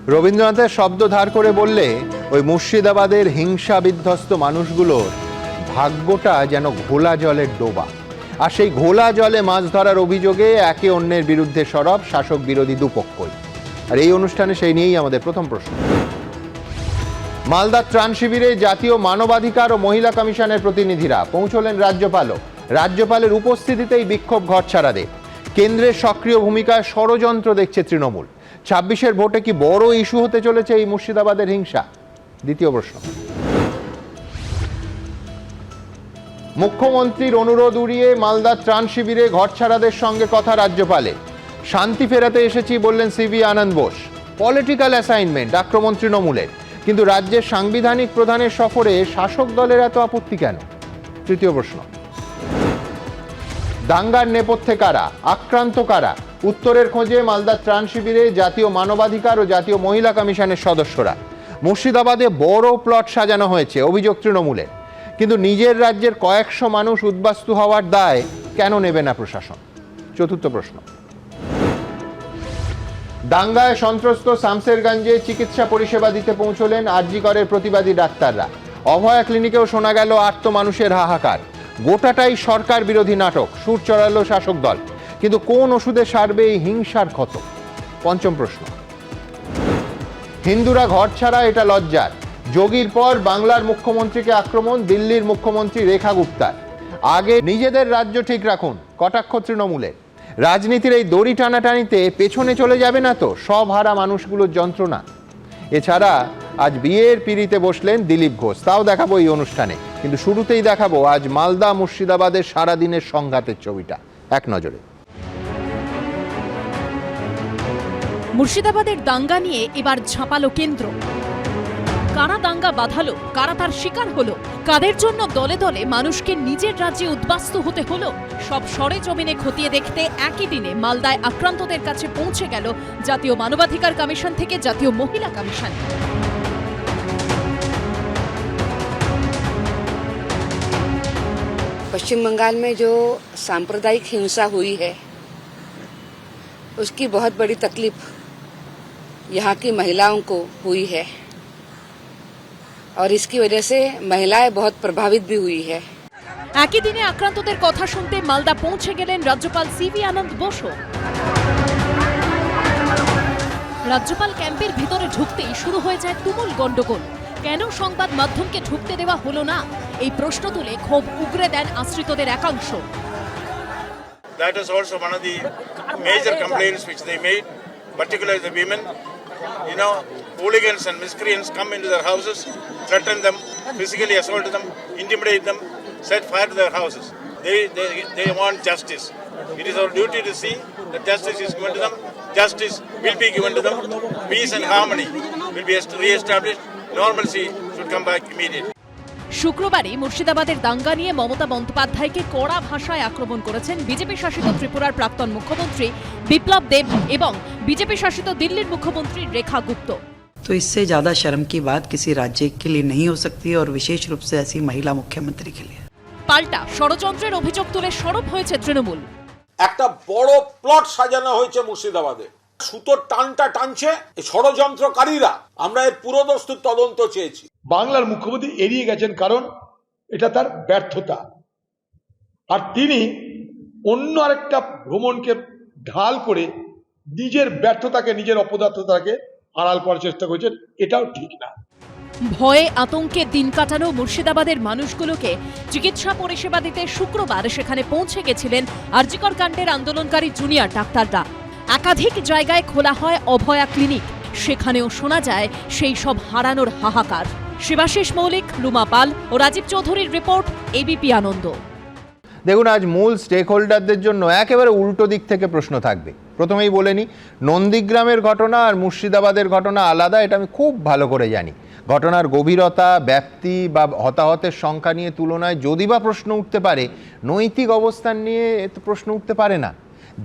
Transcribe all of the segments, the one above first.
রবীন্দ্রনাথের শব্দ ধার করে বললে ওই মুর্শিদাবাদের হিংসা বিধ্বস্ত মানুষগুলোর ভাগ্যটা যেন ঘোলা জলের ডোবা, আর সেই ঘোলা জলে মাছ ধরার অভিযোগে একে অন্যের বিরুদ্ধে সরব শাসক বিরোধী দুপক্ষই। আর এই অনুষ্ঠানে সেই নিয়েই আমাদের প্রথম প্রশ্ন। মালদার ত্রাণ শিবিরে জাতীয় মানবাধিকার ও মহিলা কমিশনের প্রতিনিধিরা পৌঁছলেন রাজ্যপালও। রাজ্যপালের উপস্থিতিতেই বিক্ষোভ ঘরছাড়াদের। কেন্দ্রের সক্রিয় ভূমিকায় ষড়যন্ত্র দেখছে তৃণমূল। ২৬-এর ভোটে কি বড় ইস্যু হতে চলেছে এই মুর্শিদাবাদের হিংসা? দ্বিতীয় প্রশ্ন। মুখ্যমন্ত্রীর অনুরোধ উড়িয়ে মালদার ত্রাণ শিবিরে ঘরছাড়াদের সঙ্গে কথা রাজ্যপালের। শান্তি ফেরাতে এসেছি বললেন সিভি আনন্দ বোস। পলিটিক্যাল অ্যাসাইনমেন্ট আক্রমণ তৃণমূলের। কিন্তু রাজ্যের সাংবিধানিক প্রধানের সফরে শাসক দলের এত আপত্তি কেন? তৃতীয় প্রশ্ন। দাঙ্গার নেপথ্যে কারা, আক্রান্ত কারা? উত্তরের খোঁজে মালদার ত্রাণ শিবিরে জাতীয় মানবাধিকার ও জাতীয় মহিলা কমিশনের সদস্যরা। মুর্শিদাবাদে বড় প্লট সাজানো হয়েছে, অভিযোগ তৃণমূলের। কিন্তু নিজের রাজ্যের কয়েকশো মানুষ উদ্বাস্তু হওয়ার দায় কেন নেবে না প্রশাসন? চতুর্থ প্রশ্ন। দাঙ্গায় সন্ত্রস্ত শামসেরগঞ্জে চিকিৎসা পরিষেবা দিতে পৌঁছলেন আরজি করের প্রতিবাদী ডাক্তাররা। অভয়া ক্লিনিকেও শোনা গেল আর্ত মানুষের হাহাকার। গোটাটাই সরকার বিরোধী নাটক, সুর চড়ালো শাসক দল। কিন্তু কোন ওষুধে সারবে এই হিংসার ক্ষত? পঞ্চম প্রশ্ন। হিন্দুরা ঘর ছাড়া, এটা লজ্জার। যোগীর পর বাংলার মুখ্যমন্ত্রীকে আক্রমণ দিল্লির মুখ্যমন্ত্রী রেখা গুপ্তার। আগে নিজেদের রাজ্য ঠিক রাখুন, কটাক্ষ তৃণমূলের। রাজনীতির এই দড়ি টানাটানিতে পেছনে চলে যাবে না তো সব হারা মানুষগুলোর যন্ত্রণা? এছাড়া আজ বিয়ের পিঁড়িতে বসলেন দিলীপ ঘোষ, তাও দেখাবো এই অনুষ্ঠানে। কিন্তু শুরুতেই দেখাবো আজ মালদা মুর্শিদাবাদের সারাদিনের সংঘাতের ছবিটা এক নজরে। মুর্শিদাবাদের দাঙ্গা নিয়ে এবার ঝাঁপালো কেন্দ্র। কারা দাঙ্গা বাঁধালো, কারা তার শিকার হলো, কাদের জন্য দলে দলে মানুষকে নিজের রাজ্যে উদ্বাস্তু হতে হলো, সব সরেজমিনে খতিয়ে দেখতে একই দিনে মালদায় আক্রান্তদের কাছে পৌঁছে গেল জাতীয় মানবাধিকার কমিশন থেকে জাতীয় মহিলা কমিশন। पश्चिम बंगाल में जो सांप्रदायिक हिंसा हुई है उसकी बहुत बड़ी तकलीफ यहाँ की महिलाओं को हुई है और इसकी वजह से महिलाएं बहुत प्रभावित भी हुई है। একই দিনে আক্রান্তদের কথা শুনতে মালদা পৌঁছে গেলেন রাজ্যপাল সিভি আনন্দ বোসও। রাজ্যপাল ক্যাম্পের ভিতরে ঢুকতেই শুরু হয়ে যায় তুমুল গন্ডগোল। কেন সংবাদ মাধ্যমকে ঢুকতে দেওয়া হলো না, এই প্রশ্ন তুলে ক্ষোভ উগরে দেন আশ্রিতদের একাংশ। That is also one of the major complaints which they made, particularly the women. You know, hooligans and miscreants come into their houses, threaten them, physically assault them, intimidate them, set fire to their houses. They want justice. It is our duty to see that justice is given to them. Justice will be given to them. Peace and harmony will be re-established. Normalcy should come back immediately. শুক্রবারই মুর্শিদাবাদের দাঙ্গা নিয়ে মমতা বন্দ্যোপাধ্যায়কে কড়া ভাষায় আক্রমণ করেছেন BJP শাসিত ত্রিপুরার প্রাক্তন মুখ্যমন্ত্রী বিপ্লব দেব এবং বিজেপি শাসিত দিল্লির মুখ্যমন্ত্রী রেখা গুপ্ত। तो इससे ज्यादा शर्म की बात किसी राज्य के लिए नहीं हो सकती और विशेष रूप से ऐसी महिला मुख्यमंत्री के लिए। পাল্টা ষড়যন্ত্রের অভিযোগ তুলে সরব হয়েছে তৃণমূল। একটা বড় প্লট সাজানো হয়েছে মুর্শিদাবাদে, সুতোর টানটা টানছে এই ষড়যন্ত্রকারীরা। আমরা এর পুরোদস্তুর তদন্ত চেয়েছি। বাংলার মুখ্যমন্ত্রী এড়িয়ে গেছেন কারণ এটা তার ব্যর্থতা, আর তিনি অন্য আরেকটা ভ্রমণকে ঢাল করে নিজের ব্যর্থতাকে, নিজের অপদার্থতাকে আড়াল করার চেষ্টা করেছেন। এটাও ঠিক না। ভয়ে আতঙ্কে দিন কাটানো মুর্শিদাবাদের মানুষগুলোকে চিকিৎসা পরিষেবা দিতে শুক্রবার সেখানে পৌঁছে গেছিলেন আরজিকর কাণ্ডের আন্দোলনকারী জুনিয়র ডাক্তাররা। একাধিক জায়গায় খোলা হয় অভয়া ক্লিনিক, সেখানেও শোনা যায় সেই সব হারানোর হাহাকার। শিবাশিস মৌলিক, রুমা পাল ও রাজীব চৌধুরীর রিপোর্ট, এবিপি আনন্দ। দেখুন, আজ মূল স্টেক হোল্ডারদের জন্য একেবারে উল্টো দিক থেকে প্রশ্ন থাকবে। প্রথমেই বলে নি, নন্দীগ্রামের ঘটনা আর মুর্শিদাবাদের ঘটনা আলাদা, এটা আমি খুব ভালো করে জানি। ঘটনার গভীরতা, ব্যাপ্তি বা হতাহতের সংখ্যা নিয়ে তুলনায় যদি বা প্রশ্ন উঠতে পারে, নৈতিক অবস্থান নিয়ে প্রশ্ন উঠতে পারে না।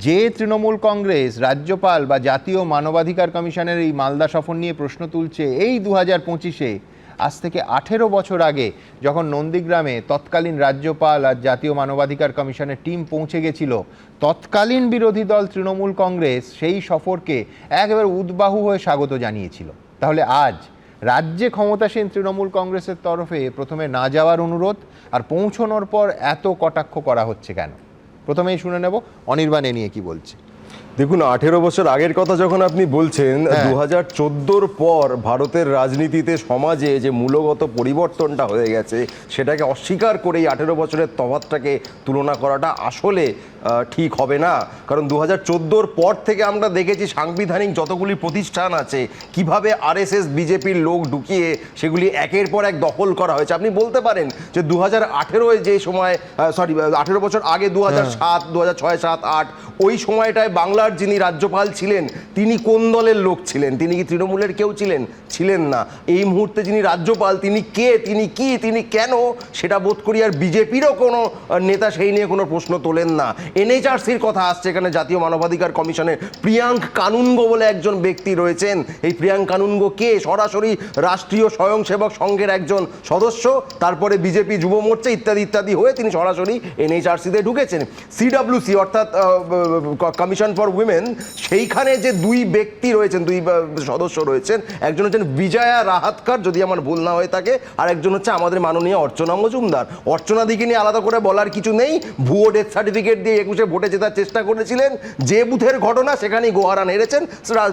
যে তৃণমূল কংগ্রেস রাজ্যপাল বা জাতীয় মানবাধিকার কমিশনের এই মালদা সফর নিয়ে প্রশ্ন তুলছে এই 2025-এ, আজ থেকে 18 বছর আগে যখন নন্দীগ্রামে তৎকালীন রাজ্যপাল আর জাতীয় মানবাধিকার কমিশনের টিম পৌঁছে গেছিল, তৎকালীন বিরোধী দল তৃণমূল কংগ্রেস সেই সফরকে একেবারে উদ্বাহু হয়ে স্বাগত জানিয়েছিল। তাহলে আজ রাজ্যে ক্ষমতাসীন তৃণমূল কংগ্রেসের তরফে প্রথমে না যাওয়ার অনুরোধ আর পৌঁছানোর পর এত কটাক্ষ করা হচ্ছে কেন? প্রথমেই শুনে নেব অনির্বাণ এ নিয়ে কি বলছে। দেখুন, 18 বছর আগের কথা যখন আপনি বলছেন, 2014-র পর ভারতের রাজনীতিতে সমাজে যে মূলগত পরিবর্তনটা হয়ে গেছে সেটাকে অস্বীকার করে এই 18 বছরের তফাৎটাকে তুলনা করাটা আসলে ঠিক হবে না। কারণ 2014-র পর থেকে আমরা দেখেছি সাংবিধানিক যতগুলি প্রতিষ্ঠান আছে কিভাবে RSS বিজেপির লোক ঢুকিয়ে সেগুলি একের পর এক দখল করা হয়েছে। আপনি বলতে পারেন যে 2018-এ যে সময় 18 বছর আগে 2007, 2006, 7, 8 ওই সময়টায় বাংলার যিনি রাজ্যপাল ছিলেন তিনি কোন দলের লোক ছিলেন? তিনি কি তৃণমূলের কেউ ছিলেন? ছিলেন না। এই মুহূর্তে যিনি রাজ্যপাল তিনি কে, তিনি কি, তিনি কেন, সেটা বোধ করি আর বিজেপিরও কোনো নেতা সেই নিয়ে কোনো প্রশ্ন তোলেন না। NHRCর কথা আসছে, এখানে জাতীয় মানবাধিকার কমিশনের প্রিয়াঙ্ক কানুনগো বলে একজন ব্যক্তি রয়েছেন। এই প্রিয়াঙ্ক কানুনগো কে? সরাসরি রাষ্ট্রীয় স্বয়ংসেবক সংঘের একজন সদস্য, তারপরে বিজেপি যুব মোর্চা ইত্যাদি ইত্যাদি হয়ে তিনি সরাসরি NHRCতে ঢুকেছেন। CWC অর্থাৎ কমিশন ফর উইমেন, সেইখানে যে দুই ব্যক্তি রয়েছেন, দুই সদস্য রয়েছেন, একজন হচ্ছেন বিজয়া রাহাতকার যদি আমার ভুল না হয়ে থাকে, আর একজন হচ্ছে আমাদের মাননীয় অর্চনা মজুমদার। অর্চনা দিকে নিয়ে আলাদা করে বলার কিছু নেই। ভুয়ো ডেথ সার্টিফিকেট দিয়ে 21-এ ভোটে জেতার চেষ্টা করেছিলেন, যে বুথের ঘটনা সেখানেই গোহারান হেরেছেন,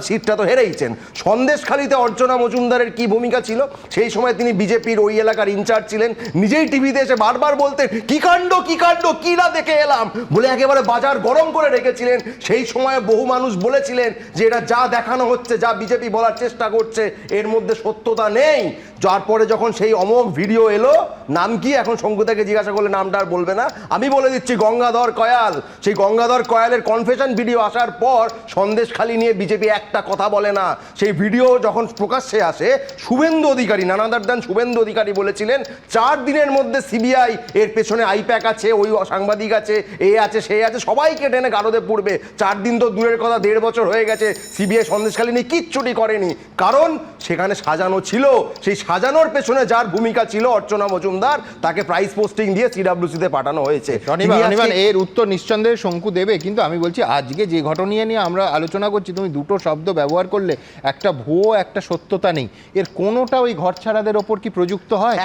সিটটা তো হেরেইছেন। সন্দেশখালীতে অর্চনা মজুমদারের কি ভূমিকা ছিল? সেই সময় তিনি বিজেপির ওই এলাকার ইনচার্জ ছিলেন, নিজেই টিভিতে এসে বারবার বলতেন কি কাণ্ড কি কাণ্ড, কি না দেখে এলাম বলে একেবারে বাজার গরম করে রেখেছিলেন। সেই সময় বহু মানুষ বলেছিলেন যে এটা যা দেখানো হচ্ছে, যা বিজেপি বলার চেষ্টা করছে এর মধ্যে সত্যতা নেই। যার পরে যখন সেই অমোঘ ভিডিও এলো, নাম কি এখন শঙ্কুতাকে জিজ্ঞাসা করলে নামটা আর বলবে না, আমি বলে দিচ্ছি গঙ্গাধর কয়াল। সেই গঙ্গাধর কয়ালের কনফেশন ভিডিও আসার পর সন্দেশখালী নিয়ে বিজেপি একটা কথা বলে না। সেই ভিডিও যখন প্রকাশ্যে আসে, শুভেন্দু অধিকারী, নানাদার দান শুভেন্দু অধিকারী বলেছিলেন 4 দিনের মধ্যে CBI এর পেছনে আইপ্যাক আছে, ওই সাংবাদিক আছে, এ আছে, সে আছে, সবাইকে টেনে গারদে পড়বে। 4 দিন তো দূরের কথা, 1.5 বছর হয়ে গেছে CBI সন্দেশখালী নিয়ে কিচ্ছুটি করেনি, কারণ সেখানে সাজানো ছিল। সেই সাজানোর পেছনে যার ভূমিকা ছিল অর্চনা মজুমদার, তাকে প্রাইস পোস্টিং দিয়ে CWC-তে পাঠানো হয়েছে। অনির্বাণ এর উত্তর নিঃসন্দেহে শঙ্কু দেবে, কিন্তু আমি বলছি আজকে যে ঘটনা নিয়ে আমরা আলোচনা করছি, তুমি দুটো শব্দ ব্যবহার করলে, একটা ভুয়ো একটা সত্যতা নেই, এর কোনোটা ওই ঘরছাড়াদের ওপর কি প্রযুক্ত হয়?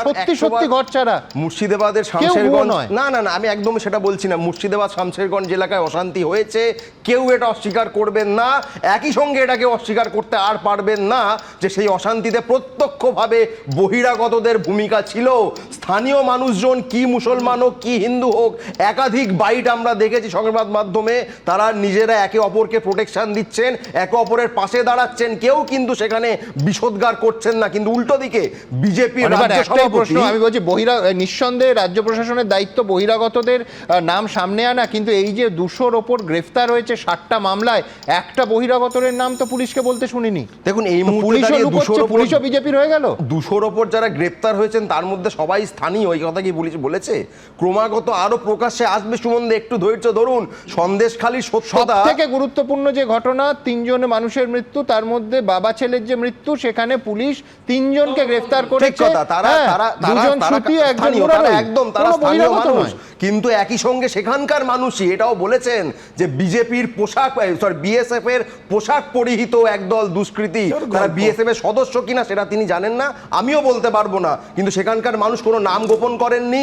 সত্যি সত্যি ঘরছাড়া। মুর্শিদাবাদের শামশেরগঞ্জ, না না না, আমি একদমই সেটা বলছি না। মুর্শিদাবাদ শামশেরগঞ্জ এলাকায় অশান্তি হয়েছে, কেউ এটা অস্বীকার করবেন না। একই সঙ্গে এটাকে অস্বীকার করতে আর পারবেন না যে সেই অশান্তিতে প্রত্যক্ষভাবে বহিরাগতদের ভূমিকা ছিল। স্থানীয় মানুষজন, কি মুসলমান হোক কি হিন্দু হোক, একাধিক বাইট আমরা দেখেছি সংবাদ মাধ্যমে, তারা নিজেরা একে অপরকে প্রোটেকশন দিচ্ছেন, একে অপরের পাশে দাঁড়াচ্ছেন, কেউ কিন্তু সেখানে বিষোদ্গার করছেন না। কিন্তু উল্টো দিকে বিজেপি প্রশ্ন আমি বলছি, নিঃসন্দেহে রাজ্য প্রশাসনের দায়িত্ব বহিরাগতদের নাম সামনে আনা, কিন্তু এই যে 200-র ওপর গ্রেফতার হয়েছে 60টা মামলায়, একটা বহিরাগতের নাম তো পুলিশকে বলতে শুনিনি। দেখুন, এই মুহূর্তে পুলিশও বিজেপির হয়ে গেল। 200-র ওপর যারা গ্রেপ্তার হয়েছেন তার মধ্যে সবাই স্থানীয়, ওই কথা কি পুলিশ বলেছে? ক্রমাগত আরো প্রকাশ্যে আসবে সুমন্দে, একটু ধৈর্য ধরুন। সন্দেশখালী সত্যতা থেকে গুরুত্বপূর্ণ যে ঘটনা, 3 জন মানুষের মৃত্যু, তার মধ্যে বাবা ছেলের যে মৃত্যু, সেখানে পুলিশ 3 জনকে গ্রেফতার করেছে। একদম তারা স্থানীয় মানুষ, কিন্তু একই সঙ্গে সেখানকার মানুষই এটাও বলেছেন যে বিজেপির পোশাক, BSF এর পোশাক পরিহিত একদল দুষ্কৃতী, তারা BSF এর সদস্য কিনা সেটা তিনি জানেন না, আমিও বলতে পারবো না। কিন্তু সেখানকার মানুষ কোনো নাম গোপন করেননি,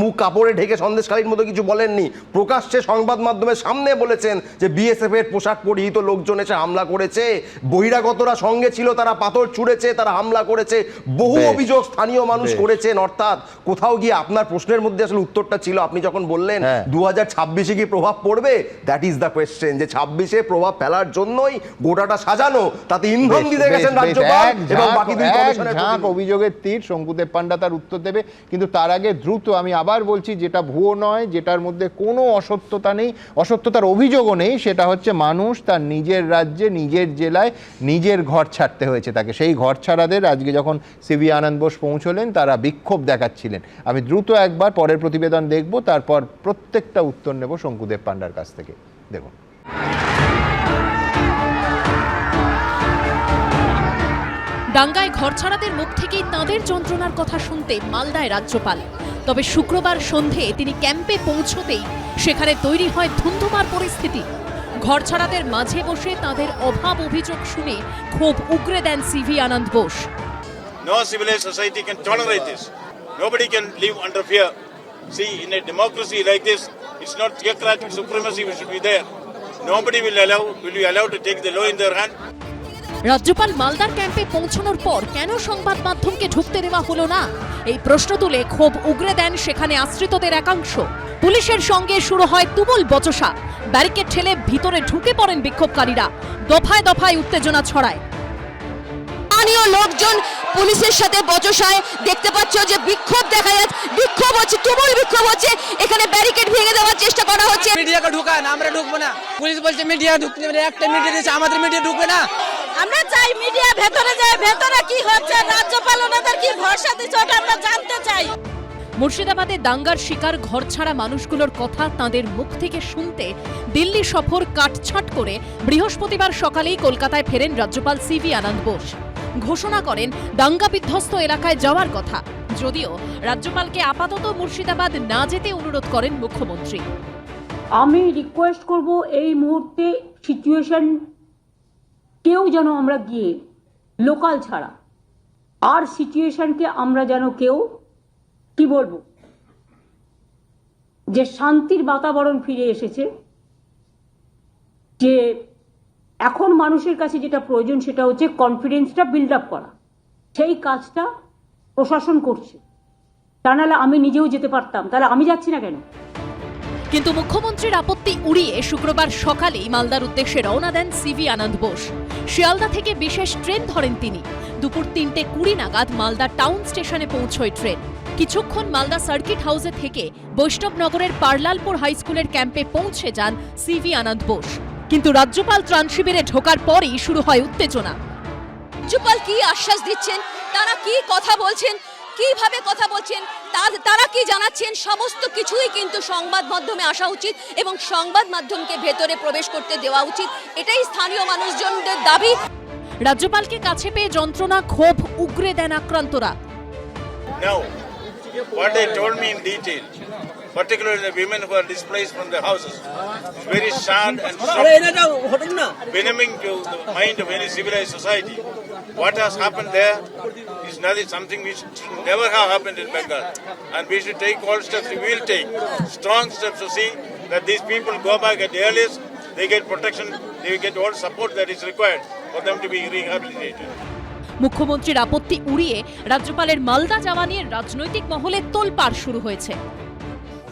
মুখ কাপড়ে ঢেকে সন্দেশখালীর মতো কিছু বলেননি, প্রকাশ্যে সংবাদ মাধ্যমের সামনে বলেছেন যে BSF এর পোশাক পরিহিত লোকজন এসে হামলা করেছে, বহিরাগতরা সঙ্গে ছিল, তারা পাথর ছুঁড়েছে, তারা হামলা করেছে, বহু অভিযোগ স্থানীয় মানুষ করেছেন। অর্থাৎ কোথাও গিয়ে আপনার প্রশ্নের মধ্যে আসলে উত্তরটা ছিল, আপনি যখন বললেন 2026-এ কি প্রভাব পড়বে, দ্যাট ইজ দ্য কোয়েশ্চেন, যে 26-এ প্রভাব ফেলার জন্যই গোটাটা সাজানো, তাতে ইন্ধন দিতে গেছেন রাজ্যপাল এবং বাকি দুই কমিশনের অভিযোগের তীর। শঙ্কুদেব পান্ডা তার উত্তর দেবে, কিন্তু তার আগে দ্রুত আমি আবার বলছি, যেটা ভুয়ো নয়, যেটার মধ্যে কোনো অসত্যতা নেই, অসত্যতার অভিযোগও নেই, সেটা হচ্ছে মানুষ তার নিজের রাজ্যে, নিজের জেলায় নিজের ঘর ছাড়তে হয়েছে তাকে। সেই ঘর ছাড়াদের আজকে যখন CV আনন্দ বোস পৌঁছলেন, তারা বিক্ষোভ দেখাচ্ছিলেন। আমি দ্রুত একবার পরের প্রতিবেদন দেখব, তারপর প্রত্যেকটা উত্তর নেব শঙ্কুদেব পান্ডার কাছ থেকে। দেখুন। দাঙ্গায় ঘরছাড়াদের মুখ থেকেই তাঁদের যন্ত্রণার কথা শুনতে মালদায় রাজ্যপাল। তবে শুক্রবার সন্ধে তিনি ক্যাম্পে পৌঁছতেই সেখানে তৈরি হয় ধুন্ধুমার পরিস্থিতি। ঘরছাড়াদের মাঝে বসে তাঁদের অভাব অভিযোগ শুনে ক্ষোভ উগরে দেন CV Ananda Bose. No civilized society can tolerate this. Nobody can live under fear. See, in a democracy like this, it's not theocratic supremacy which should be there. Nobody will be allowed to take the law in their hand. রাজ্যপাল মালদার ক্যাম্পে পৌঁছানোর পর কেন সংবাদ মাধ্যমকে ঢুকতে দেওয়া হলো না, এই প্রশ্ন তুলে ক্ষোভ উগরে দেন সেখানে আশ্রিতদের একাংশ। পুলিশের সঙ্গে শুরু হয় তুমুল বচসা। ব্যারিকেড ঠেলে ভিতরে ঢুকে পড়েন বিক্ষোভকারীরা। দফায় দফায় উত্তেজনা ছড়ায়। স্থানীয় লোকজন পুলিশের সাথে বচসায়, দেখতে পাচ্ছ যে বিক্ষোভ দেখা যাচ্ছে, বিক্ষোভ হচ্ছে, তুমুল বিক্ষোভ হচ্ছে। এখানে ব্যারিকেড ভেঙে দেওয়ার চেষ্টা করা হচ্ছে। মিডিয়াকে ঢুকান, আমরা ঢুকবো না। পুলিশ বলছে মিডিয়া ঢুকতে, একটা মিডিয়া দিয়েছে, আমাদের মিডিয়া ঢুকবে না। আমরা চাই মিডিয়া ভেতরে যায়, ভেতরে কি হচ্ছে, রাজ্যপাল ওনাদের কি ভরসা দিচ্ছে ওটা আমরা জানতে চাই। মুর্শিদাবাদে দাঙ্গার শিকার ঘরছাড়া মানুষগুলোর কথা তাঁদের মুখ থেকে শুনতে দিল্লি সফর কাটছাঁট করে বৃহস্পতিবার সকালেই কলকাতায় ফেরেন রাজ্যপাল সিভি আনন্দ বোস। ঘোষণা করেন দাঙ্গা বিধ্বস্ত এলাকায় যাওয়ার কথা, যদিও রাজ্যপালকে আপাতত মুর্শিদাবাদ না যেতে অনুরোধ করেন মুখ্যমন্ত্রী। আমি রিকোয়েস্ট করব এই মুহূর্তে সিচুয়েশন কেউ যেন আমরা গিয়ে লোকাল ছাড়া আর সিচুয়েশনকে আমরা যেন কেউ কি বলবো যে শান্তির বাতাবরণ ফিরে এসেছে, যে এখন মানুষের কাছে যেটা প্রয়োজন সেটা হচ্ছে কনফিডেন্সটা বিল্ড আপ করা। সেই কাজটা প্রশাসন করছে, তা নাহলে আমি নিজেও যেতে পারতাম, তাহলে আমি যাচ্ছি না কেন? কিন্তু মুখ্যমন্ত্রীর আপত্তি উড়িয়ে শুক্রবার সকালেই মালদার উদ্দেশ্যে রওনা দেন সিভি আনন্দ বোস। শিয়ালদা থেকে বিশেষ ট্রেন ধরেন তিনি। দুপুর 3:20 নাগাদ মালদা টাউন স্টেশনে পৌঁছয় ট্রেন। কিছুক্ষণ মালদা সার্কিট হাউসে থেকে বৈষ্ণবনগরের পারলালপুর হাই স্কুলের ক্যাম্পে পৌঁছে যান সিভি আনন্দ বোস। কিন্তু রাজ্যপাল ত্রাণ শিবিরে ঢোকার পরেই শুরু হয় উত্তেজনা। রাজ্যপাল কি আশ্বাস দিচ্ছেন, তারা কি কথা বলছেন, কিভাবে কথা বলছেন, তারা কি জানাচ্ছেন, সমস্ত কিছুই কিন্তু সংবাদ মাধ্যমে আসা উচিত এবং সংবাদ মাধ্যমকে ভেতরে প্রবেশ করতে দেওয়া উচিত, এটাই স্থানীয় মানুষজনদের দাবি। রাজ্যপালকে কাছে পেয়ে যন্ত্রণা ক্ষোভ উগরে দেন আক্রান্তরা। Now, what they told me in detail, particularly the women who are displaced from their houses, is very sad and benumbing to the mind of any civilized society. What has happened there is nothing, something which should never have happened in Bengal, and we should take all steps. We will take strong steps to see that these people go back at the earliest. They get protection. They get all support that is required for them to be rehabilitated. মুখ্যমন্ত্রীর আপত্তি উড়িয়ে রাজ্যপালের মালদা যাওয়া নিয়ে রাজনৈতিক মহলে তোলপাড় শুরু হয়েছে।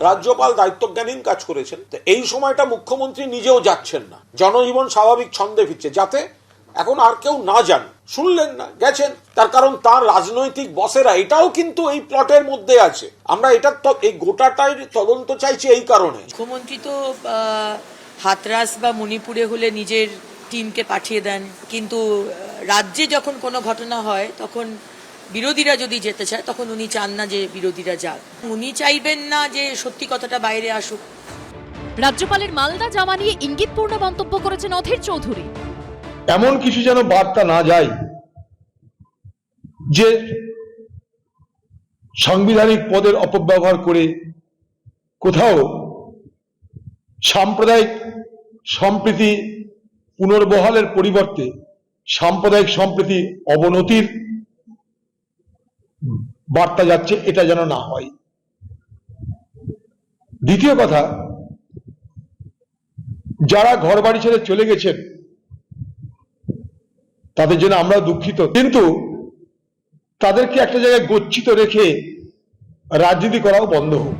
রাজ্যপাল দায়িত্বজ্ঞানহীন কাজ করেছেন। তো এই সময়টা মুখ্যমন্ত্রী নিজেও যাচ্ছেন না, জনজীবন স্বাভাবিক ছন্দে ফিরছে, যাতে এখন আর কেউ না যান। শুনলেন না, গেছেন, তার কারণ তার রাজনৈতিক বসেরা এটাও কিন্তু এই প্লটের মধ্যে আছে। আমরা এটা এই গোটাটাই তদন্ত চাইছি এই কারণে। মুখ্যমন্ত্রী তো হাতরাস বা মণিপুরে হলে নিজের টিমকে পাঠিয়ে দেন, কিন্তু রাজ্যে যখন কোনো ঘটনা হয় তখন বিরোধীরা যদি যেতে চায় তখন উনি চান না যে বিরোধীরা যাক, উনি চাইবেন না যে সত্যি কথাটা বাইরে আসুক। রাজ্যপালের মালদা যাওয়া নিয়ে ইঙ্গিতপূর্ণ মন্তব্য করেছেন অধীর চৌধুরী। এমন কিছু যেন বার্তা না যায় যে সাংবিধানিক পদের অপব্যবহার করে কোথাও সাম্প্রদায়িক সম্প্রীতি পুনর্বহালের পরিবর্তে সাম্প্রদায়িক সম্প্রীতি অবনতির বার্তা যাচ্ছে, এটা যেন না হয়। দ্বিতীয় কথা, যারা ঘর বাড়ি ছেড়ে চলে গেছেন তাদের জন্য আমরা দুঃখিত, কিন্তু তাদেরকে একটা জায়গায় গচ্ছিত রেখে রাজনীতি করাও বন্ধ হোক।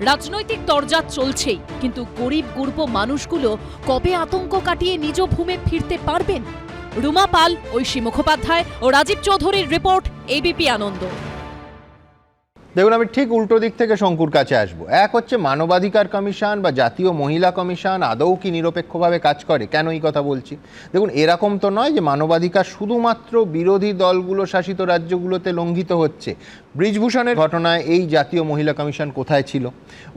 রাজনৈতিক তরজা চলছেই, কিন্তু গরিব গুরব মানুষগুলো কবে আতঙ্ক কাটিয়ে নিজ ভূমে ফিরতে পারবেন? রুমা পাল, ঐশী মুখোপাধ্যায় ও রাজীব চৌধুরীর রিপোর্ট, এবিপি আনন্দ। দেখুন, আমি ঠিক উল্টো দিক থেকে শঙ্কুর কাছে আসবো। এক হচ্ছে মানবাধিকার কমিশন বা জাতীয় মহিলা কমিশন আদৌ কি নিরপেক্ষভাবে কাজ করে? কেন এই কথা বলছি? দেখুন, এরকম তো নয় যে মানবাধিকার শুধুমাত্র বিরোধী দলগুলো শাসিত রাজ্যগুলোতে লঙ্ঘিত হচ্ছে। ব্রিজভূষণের ঘটনায় এই জাতীয় মহিলা কমিশন কোথায় ছিল?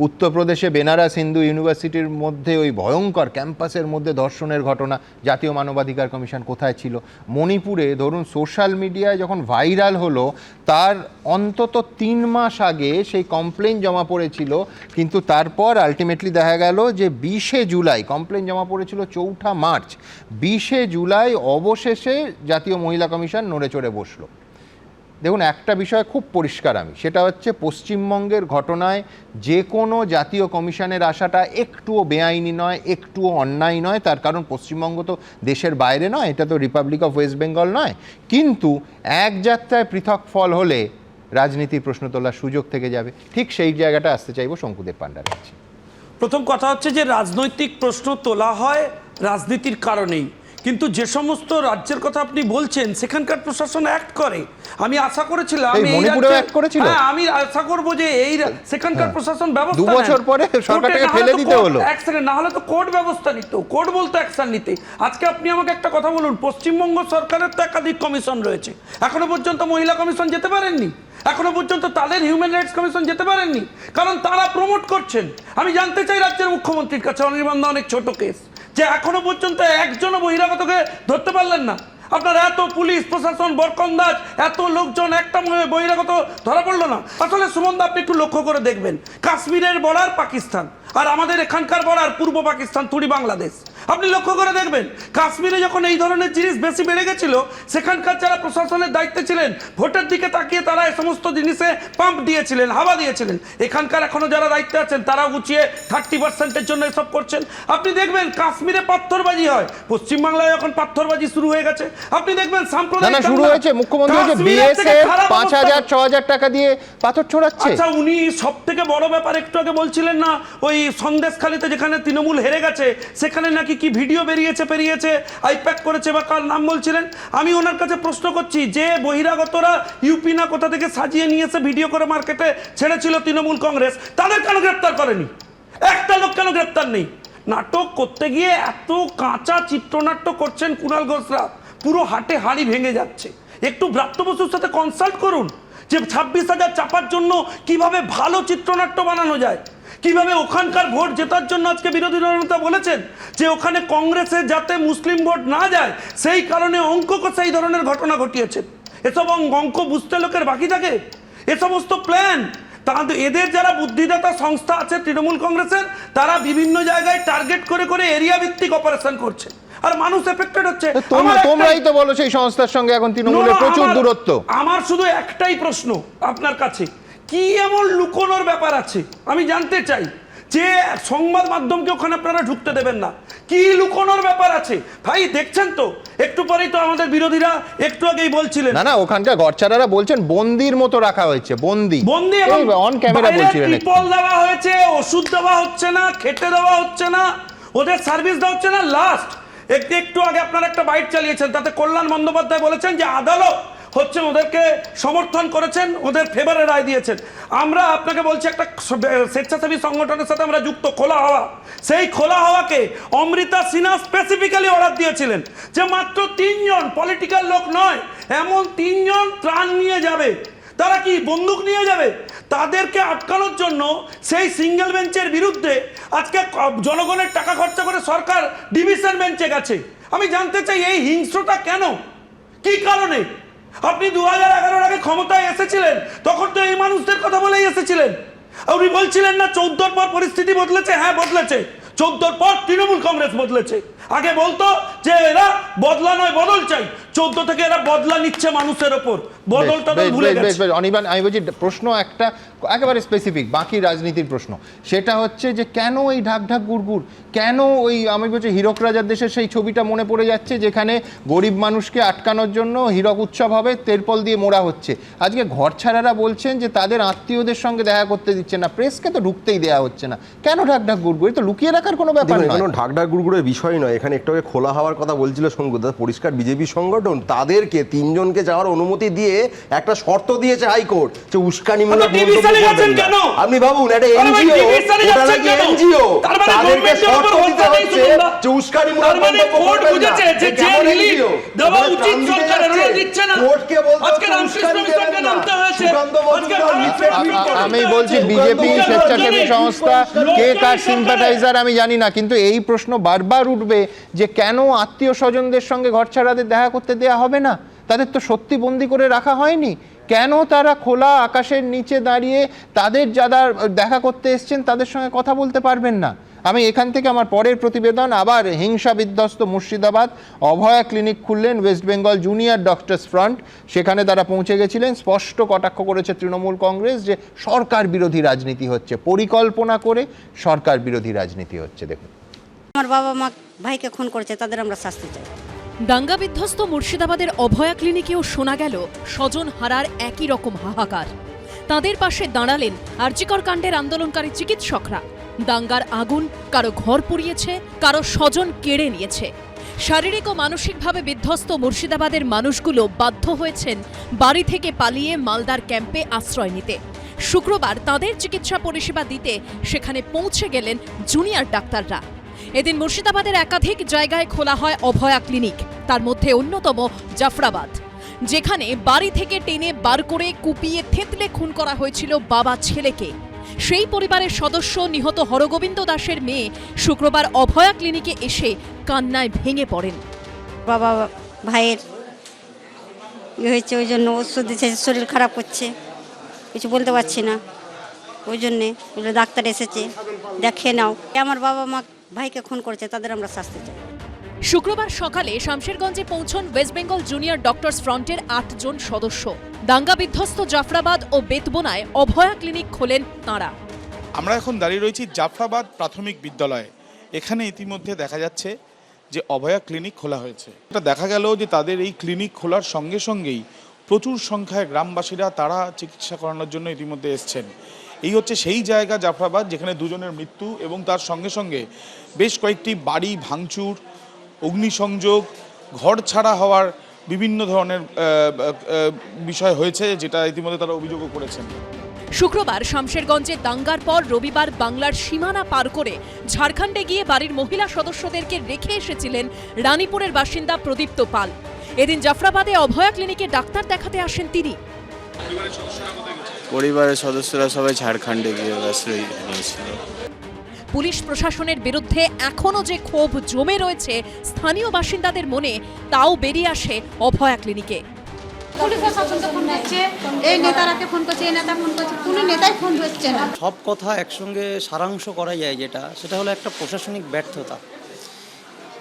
উত্তরপ্রদেশে বেনারস হিন্দু ইউনিভার্সিটির মধ্যে ওই ভয়ঙ্কর ক্যাম্পাসের মধ্যে ধর্ষণের ঘটনা, জাতীয় মানবাধিকার কমিশন কোথায় ছিল? মণিপুরে ধরুন সোশ্যাল মিডিয়ায় যখন ভাইরাল হলো তার অন্তত 3 মাস আগে সেই কমপ্লেন জমা পড়েছিল, কিন্তু তারপর আলটিমেটলি দেখা গেল যে 20শে জুলাই, কমপ্লেন জমা পড়েছিল 4 মার্চ, 20শে জুলাই অবশেষে জাতীয় মহিলা কমিশন নড়ে চড়ে বসলো। দেখুন, একটা বিষয় খুব পরিষ্কার সেটা হচ্ছে পশ্চিমবঙ্গের ঘটনায় যে কোনো জাতীয় কমিশনের আশাটা একটুও বেআইনি নয়, একটুও অন্যায় নয়। তার কারণ পশ্চিমবঙ্গ তো দেশের বাইরে নয়, এটা তো রিপাবলিক অফ ওয়েস্ট বেঙ্গল নয়। কিন্তু এক যাত্রায় পৃথক ফল হলে রাজনীতির প্রশ্ন তোলার সুযোগ থেকে যাবে। ঠিক সেই জায়গাটা আসতে চাইবো শঙ্কুদেব পাণ্ডার কাছে। প্রথম কথা হচ্ছে যে রাজনৈতিক প্রশ্ন তোলা হয় রাজনীতির কারণেই, কিন্তু যে সমস্ত রাজ্যের কথা আপনি বলছেন সেখানকার প্রশাসন অ্যাক্ট করে। আমি আশা করেছিলাম আমি আশা করবো যে এই সেখানকার প্রশাসন ব্যবস্থা 2 বছর পরে সরকারটাকে ফেলে দিতে হলো। এক সেকেন্ড, না হলে তো কোর্ট ব্যবস্থা নিত, কোর্ট বলতো অ্যাকশন নিতে। আজকে আপনি আমাকে একটা কথা বলুন, পশ্চিমবঙ্গ সরকারের তো একাধিক কমিশন রয়েছে, এখনো পর্যন্ত মহিলা কমিশন যেতে পারেননি, এখনো পর্যন্ত তাদের হিউম্যান রাইটস কমিশন যেতে পারেননি, কারণ তারা প্রমোট করছেন। আমি জানতে চাই রাজ্যের মুখ্যমন্ত্রীর কাছে, অনির্বাণ অনেক ছোট কেস, যে এখনো পর্যন্ত একজনও বহিরাগতকে ধরতে পারলেন না। আপনার এত পুলিশ প্রশাসন বরকন্দাজ, এত লোকজন, একটা বহিরাগত ধরা পড়লো না। আসলে সুমনদা, আপনি একটু লক্ষ্য করে দেখবেন, কাশ্মীরের বর্ডার পাকিস্তান আর আমাদের এখানকার বর্ডার পূর্ব পাকিস্তান, তুড়ি বাংলাদেশ। আপনি লক্ষ্য করে দেখবেন, কাশ্মীরে যখন এই ধরনের জিনিস বেশি বেড়ে গেছিল, সেখানকার যারা প্রশাসনের দায়িত্বে ছিলেন ভোটের দিকে তাকিয়ে তারা এই সমস্ত জিনিসে পাম্প দিয়েছিলেন, হাওয়া দিয়েছিলেন। এখানকার এখনো যারা দায়িত্বে আছেন তারা গুছিয়ে 30%-এর জন্য এসব করছেন। আপনি দেখবেন কাশ্মীরে পাথরবাজি হয়, পশ্চিমবাংলায় এখন পাথরবাজি শুরু হয়ে গেছে। আপনি দেখবেন সাম্প্রদায়িক শুরু হয়েছে, মুখ্যমন্ত্রী হচ্ছে বিএসএফ 5000-6000 টাকা দিয়ে পাথর ছোড়াচ্ছে। আচ্ছা, উনি সবথেকে বড় ব্যাপার একটু আগে বলছিলেন না, ওই সন্দেশখালীতে যেখানে তৃণমূল হেরে গেছে সেখানে নাকি কি ভিডিও বেরিয়েছে আইপ্যাক করেছে বা কার নাম বলছিলেন। আমি ওনার কাছে প্রশ্ন করছি, যে বহিরাগতরা ইউপি না কোথা থেকে সাজিয়ে নিয়ে এসে ভিডিও করে মার্কেটে ছেড়েছিল তৃণমূল কংগ্রেস, তাদের কেন গ্রেপ্তার করেনি? একটা লোক কেন গ্রেপ্তার নেই? নাটক করতে গিয়ে এত কাঁচা চিত্রনাট্য করছেন কুণাল ঘোষরা, পুরো হাটে হাড়ি ভেঙে যাচ্ছে। একটু ব্রাত্য বসুর সাথে কনসাল্ট করুন যে 26,000 চাপার জন্য কিভাবে ভালো চিত্রনাট্য বানানো যায়, কিভাবে ওখানকার ভোট জেতার জন্য আজকে বিরোধী দলনেতা বলেছেন যে ওখানে কংগ্রেসের যাতে মুসলিম ভোট না যায় সেই কারণে অঙ্ক কষে এই ধরনের ঘটনা ঘটিয়েছেন। এসব অঙ্ক বুঝতে লোকের বাকি থাকে? এ সমস্ত প্ল্যান তাদের, এদের যারা বুদ্ধিদাতা সংস্থা আছে তৃণমূল কংগ্রেসের, তারা বিভিন্ন জায়গায় টার্গেট করে করে এরিয়া ভিত্তিক অপারেশন করছে, আর মানুষ এফেক্টেড হচ্ছে। তোমরাই তো বলো সেই সংস্থার সঙ্গে এখন তৃণমূলের প্রচুর দূরত্ব। আমার শুধু একটাই প্রশ্ন আপনার কাছে, কি এমন লুকোনোর ব্যাপার আছে? আমি জানতে চাই যে সংবাদ মাধ্যমকে ওখানে আপনারা ঢুকতে দেবেন না, কি লুকোনোর ব্যাপার আছে? ভাই দেখছেন তো, একটু পরেই তো আমাদের বিরোধীরা একটু আগেই বলছিলেন, না ওখানকার গড়চারারা বলছেন বন্দির মতো রাখা হয়েছে, বন্দি অন ক্যামেরা বলছিলেন। টিপল দেওয়া হয়েছে, ওষুধ দেওয়া হচ্ছে না, খেতে দেওয়া হচ্ছে না, ওদের সার্ভিস দেওয়া হচ্ছে না। লাস্ট একটু আগে আপনারা একটা বাইট চালিয়েছেন, তাতে কল্যাণ বন্দ্যোপাধ্যায় বলেছেন যে আদালত হচ্ছে ওদেরকে সমর্থন করেছেন, ওদের ফেভারে রায় দিয়েছেন। আমরা আপনাকে বলছি, একটা স্বেচ্ছাসেবী সংগঠনের সাথে আমরা যুক্ত, খোলা হাওয়া, সেই খোলা হাওয়াকে অমৃতা সিনহা স্পেসিফিক্যালি অর্ডার দিয়েছিলেন যে মাত্র 3 জন, পলিটিক্যাল লোক নয়, এমন 3 জন ত্রাণ নিয়ে যাবে। তারা কি বন্দুক নিয়ে যাবে? তাদেরকে আটকানোর জন্য সেই সিঙ্গেল বেঞ্চের বিরুদ্ধে আজকে জনগণের টাকা খরচা করে সরকার ডিভিশন বেঞ্চে গেছে। আমি জানতে চাই এই হিংস্রতা কেন, কি কারণে? আপনি 2011 আগে ক্ষমতায় এসেছিলেন, তখন তো এই মানুষদের কথা বলেই এসেছিলেন। আপনি বলছিলেন না 14 পর পরিস্থিতি বদলেছে? হ্যাঁ বদলেছে, 14 পর তৃণমূল কংগ্রেস বদলেছে। আগে বলতো যে এরা বদলা নয় বদল চাই, 14 থেকে এরা বদলা নিচ্ছে মানুষের ওপর, বদলটা তো ভুলে গেছে। অনির্বাণ, আমি বলছি প্রশ্ন একটা একেবারে স্পেসিফিক, বাকি রাজনীতির প্রশ্ন, সেটা হচ্ছে যে কেন এই ঢাক ঢাক গুড়গুড়, কেন ওই আমি বলছি হীরক রাজার দেশের সেই ছবিটা মনে পড়ে যাচ্ছে, যেখানে গরিব মানুষকে আটকানোর জন্য হীরক উৎসব হবে, তেরপল দিয়ে মোড়া হচ্ছে। আজকে ঘরছাড়ারা বলছেন যে তাদের আত্মীয়দের সঙ্গে দেখা করতে দিচ্ছে না, প্রেসকে তো ঢুকতেই দেওয়া হচ্ছে না। কেন ঢাক ঢাক গুড়গুড়? তো লুকিয়ে রাখার কোনো ব্যাপার নয়, কোনো ঢাক ঢাক গুড়গুড়ের বিষয় নয়। এখানে একটু আগে খোলা হওয়ার কথা বলছিল শঙ্কু, পরিষ্কার বিজেপি সংগঠন তাদেরকে 3 জনকে যাওয়ার অনুমতি দিয়ে একটা শর্ত দিয়েছে হাইকোর্ট যে উস্কানিমূলক আপনি TV মন্তব্য চ্যানেলে করবেন যাচ্ছেন না। কেন? আপনি ভাবুন একটা আরে ভাই, এনজিও, TV চ্যানেলে ওটা যাচ্ছেন নাকি কেন? এনজিও, তার মানে তাদেরকে গভর্নমেন্টের শর্ত উপর দিতে হত্যা হচ্ছে দিয়েছে তোমরা। যে উস্কানিমূলক তার মানে মন্তব্য কোর্ট করবেন না। বুঝেছে যে কেমন জেল রিলিফ NGO? দেওয়া ওখানে উচিত ত্রাণ দিতে সরকারের, যাচ্ছে। ওরা দিচ্ছে না। কোর্টকে বলতে আজকে হচ্ছে রামকৃষ্ণ উস্কানি মিশনকে দেবেন না। নামতে হয়েছে। সুকান্ত আজকে মজুমদার ভারত লিফলেট সরকার বিলি করে আমি করতে বলছি হয়েছে। বিজেপি সুকান্ত স্বেচ্ছাসেবী মজুমদার সংস্থা কে কার সিম্প্যাথাইজার আমি জানি না, কিন্তু এই প্রশ্ন বারবার উঠবে যে কেন আত্মীয় স্বজনদের সঙ্গে ঘরছাড়াদের দেখা করতে দেয়া হবে না? তাদের তো সত্যি বন্দি করে রাখা হয়নি, কেন তারা খোলা আকাশের নিচে দাঁড়িয়ে তাদের যারা দেখা করতে এসছেন তাদের সঙ্গে কথা বলতে পারবেন না? আমি এখান থেকে আমার পরের প্রতিবেদন, আবার হিংসা বিধ্বস্ত মুর্শিদাবাদ, অভয়া ক্লিনিক খুললেন West Bengal junior doctors front, সেখানে তারা পৌঁছে গেছিলেন। স্পষ্ট কটাক্ষ করেছে তৃণমূল কংগ্রেস যে সরকার বিরোধী রাজনীতি হচ্ছে, পরিকল্পনা করে সরকার বিরোধী রাজনীতি হচ্ছে। দেখুন, আমার বাবা মা ভাইকে খুন করেছে, তাদের আমরা শাস্তি চাই। দাঙ্গা বিধ্বস্ত মুর্শিদাবাদের অভয়া ক্লিনিকেও শোনা গেল স্বজন হারার একই রকম হাহাকার। তাদের পাশে দাঁড়ালেন আরজিকর কাণ্ডের আন্দোলনকারী চিকিৎসকরা। দাঙ্গার আগুন কারো ঘর পুড়িয়েছে, কারো স্বজন কেড়ে নিয়েছে। শারীরিক ও মানসিকভাবে বিধ্বস্ত মুর্শিদাবাদের মানুষগুলো বাধ্য হয়েছেন বাড়ি থেকে পালিয়ে মালদার ক্যাম্পে আশ্রয় নিতে। শুক্রবার তাদের চিকিৎসা পরিষেবা দিতে সেখানে পৌঁছে গেলেন জুনিয়র ডাক্তাররা। এদিন মুর্শিদাবাদের একাধিক জায়গায় খোলা হয় অভয়া ক্লিনিক, তার মধ্যে অন্যতম জাফরাবাদ, যেখানে বাড়ি থেকে টেনে বার করে কুপিয়ে থেতলে খুন করা হয়েছিল বাবা ছেলেকে। সেই পরিবারের সদস্য নিহত হরগোবিন্দ দাসের মেয়ে শুক্রবার অভয়া ক্লিনিকে এসে কান্নায় ভেঙে পড়েন। বাবা ভাইয়ের হয়েছে, ওই জন্য ওষুধ দিচ্ছে, শরীর খারাপ করছে, কিছু বলতে পারছি না, ওই জন্যে ডাক্তার এসেছে, দেখে নাও। আমার বাবা মা ভাইকে খুন করেছে, তাদের আমরা শাস্তি চাই। শুক্রবার সকালে শামশেরগঞ্জে পৌঁছন ওয়েস্ট বেঙ্গল জুনিয়র ডক্টরস ফ্রন্টের 8 জন সদস্য। দাঙ্গা বিধ্বস্ত জাফরাবাদ ও বেতবোনায় অভয়া ক্লিনিক খোলেন তাঁরা। আমরা এখন দাঁড়িয়ে রয়েছি জাফরাবাদ প্রাথমিক বিদ্যালয়ে। এখানে ইতিমধ্যে দেখা যাচ্ছে যে অভয়া ক্লিনিক খোলা হয়েছে। এটা দেখা গেল যে তাদের এই ক্লিনিক খোলার সঙ্গে সঙ্গেই প্রচুর সংখ্যায় গ্রামবাসীরা তারা চিকিৎসা করানোর জন্য ইতিমধ্যে এসছেন। এই হচ্ছে সেই জায়গা জাফরাবাদ যেখানে দুজনের মৃত্যু এবং তার সঙ্গে সঙ্গে বেশ কয়েকটি বাড়ি ভাঙচুর, অগ্নিসংযোগ, ঘর ছাড়া হওয়ার বিভিন্ন ধরনের বিষয় হয়েছে, যেটা ইতিমধ্যে তারা অভিযোগও করেছেন। শুক্রবার শামশেরগঞ্জে দাঙ্গার পর রবিবার বাংলার সীমানা পার করে ঝাড়খণ্ডে গিয়ে বাড়ির মহিলা সদস্যদেরকে রেখে এসেছিলেন রানীপুরের বাসিন্দা প্রদীপ্ত পাল। এদিন জাফরাবাদে অভয়া ক্লিনিকে ডাক্তার দেখাতে আসেন তিনি। পরিবারের সদস্যরা সবাই ঝাড়খণ্ডে গিয়ে আশ্রয় নিয়েছিল। পুলিশ প্রশাসনের বিরুদ্ধে এখনো যে ক্ষোভ জমে রয়েছে স্থানীয় বাসিন্দাদের মনে, তাও বেরিয়ে আসে অভয়া ক্লিনিকে। পুলিশ প্রশাসন তো ফোন করছে, এই নেতারাকে ফোন করছে, এই নেতা ফোন করছে, কোনো নেতাই ফোন ধরছে না। সব কথা একসঙ্গে সারাংশ করা যায় সেটা হলো একটা প্রশাসনিক ব্যর্থতা।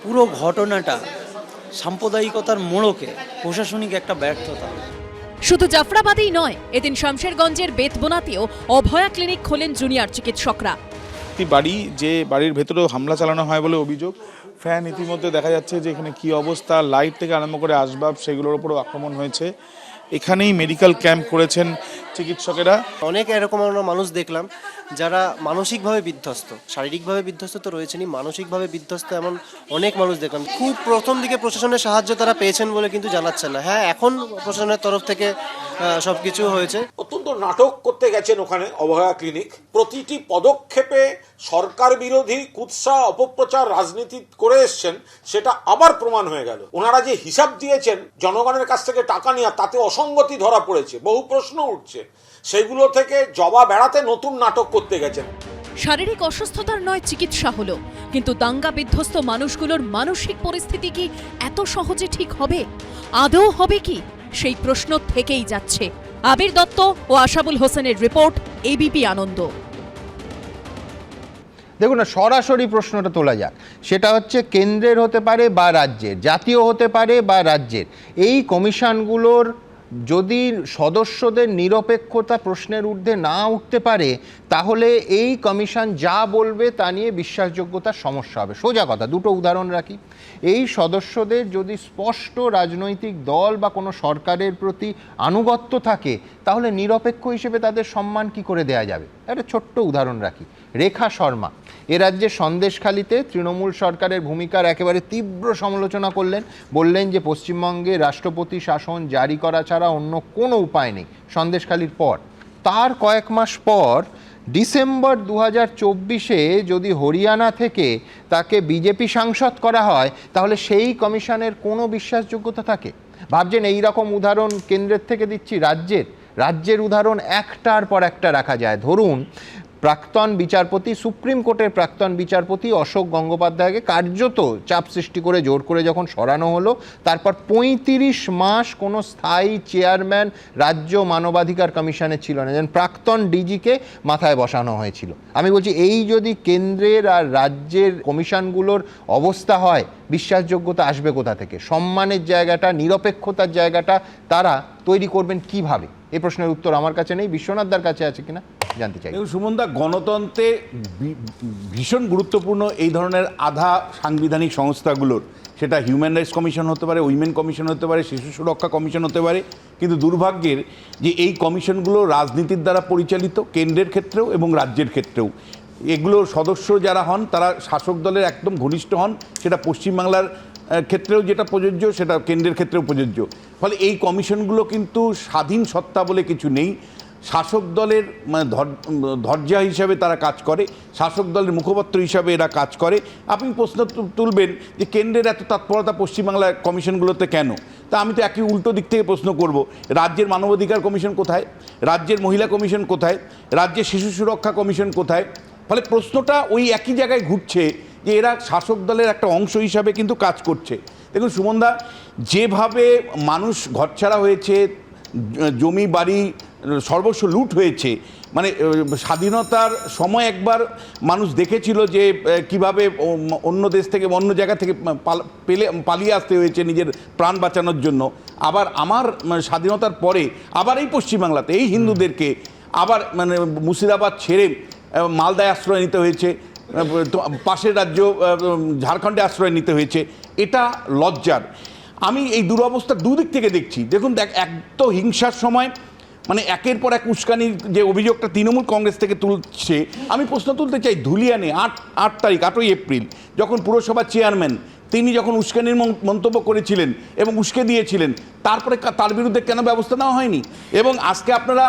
পুরো ঘটনাটা সাম্প্রদায়িকতার মোড়কে প্রশাসনিক একটা ব্যর্থতা। শুধু জাফরাবাদেই নয়, এদিন শামশেরগঞ্জের বেতবোনাতেও অভয়া ক্লিনিক খোলেন জুনিয়র চিকিৎসকরা। বাড়ি, যে বাড়ির ভেতরেও হামলা চালানো হয় বলে অভিযোগ। ফ্যান ইতিমধ্যে দেখা যাচ্ছে যে এখানে কি অবস্থা, লাইট থেকে আরম্ভ করে আসবাব সেগুলোর উপরও আক্রমণ হয়েছে। এখানেই মেডিকেল ক্যাম্প করেছেন চিকিৎসকেরা। অনেক এরকম আমরা মানুষ দেখলাম যারা মানসিকভাবে বিধ্বস্ত, শারীরিকভাবে বিধ্বস্ত তো রয়েছেনই, মানসিকভাবে বিধ্বস্ত এমন অনেক মানুষ দেখলাম। খুব প্রথম দিকে প্রশাসনের সাহায্য তারা পেয়েছেন বলে কিন্তু জানাচ্ছেন না। হ্যাঁ, এখন প্রশাসনের তরফ থেকে সবকিছু হয়েছে। অত্যন্ত নাটক করতে গেছেন ওখানে অভয়া ক্লিনিক। প্রতিটি পদক্ষেপে সরকার বিরোধী কুৎসা অপপ্রচার রাজনীতি করে এসছেন, সেটা আবার প্রমাণ হয়ে গেল। ওনারা যে হিসাব দিয়েছেন জনগণের কাছ থেকে টাকা নেওয়া, তাতে অসঙ্গতি ধরা পড়েছে, বহু প্রশ্ন উঠছে, সেগুলো থেকে জবাব এড়াতে নতুন নাটক করতে গেছেন। শারীরিক অসুস্থতার নয় চিকিৎসা হলো, কিন্তু দাঙ্গা বিধ্বস্ত মানুষগুলোর মানসিক পরিস্থিতি কি এত সহজে ঠিক হবে? আদৌ হবে কি? সেই প্রশ্ন থেকেই যাচ্ছে। আবির দত্ত ও আশাবুল হোসেনের রিপোর্ট, এবিপি আনন্দ। দেখুন না, সরাসরি প্রশ্নটা তোলা যাক, সেটা হচ্ছে কেন্দ্রের হতে পারে বা রাজ্যের, জাতীয় হতে পারে বা রাজ্যের, এই কমিশনগুলোর যদি সদস্যদের নিরপেক্ষতা প্রশ্নের ঊর্ধ্বে না উঠতে পারে, তাহলে এই কমিশন যা বলবে তা নিয়ে বিশ্বাসযোগ্যতার সমস্যা হবে। সোজা কথা, দুটো উদাহরণ রাখি। এই সদস্যদের যদি স্পষ্ট রাজনৈতিক দল বা কোনো সরকারের প্রতি আনুগত্য থাকে, তাহলে নিরপেক্ষ হিসেবে তাদের সম্মান কি করে দেয়া যাবে? একটা ছোট্ট উদাহরণ রাখি। রেখা শর্মা এ রাজ্যে সন্দেশখালিতে তৃণমূল সরকারের ভূমিকার একেবারে তীব্র সমালোচনা করলেন। বললেন যে পশ্চিমবঙ্গে রাষ্ট্রপতি শাসন জারি করা ছাড়া অন্য কোনো উপায় নেই সন্দেশখালির পর। তার কয়েক মাস পর ডিসেম্বর 2024-এ যদি হরিয়ানা থেকে তাকে বিজেপি সাংসদ করা হয় তাহলে সেই কমিশনের কোনো বিশ্বাসযোগ্যতা থাকে? ভাবছেন এই রকম উদাহরণ কেন্দ্রের থেকে দিচ্ছি, রাজ্যের উদাহরণ একটার পর একটা রাখা যায়। ধরুন প্রাক্তন বিচারপতি, সুপ্রিম কোর্টের প্রাক্তন বিচারপতি অশোক গঙ্গোপাধ্যায়কে কার্যত চাপ সৃষ্টি করে জোর করে যখন সরানো হলো, তারপর 35 মাস কোনো স্থায়ী চেয়ারম্যান রাজ্য মানবাধিকার কমিশনে ছিল না, যেন প্রাক্তন ডিজিকে মাথায় বসানো হয়েছিল। আমি বলছি এই যদি কেন্দ্রের আর রাজ্যের কমিশনগুলোর অবস্থা হয়, বিশ্বাসযোগ্যতা আসবে কোথা থেকে? সম্মানের জায়গাটা, নিরপেক্ষতার জায়গাটা তারা তৈরি করবেন কিভাবে? এই প্রশ্নের উত্তর আমার কাছে নেই, বিশ্বনাথদার কাছে আছে কিনা জানতে চাই। সুমনদা, গণতন্ত্রে ভীষণ গুরুত্বপূর্ণ এই ধরনের আধা সাংবিধানিক সংস্থাগুলোর, সেটা হিউম্যান রাইটস কমিশন হতে পারে, উইমেন কমিশন হতে পারে, শিশু সুরক্ষা কমিশন হতে পারে, কিন্তু দুর্ভাগ্যের যে এই কমিশনগুলো রাজনীতির দ্বারা পরিচালিত, কেন্দ্রের ক্ষেত্রেও এবং রাজ্যের ক্ষেত্রেও। এগুলোর সদস্য যারা হন তারা শাসক দলের একদম ঘনিষ্ঠ হন, সেটা পশ্চিমবাংলার ক্ষেত্রেও যেটা প্রযোজ্য সেটা কেন্দ্রের ক্ষেত্রেও প্রযোজ্য। ফলে এই কমিশনগুলো কিন্তু স্বাধীন সত্তা বলে কিছু নেই, শাসক দলের মানে ধৈর্যা হিসাবে তারা কাজ করে, শাসক দলের মুখপাত্র হিসাবে এরা কাজ করে। আপনি প্রশ্ন তুলবেন যে কেন্দ্রের এত তৎপরতা পশ্চিমবাংলার কমিশনগুলোতে কেন? তা আমি তো একই উল্টো দিক থেকে প্রশ্ন করব, রাজ্যের মানবাধিকার কমিশন কোথায়, রাজ্যের মহিলা কমিশন কোথায়, রাজ্যের শিশু সুরক্ষা কমিশন কোথায়? ফলে প্রশ্নটা ওই একই জায়গায় ঘুরছে যে এরা শাসক দলের একটা অংশ হিসাবে কিন্তু কাজ করছে। দেখুন সুমনদা, যেভাবে মানুষ ঘরছাড়া হয়েছে, জমি বাড়ি সর্বস্ব লুট হয়েছে, মানে স্বাধীনতার সময় একবার মানুষ দেখেছিল যে কিভাবে অন্য দেশ থেকে অন্য জায়গা থেকে পালিয়ে আসতে হয়েছে নিজের প্রাণ বাঁচানোর জন্য। আবার আমার স্বাধীনতার পরে আবার এই পশ্চিমবাংলাতে এই হিন্দুদেরকে আবার মানে মুর্শিদাবাদ ছেড়ে মালদায় আশ্রয় নিতে হয়েছে, পাশের রাজ্য ঝাড়খণ্ডে আশ্রয় নিতে হয়েছে। এটা লজ্জার। আমি এই দুরবস্থা দুদিক থেকে দেখছি। দেখুন এক তো হিংসার সময় মানে একের পর এক উস্কানির যে অভিযোগটা তৃণমূল কংগ্রেস থেকে তুলছে, আমি প্রশ্ন তুলতে চাই ধুলিয়ানে 8 এপ্রিল যখন পুরসভার চেয়ারম্যান তিনি যখন উস্কানির মন্তব্য করেছিলেন এবং উস্কে দিয়েছিলেন, তারপরে তার বিরুদ্ধে কেন ব্যবস্থা নেওয়া হয়নি? এবং আজকে আপনারা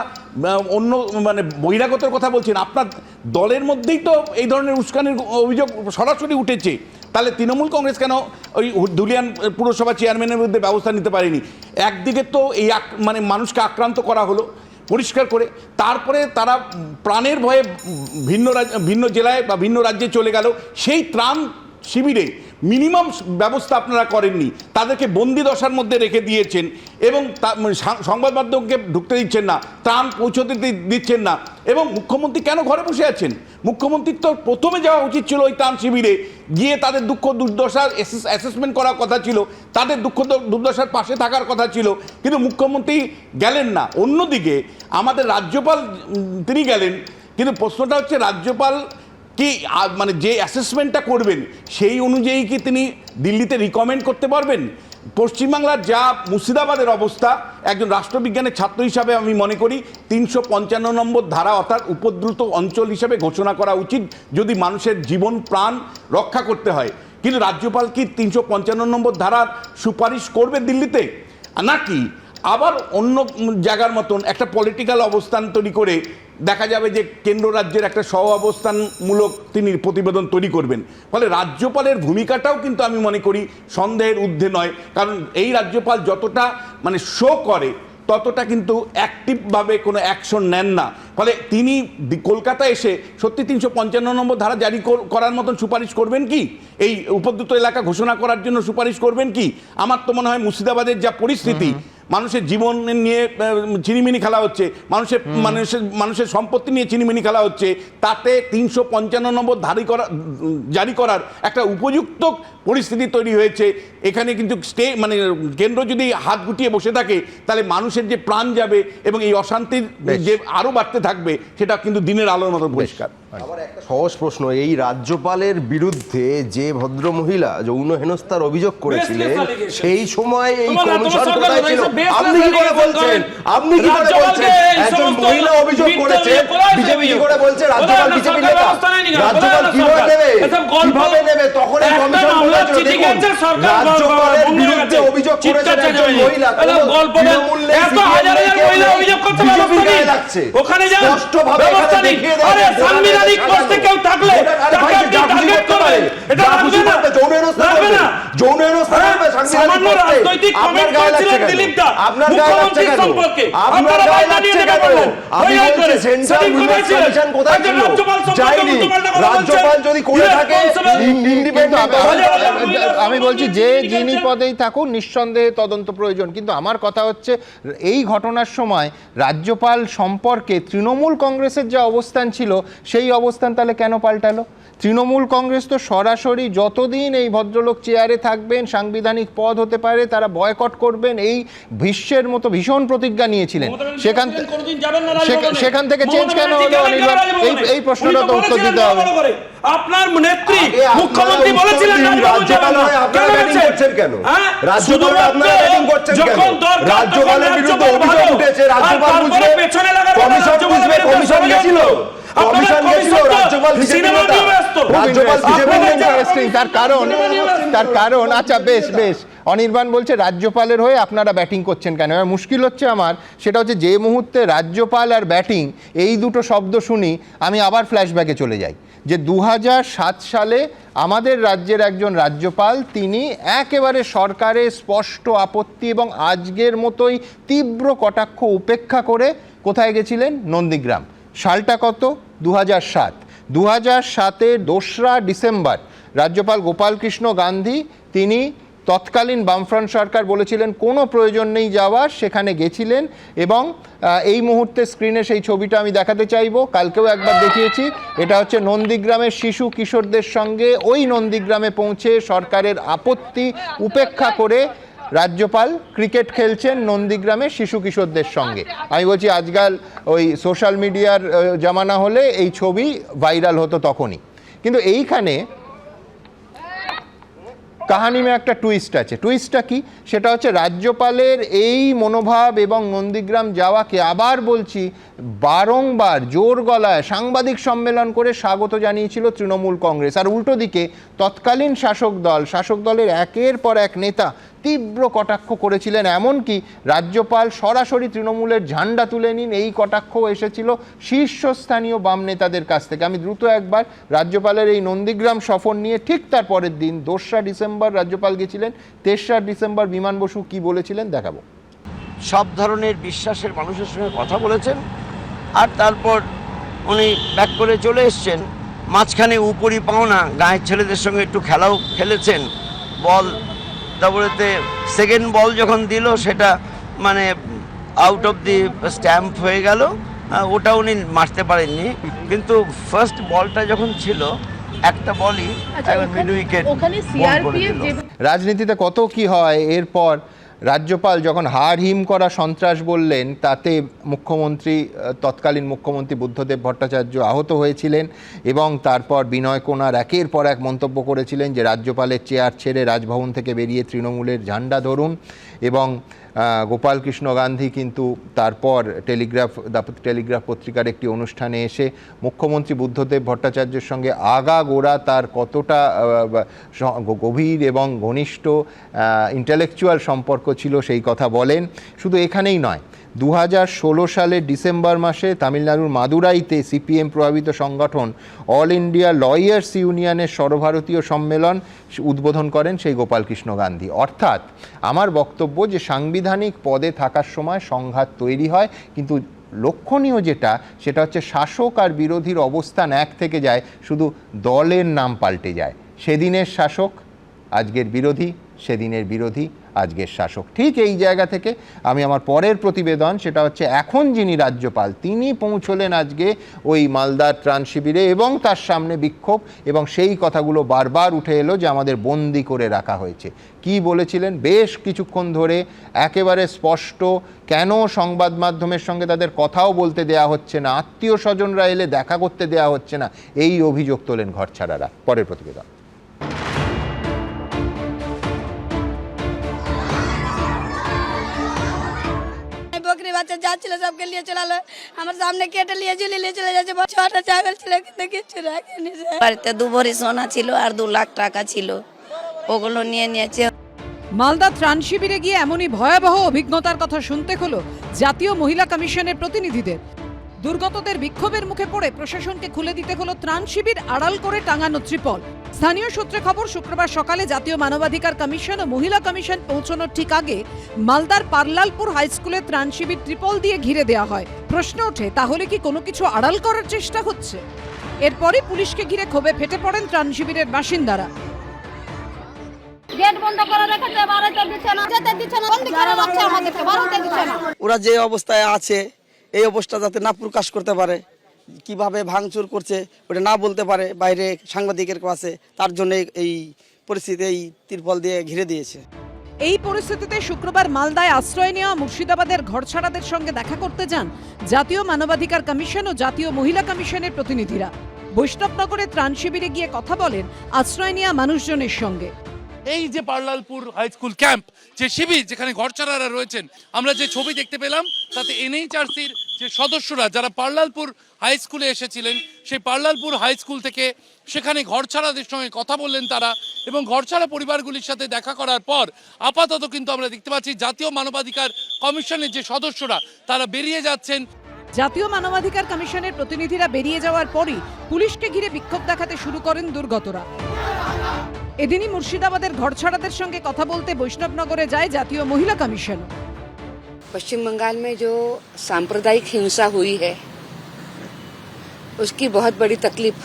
অন্য মানে বহিরাগতের কথা বলছেন, আপনার দলের মধ্যেই তো এই ধরনের উস্কানির অভিযোগ সরাসরি উঠেছে, তাহলে তৃণমূল কংগ্রেস কেন ওই ধুলিয়ান পুরসভা চেয়ারম্যানের বিরুদ্ধে ব্যবস্থা নিতে পারেনি? একদিকে তো এই মানে মানুষকে আক্রান্ত করা হলো পরিষ্কার করে, তারপরে তারা প্রাণের ভয়ে ভিন্ন জেলায় বা ভিন্ন রাজ্যে চলে গেল, সেই ত্রাণ শিবিরে মিনিমাম ব্যবস্থা আপনারা করেননি, তাদেরকে বন্দি দশার মধ্যে রেখে দিয়েছেন এবং সংবাদ মাধ্যমকে ঢুকতে দিচ্ছেন না, ত্রাণ পৌঁছতে দিচ্ছেন না। এবং মুখ্যমন্ত্রী কেন ঘরে বসে আছেন? মুখ্যমন্ত্রীর তো প্রথমে যাওয়া উচিত ছিল ওই ত্রাণ শিবিরে গিয়ে তাদের দুঃখ দুর্দশার অ্যাসেসমেন্ট করার কথা ছিল, তাদের দুঃখ দুর্দশার পাশে থাকার কথা ছিল, কিন্তু মুখ্যমন্ত্রী গেলেন না। অন্যদিকে আমাদের রাজ্যপাল তিনি গেলেন, কিন্তু প্রশ্নটা হচ্ছে রাজ্যপাল কি মানে যে অ্যাসেসমেন্টটা করবেন সেই অনুযায়ী কি তিনি দিল্লিতে রিকমেন্ড করতে পারবেন? পশ্চিমবাংলার যা মুর্শিদাবাদের অবস্থা, একজন রাষ্ট্রবিজ্ঞানের ছাত্র হিসাবে আমি মনে করি 355 নম্বর ধারা অর্থাৎ উপদ্রুত অঞ্চল হিসাবে ঘোষণা করা উচিত যদি মানুষের জীবন প্রাণ রক্ষা করতে হয়। কিন্তু রাজ্যপাল কি 355 নম্বর ধারার সুপারিশ করবে দিল্লিতে, নাকি আবার অন্য জায়গার মতন একটা পলিটিক্যাল অবস্থান তৈরি করে দেখা যাবে যে কেন্দ্র রাজ্যের একটা সহ অবস্থানমূলক তিনি প্রতিবেদন তৈরি করবেন? ফলে রাজ্যপালের ভূমিকাটাও কিন্তু আমি মনে করি সন্দেহের ঊর্ধ্বে নয়, কারণ এই রাজ্যপাল যতটা মানে শো করে ততটা কিন্তু অ্যাক্টিভভাবে কোনো অ্যাকশন নেন না। ফলে তিনি কলকাতায় এসে সত্যি 355 নম্বর ধারা জারি করার মতন সুপারিশ করবেন কি? এই উপদ্রুত এলাকা ঘোষণা করার জন্য সুপারিশ করবেন কি? আমার তো মনে হয় মুর্শিদাবাদের যা পরিস্থিতি, মানুষের জীবন নিয়ে চিনিমিনি খেলা হচ্ছে, মানুষের সম্পত্তি নিয়ে চিনিমিনি খেলা হচ্ছে, তাতে 355 নম্বর জারি করার একটা উপযুক্ত পরিস্থিতি তৈরি হয়েছে। এখানে কিন্তু মানে কেন্দ্র যদি হাত গুটিয়ে বসে থাকে তাহলে মানুষের যে প্রাণ যাবে এবং এই অশান্তির যে আরও বাড়তে থাকবে সেটা কিন্তু দিনের আলোর মতো পরিষ্কার। আবার একটা সহজ প্রশ্ন, এই রাজ্যপালের বিরুদ্ধে যে ভদ্রমহিলা যৌন হেনস্থার অভিযোগ করেছিলেন সেই সময় এই কমিশন কোথায় ছিল? আপনি কি করে বলছেন? আপনি কি করে বলছেন একজন মহিলা অভিযোগ করেছেন? বিজেপি কি করে বলছে রাজ্যপাল বিজেপি নেতা? রাজ্যপাল কিভাবে নেবে? কিভাবে নেবে? তখন এই কমিশন কোথায় ছিল? দেখুন, রাজ্যপালের বিরুদ্ধে অভিযোগ করেছেন একজন মহিলা, তৃণমূল নেই, বিজেপি গায়ে লাগছে। স্পষ্টভাবে এখানে দেখিয়ে দেয় সাংবিধানিক পোস্টে কেউ থাকলে তাকে আপনি টার্গেট করবেন। এটা রাখবে না, যৌন হেনস্থা করবে না, যৌন হেনস্থা করবে সাংবিধানিক পোস্টে। আপনার গায়ে লাগছে কেন? আপনার গায়ে লাগছে কেন? আপনার গায়ে লাগছে কেন? আপনি বলছেন সেন্ট্রাল উইমেন্স কমিশন কোথায় ছিল? যায়নি। রাজ্যপাল যদি করে থাকে ইন্ডিপেন্ডেন্ট, আমি বলছি যে যিনি পদেই থাকুন নিঃসন্দেহে তদন্ত প্রয়োজন, কিন্তু আমার কথা হচ্ছে এই ঘটনার সময় রাজ্যপাল সম্পর্কে তৃণমূল কংগ্রেসের যে অবস্থান ছিল সেই অবস্থান তাহলে কেন পাল্টালো? তৃণমূল কংগ্রেস তো সরাসরি যতদিন এই ভদ্রলোক চেয়ারে থাকবেন, সাংবিধানিক পদ হতে পারে, তারা বয়কট করবেন, এই ভীষ্মের মতো ভীষণ প্রতিজ্ঞা নিয়েছিলেন। সেখান থেকে চেঞ্জ কেন হলো? এই প্রশ্নটা তো উত্তর দিতে হবে। আপনার নেত্রী মুখ্যমন্ত্রী বলেছিলেন রাজ্যপাল আপনারা ব্যাটিং করছেন কেন? রাজ্যপাল আপনারা ব্যাটিং করছেন কেন? রাজ্যপালের বিরুদ্ধে অভিযোগ উঠেছে, রাজ্যপাল বুঝবে, কমিশন বুঝবে, কমিশন গেছিল, কমিশন গেছিল, রাজ্যপাল বিজেপি নেতা, রাজ্যপাল বিজেপি নেতা। তার কারণ আচ্ছা বেশ অনির্বাণ বলছে রাজ্যপালের হয়ে আপনারা ব্যাটিং করছেন কেন? মুশকিল হচ্ছে আমার, সেটা হচ্ছে যে মুহূর্তে রাজ্যপাল আর ব্যাটিং এই দুটো শব্দ শুনি আমি আবার ফ্ল্যাশব্যাকে চলে যাই যে 2007 সালে আমাদের রাজ্যের একজন রাজ্যপাল, তিনি একেবারে সরকারের স্পষ্ট আপত্তি এবং আজকের মতোই তীব্র কটাক্ষ উপেক্ষা করে কোথায় গেছিলেন? নন্দীগ্রাম। সালটা কত? 2007। 2007-এর 2রা ডিসেম্বর রাজ্যপাল গোপালকৃষ্ণ গান্ধী, তিনি তৎকালীন বামফ্রন্ট সরকার বলেছিলেন কোনো প্রয়োজন নেই যাওয়ার, সেখানে গেছিলেন এবং এই মুহূর্তে স্ক্রিনে সেই ছবিটা আমি দেখাতে চাইবো, কালকেও একবার দেখিয়েছি। এটা হচ্ছে নন্দীগ্রামের শিশু কিশোরদের সঙ্গে ওই নন্দীগ্রামে পৌঁছে সরকারের আপত্তি উপেক্ষা করে রাজ্যপাল ক্রিকেট খেলছেন নন্দীগ্রামের শিশু কিশোরদের সঙ্গে। আমি বলছি আজকাল ওই সোশ্যাল মিডিয়ার জামানা হলে এই ছবি ভাইরাল হতো তখনই, কিন্তু এইখানে কাহিনীতে একটা টুইস্ট আছে। টুইস্টটা কি? সেটা হচ্ছে রাজ্যপালের এই মনোভাব এবং নন্দীগ্রাম যাওয়াকে আবার বলছি বারংবার জোর গলায় সাংবাদিক সম্মেলন করে স্বাগত জানিয়েছিল তৃণমূল কংগ্রেস, আর উল্টো দিকে তৎকালীন শাসক দলের একের পর এক নেতা তীব্র কটাক্ষ করেছিলেন। এমনকি রাজ্যপাল সরাসরি তৃণমূলের ঝান্ডা তুলে নিন, এই কটাক্ষ এসেছিল শীর্ষস্থানীয় বাম নেতাদের কাছ থেকে। আমি দ্রুত একবার রাজ্যপালের এই নন্দীগ্রাম সফর নিয়ে ঠিক তার পরের দিন 2রা ডিসেম্বর রাজ্যপাল গেছিলেন, 3রা ডিসেম্বর বিমান বসু কি বলেছিলেন দেখাবো। সব ধরনের বিশ্বাসের মানুষের সঙ্গে কথা বলেছেন আর তারপর উনি ব্যাক করে চলে এসছেন। মাঝখানে উপরি পাওনা গাঁয়ের ছেলেদের সঙ্গে একটু খেলাও খেলেছেন। বল তারপরেতে সেকেন্ড বল যখন দিল সেটা মানে আউট অফ দি স্ট্যাম্প হয়ে গেল, ওটা উনি মারতে পারেননি। কিন্তু ফার্স্ট বলটা যখন ছিল একটা বলই মিড উইকেট। রাজনীতিতে কত কি হয়। এরপর রাজ্যপাল যখন হাড় হিম করা সন্ত্রাস বললেন, তাতে তৎকালীন মুখ্যমন্ত্রী বুদ্ধদেব ভট্টাচার্য আহত হয়েছিলেন এবং তারপর বিনয় কোনার একের পর এক মন্তব্য করেছিলেন যে রাজ্যপালের চেয়ার ছেড়ে রাজভবন থেকে বেরিয়ে তৃণমূলের ঝান্ডা ধরুন। এবং গোপালকৃষ্ণ গান্ধী কিন্তু তারপর টেলিগ্রাফ পত্রিকার একটি অনুষ্ঠানে এসে মুখ্যমন্ত্রী বুদ্ধদেব ভট্টাচার্যের সঙ্গে আগাগোড়া তার কতটা গভীর এবং ঘনিষ্ঠ ইন্টেলেকচুয়াল সম্পর্ক ছিল সেই কথা বলেন। শুধু এখানেই নয়, 2016 সালের ডিসেম্বর মাসে তামিলনাড়ুর মাদুরাইতে সিপিএম প্রভাবিত সংগঠন অল ইন্ডিয়া লয়ার্স ইউনিয়নের সর্বভারতীয় সম্মেলন উদ্বোধন করেন সেই গোপালকৃষ্ণ গান্ধী। অর্থাৎ আমার বক্তব্য যে সাংবিধানিক পদে থাকার সময় সংঘাত তৈরি হয়, কিন্তু লক্ষণীয় যেটা সেটা হচ্ছে শাসক আর বিরোধীর অবস্থান এক থেকে যায়, শুধু দলের নাম পাল্টে যায়। সেদিনের শাসক আজকের বিরোধী, সেদিনের বিরোধী আজকের শাসক। ঠিক এই জায়গা থেকে আমি আমার পরের প্রতিবেদন, সেটা হচ্ছে এখন যিনি রাজ্যপাল তিনি পৌঁছলেন আজকে ওই মালদার ত্রাণ শিবিরে এবং তার সামনে বিক্ষোভ, এবং সেই কথাগুলো বারবার উঠে এলো যে আমাদের বন্দি করে রাখা হয়েছে। কি বলেছিলেন বেশ কিছুক্ষণ ধরে, একেবারে স্পষ্ট, কেন সংবাদ মাধ্যমের সঙ্গে তাদের কথাও বলতে দেয়া হচ্ছে না, আত্মীয় স্বজনরা এলে দেখা করতে দেয়া হচ্ছে না, এই অভিযোগ তোলেন ঘরছাড়ারা। পরের প্রতিবেদন। বকরি বাচ্চা যাচ্ছিল সবকে নিয়ে চলে এলো, আমার সামনে কেটে নিয়ে চলে যাচ্ছে, ছটা ছাগল ছিল কিন্তু কিচ্ছু রাখেনি। বাড়িতে 2 ভরি সোনা ছিল আর 2 লাখ টাকা ছিল, ওগুলো নিয়ে নিয়েছে। মালদা ত্রাণ শিবিরে গিয়ে এমনই ভয়াবহ অভিজ্ঞতার কথা শুনতে হলো জাতীয় মহিলা কমিশনের প্রতিনিধিদের। দুর্গতদের বিক্ষোভের মুখে পড়ে প্রশাসনকে খুলে দিতে হলো ত্রাণ শিবির আড়াল করে টাঙানো ত্রিপল। স্থানীয় সূত্রে খবর, শুক্রবার সকালে জাতীয় মানবাধিকার কমিশন ও মহিলা কমিশন পৌঁছানোর ঠিক আগে মালদার পারলালপুর হাই স্কুলে ত্রাণ শিবির ত্রিপল দিয়ে ঘিরে দেওয়া হয়। প্রশ্ন ওঠে, তাহলে কি কোনো কিছু আড়াল করার চেষ্টা হচ্ছে? এরপরই পুলিশকে ঘিরে ক্ষোভে ফেটে পড়েন ত্রাণ শিবিরের বাসিন্দারা। গেট বন্ধ করে রেখেছে, বাড়িতে দিচ্ছে না, যেতে দিচ্ছে না, বন্ধ করে রাখছে আমাদেরকে, বাড়িতে দিচ্ছে না। ওরা যে অবস্থায় আছে এই অবস্থা যাতে না প্রকাশ করতে পারে, কিভাবে ভাঙচুর করছে ওটা না বলতে পারে বাইরে সাংবাদিকের কাছে, তার জন্য এই পরিস্থিতি এই তিরপল দিয়ে ঘিরে দিয়েছে। এই পরিস্থিতিতে শুক্রবার মালদায় আশ্রয় নেওয়া মুর্শিদাবাদের ঘরছাড়াদের সঙ্গে দেখা করতে যান জাতীয় মানবাধিকার কমিশন ও জাতীয় মহিলা কমিশনের প্রতিনিধিরা। বৈষ্ণবনগরে ত্রাণ শিবিরে গিয়ে কথা বলেন আশ্রয় নেওয়া মানুষজনের সঙ্গে। এই যে পারলালপুর হাই স্কুল ক্যাম্প, যে শিবির যেখানে ঘরছাড়ারা রয়েছেন, আমরা যে ছবি দেখতে পেলাম তাতে এনএইচআরসির যে সদস্যরা যারা পারলালপুর হাই স্কুলে এসেছিলেন, সেই পারলালপুর হাই স্কুল থেকে সেখানে ঘরছাড়াদের সঙ্গে কথা বললেন তারা, এবং ঘরছাড়া পরিবারগুলির সাথে দেখা করার পর আপাতত কিন্তু আমরা দেখতে পাচ্ছি জাতীয় মানবাধিকার কমিশনের যে সদস্যরা তারা বেরিয়ে যাচ্ছেন। জাতীয় মানবাধিকার কমিশনের প্রতিনিধিরা বেরিয়ে যাওয়ার পরই পুলিশকে ঘিরে বিক্ষোভ দেখাতে শুরু করেন দুর্গতরা। এদিনই মুর্শিদাবাদের ঘরছাড়াদের সঙ্গে কথা বলতে বৈষ্ণবনগরে যায় জাতীয় মহিলা কমিশন। पश्चिम बंगाल में जो सांप्रदायिक हिंसा हुई है उसकी बहुत बड़ी तकलीफ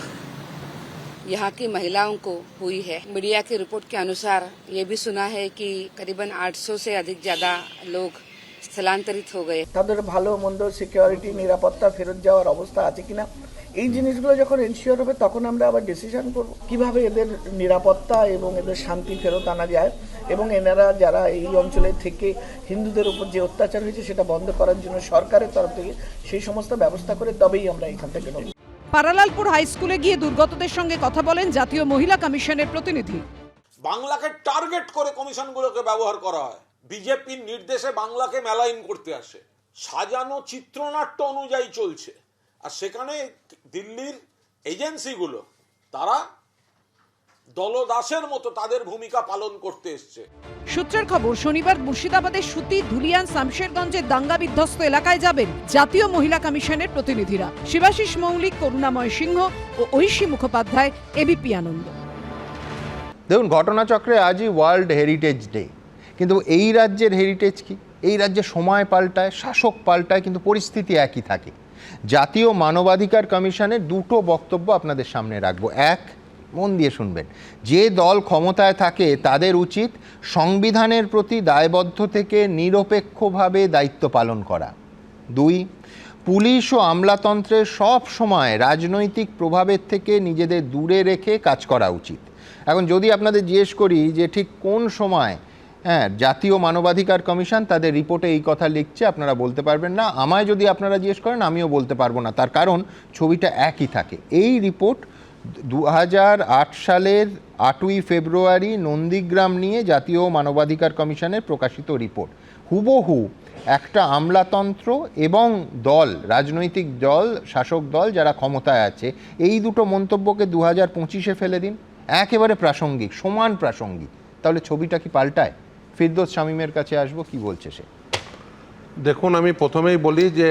यहाँ की महिलाओं को हुई है। मीडिया की रिपोर्ट के अनुसार ये भी सुना है कि करीबन 800 से अधिक ज्यादा लोग স্থলান্তরিত हो गए। তাদের ভালো মন্দ সিকিউরিটি নিরাপত্তা ফেরত যাওয়ার অবস্থা আছে কিনা, এই জিনিসগুলো যখন এনশিওর হবে তখন আমরা আবার ডিসিশন করব কিভাবে এদের নিরাপত্তা এবং এদের শান্তি ফেরত আনা যায়, এবং এনারা যারা এই অঞ্চলে থেকে হিন্দুদের উপর যে অত্যাচার হয়েছে সেটা বন্ধ করার জন্য সরকারের তরফ থেকে সেই সমস্ত ব্যবস্থা করে তবেই আমরা এখান থেকে নেব। পারালালপুর হাই স্কুলে গিয়ে দুর্গতদের সঙ্গে কথা বলেন জাতীয় মহিলা কমিশনের প্রতিনিধি। বাংলাকে টার্গেট করে কমিশনগুলোকে ব্যবহার করা হয়, বিজেপির নির্দেশে বাংলাকে মেলাইন করতে আসে, সাজানো চিত্রনাট্য অনুযায়ী চলছে। আর সেখানে দিল্লির এজেন্সিগুলো তারা দলদাসের মতো তাদের ভূমিকা পালন করতে এসছে। সূত্রের খবর, শনিবার মুর্শিদাবাদের সুতি, ধুলিয়ান, শামশেরগঞ্জের দাঙ্গা বিধ্বস্ত এলাকায় যাবেন জাতীয় মহিলা কমিশনের প্রতিনিধিরা। শিবাশিস মৌলিক, করুণাময় সিংহ ও ঐশী মুখোপাধ্যায়, এবিপি আনন্দ। দেখুন, ঘটনাচক্রে আজই ওয়ার্ল্ড হেরিটেজ ডে, কিন্তু এই রাজ্যের হেরিটেজ কি? এই রাজ্যে সময় পাল্টায়, শাসক পাল্টায়, কিন্তু পরিস্থিতি একই থাকে। জাতীয় মানবাধিকার কমিশনের দুটো বক্তব্য আপনাদের সামনে রাখবো। এক, মন দিয়ে শুনবেন, যে দল ক্ষমতায় থাকে তাদের উচিত সংবিধানের প্রতি দায়বদ্ধ থেকে নিরপেক্ষভাবে দায়িত্ব পালন করা। 2, পুলিশ ও আমলাতন্ত্রের সব সময় রাজনৈতিক প্রভাবের থেকে নিজেদের দূরে রেখে কাজ করা উচিত। এখন যদি আপনাদের জিজ্ঞেস করি যে ঠিক কোন সময় জাতীয় মানবাধিকার কমিশন তাদের রিপোর্টে এই কথা লিখছে, আপনারা বলতে পারবেন না। আমায় যদি আপনারা জিজ্ঞেস করেন আমিও বলতে পারবো না, তার কারণ ছবিটা একই থাকে। এই রিপোর্ট 2008 সালের 8ই ফেব্রুয়ারি নন্দীগ্রাম নিয়ে জাতীয় মানবাধিকার কমিশনের প্রকাশিত রিপোর্ট। হুবহু একটা আমলাতন্ত্র এবং দল, রাজনৈতিক দল, শাসক দল যারা ক্ষমতায় আছে, এই দুটো মন্তব্যকে 2025-এ ফেলে দিন, একেবারে প্রাসঙ্গিক, সমান প্রাসঙ্গিক। তাহলে ছবিটা কি পাল্টায়? ফিরদৌস শামীমের কাছে আসবো, কি বলছে সে। দেখুন, আমি প্রথমেই বলি যে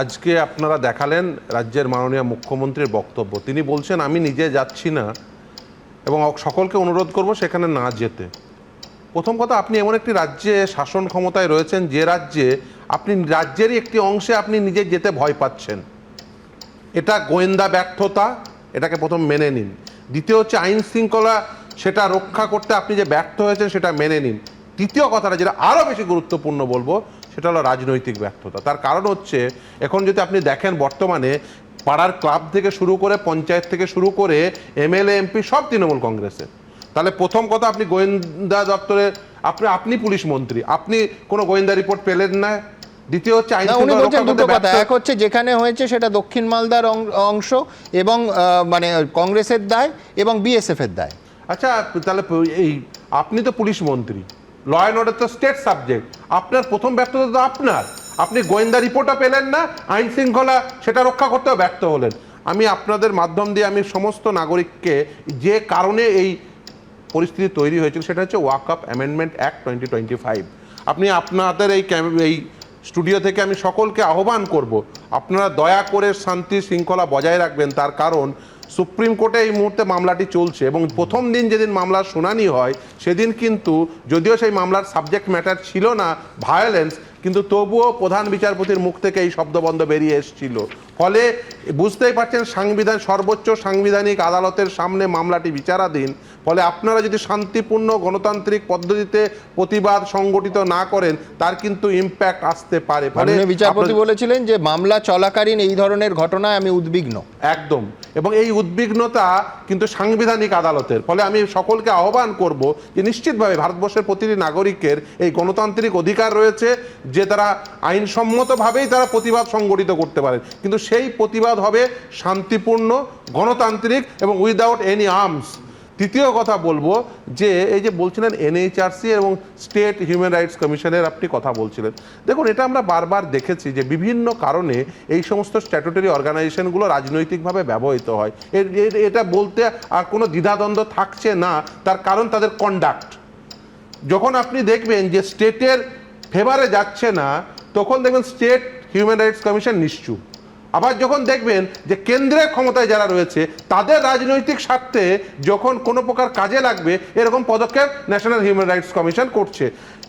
আজকে আপনারা দেখালেন রাজ্যের মাননীয় মুখ্যমন্ত্রীর বক্তব্য। তিনি বলছেন আমি নিজে যাচ্ছি না এবং সকলকে অনুরোধ করব সেখানে না যেতে। প্রথম কথা, আপনি এমন একটি রাজ্যে শাসন ক্ষমতায় রয়েছেন যে রাজ্যে আপনি রাজ্যেরই একটি অংশে আপনি নিজে যেতে ভয় পাচ্ছেন। এটা গোয়েন্দা ব্যর্থতা, এটাকে প্রথম মেনে নিন। দ্বিতীয় হচ্ছে আইন শৃঙ্খলা সেটা রক্ষা করতে আপনি যে ব্যর্থ হয়েছেন সেটা মেনে নিন। তৃতীয় কথাটা যেটা আরও বেশি গুরুত্বপূর্ণ বলবো, সেটা হলো রাজনৈতিক ব্যর্থতা। তার কারণ হচ্ছে এখন যদি আপনি দেখেন বর্তমানে পাড়ার ক্লাব থেকে শুরু করে পঞ্চায়েত থেকে শুরু করে এমএলএ এমপি সব তৃণমূল কংগ্রেসের। তাহলে প্রথম কথা, আপনি গোয়েন্দা দপ্তরে আপনি পুলিশ মন্ত্রী, আপনি কোনো গোয়েন্দা রিপোর্ট পেলেন না। দ্বিতীয় হচ্ছে আইন শৃঙ্খলা রক্ষা করতে ব্যর্থ। এক হচ্ছে যেখানে হয়েছে সেটা দক্ষিণ মালদার অংশ এবং মানে কংগ্রেসের দায় এবং বিএসএফ এর দায়। আচ্ছা, তাহলে এই আপনি তো পুলিশ মন্ত্রী, ল অ্যান্ড অর্ডার তো স্টেট সাবজেক্ট, আপনার প্রথম ব্যর্থতা তো আপনার। আপনি গোয়েন্দা রিপোর্টও পেলেন না, আইন শৃঙ্খলা সেটা রক্ষা করতেও ব্যর্থ হলেন। আমি আপনাদের মাধ্যম দিয়ে আমি সমস্ত নাগরিককে, যে কারণে এই পরিস্থিতি তৈরি হয়েছিল সেটা হচ্ছে ওয়াকআপ অ্যামেন্ডমেন্ট অ্যাক্ট 2025। আপনি আপনাদের এই স্টুডিও থেকে আমি সকলকে আহ্বান করব, আপনারা দয়া করে শান্তি শৃঙ্খলা বজায় রাখবেন। তার কারণ সুপ্রিম কোর্টে এই মুহূর্তে মামলাটি চলছে এবং প্রথম দিন যেদিন মামলার শুনানি হয় সেদিন কিন্তু যদিও সেই মামলার সাবজেক্ট ম্যাটার ছিল না ভায়োলেন্স, কিন্তু তবুও প্রধান বিচারপতির মুখ থেকে এই শব্দবন্ধ বেরিয়ে এসেছিল। ফলে বুঝতেই পারছেন সর্বোচ্চ সাংবিধানিক আদালতের সামনে মামলাটি বিচারাধীন। ফলে আপনারা যদি শান্তিপূর্ণ গণতান্ত্রিক পদ্ধতিতে প্রতিবাদ সংগঠিত না করেন, তার কিন্তু ইম্প্যাক্ট আসতে পারে। ফলে বিচারপতি বলেছিলেন যে মামলা চলাকালীন এই ধরনের ঘটনায় আমি উদ্বিগ্ন। একদম, এবং এই উদ্বিগ্নতা কিন্তু সাংবিধানিক আদালতের। ফলে আমি সকলকে আহ্বান করব যে নিশ্চিতভাবে ভারতবর্ষের প্রতিটি নাগরিকের এই গণতান্ত্রিক অধিকার রয়েছে যে তারা আইনসম্মতভাবেই তারা প্রতিবাদ সংগঠিত করতে পারেন, কিন্তু সেই প্রতিবাদ হবে শান্তিপূর্ণ, গণতান্ত্রিক এবং উইদাউট এনি আর্মস। তৃতীয় কথা বলবো যে এই যে বলছিলেন এনএইচআরসি এবং স্টেট হিউম্যান রাইটস কমিশনের আপনি কথা বলছিলেন, দেখুন এটা আমরা বারবার দেখেছি যে বিভিন্ন কারণে এই সমস্ত স্ট্যাটুটরি অর্গানাইজেশনগুলো রাজনৈতিকভাবে ব্যবহৃত হয়। এটা বলতে আর কোনো দ্বিধাদ্বন্দ্ব থাকছে না, তার কারণ তাদের কন্ডাক্ট। যখন আপনি দেখবেন যে স্টেটের ফেভারে যাচ্ছে না, তখন দেখবেন স্টেট হিউম্যান রাইটস কমিশন নিশ্চুপ। আবার যখন দেখবেন যে কেন্দ্রের ক্ষমতায় যারা রয়েছে তাদের রাজনৈতিক স্বার্থে যখন কোনো প্রকার কাজে লাগবে, এরকম পদক্ষেপ ন্যাশনাল হিউম্যান রাইটস কমিশন করছে।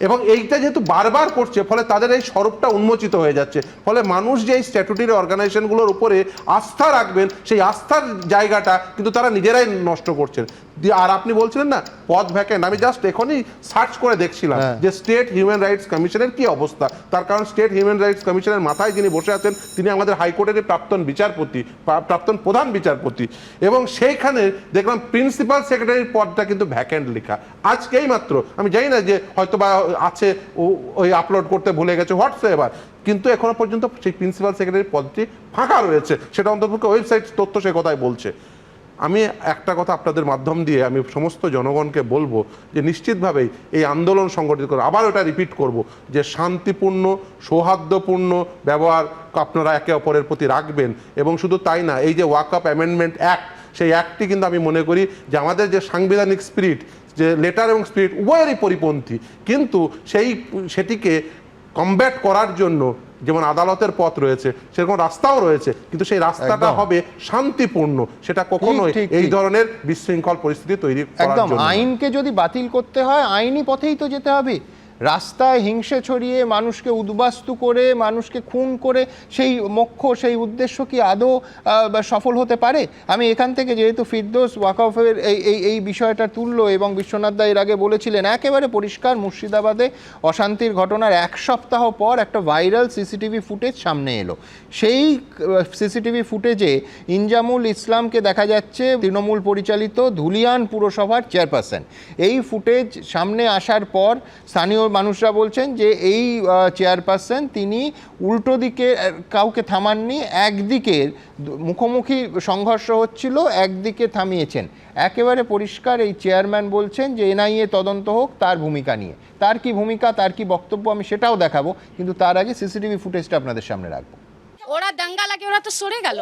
এবং এইটা যেহেতু বারবার করছে, ফলে তাদের এই স্বরূপটা উন্মোচিত হয়ে যাচ্ছে। ফলে মানুষ যে এই স্ট্যাটুটরি অর্গানাইজেশনগুলোর উপরে আস্থা রাখবেন, সেই আস্থার জায়গাটা কিন্তু তারা নিজেরাই নষ্ট করছেন। আর আপনি বলছিলেন না পদ ভ্যাকেন্ট, আমি জাস্ট এখনই সার্চ করে দেখছিলাম যে স্টেট হিউম্যান রাইটস কমিশনের কি অবস্থা। তার কারণ স্টেট হিউম্যান রাইটস কমিশনের মাথায় যিনি বসে আছেন তিনি আমাদের হাইকোর্টের প্রাক্তন প্রধান বিচারপতি, এবং সেইখানে দেখলাম প্রিন্সিপাল সেক্রেটারির পদটা কিন্তু ভ্যাকেন্ট লেখা। আজকেই মাত্র, আমি জানি না যে হয়তো বা আছে ওই আপলোড করতে ভুলে গেছে হোয়াটসঅ্যাপ, কিন্তু এখনো পর্যন্ত সেই প্রিন্সিপাল সেক্রেটারির পদটি ফাঁকা রয়েছে, সেটা অন্ততপক্ষে ওয়েবসাইট তথ্য সে কথাই বলছে। আমি একটা কথা আপনাদের মাধ্যম দিয়ে আমি সমস্ত জনগণকে বলবো যে নিশ্চিতভাবেই এই আন্দোলন সংগঠিত করে, আবার ওটা রিপিট করব, যে শান্তিপূর্ণ সৌহার্দ্যপূর্ণ ব্যবহার আপনারা একে অপরের প্রতি রাখবেন। এবং শুধু তাই না, এই যে ওয়াকআপ অ্যামেন্ডমেন্ট অ্যাক্ট, সেই অ্যাক্টটি কিন্তু আমি মনে করি যে আমাদের যে সাংবিধানিক স্পিরিট, যে লেটার এবং স্পিরিট উভয়েরই পরিপন্থী, কিন্তু সেটিকে কমব্যাট করার জন্য যেমন আদালতের পথ রয়েছে সেরকম রাস্তাও রয়েছে, কিন্তু সেই রাস্তাটা হবে শান্তিপূর্ণ, সেটা কখনোই এই ধরনের বিশৃঙ্খল পরিস্থিতি তৈরি করার জন্য। আইনকে যদি বাতিল করতে হয় আইনি পথেই তো যেতে হবে। রাস্তায় হিংসে ছড়িয়ে মানুষকে উদ্বাস্তু করে মানুষকে খুন করে সেই সেই উদ্দেশ্য কি আদৌ সফল হতে পারে? আমি এখান থেকে যেহেতু ফিরদৌস ওয়াকফের এই বিষয়টা তুললো এবং বিশ্বনাথ দা এর আগে বলেছিলেন, একেবারে পরিষ্কার মুর্শিদাবাদে অশান্তির ঘটনার এক সপ্তাহ পর একটা ভাইরাল সিসিটিভি ফুটেজ সামনে এলো। সেই সিসিটিভি ফুটেজে ইনজামুল ইসলামকে দেখা যাচ্ছে তৃণমূল পরিচালিত ধুলিয়ান পুরসভার চেয়ারপারসন। এই ফুটেজ সামনে আসার পর স্থানীয় মানুষরা বলছেন যে এই চেয়ারপারসন তিনি উল্টো দিকে কাউকে থামাননি, একদিকের মুখোমুখি সংঘর্ষ হচ্ছিল, একদিকে থামিয়েছেন। একেবারে পরিষ্কার এই চেয়ারম্যান বলছেন যে এনআইএ তদন্ত হোক তার ভূমিকা নিয়ে। তার কি ভূমিকা, তার কি বক্তব্য আমি সেটাও দেখাবো, কিন্তু তার আগে সিসিটিভি ফুটেজটা আপনাদের সামনে রাখবো। ওরা দাঙ্গা লাগে, ওরা তো সরে গেল।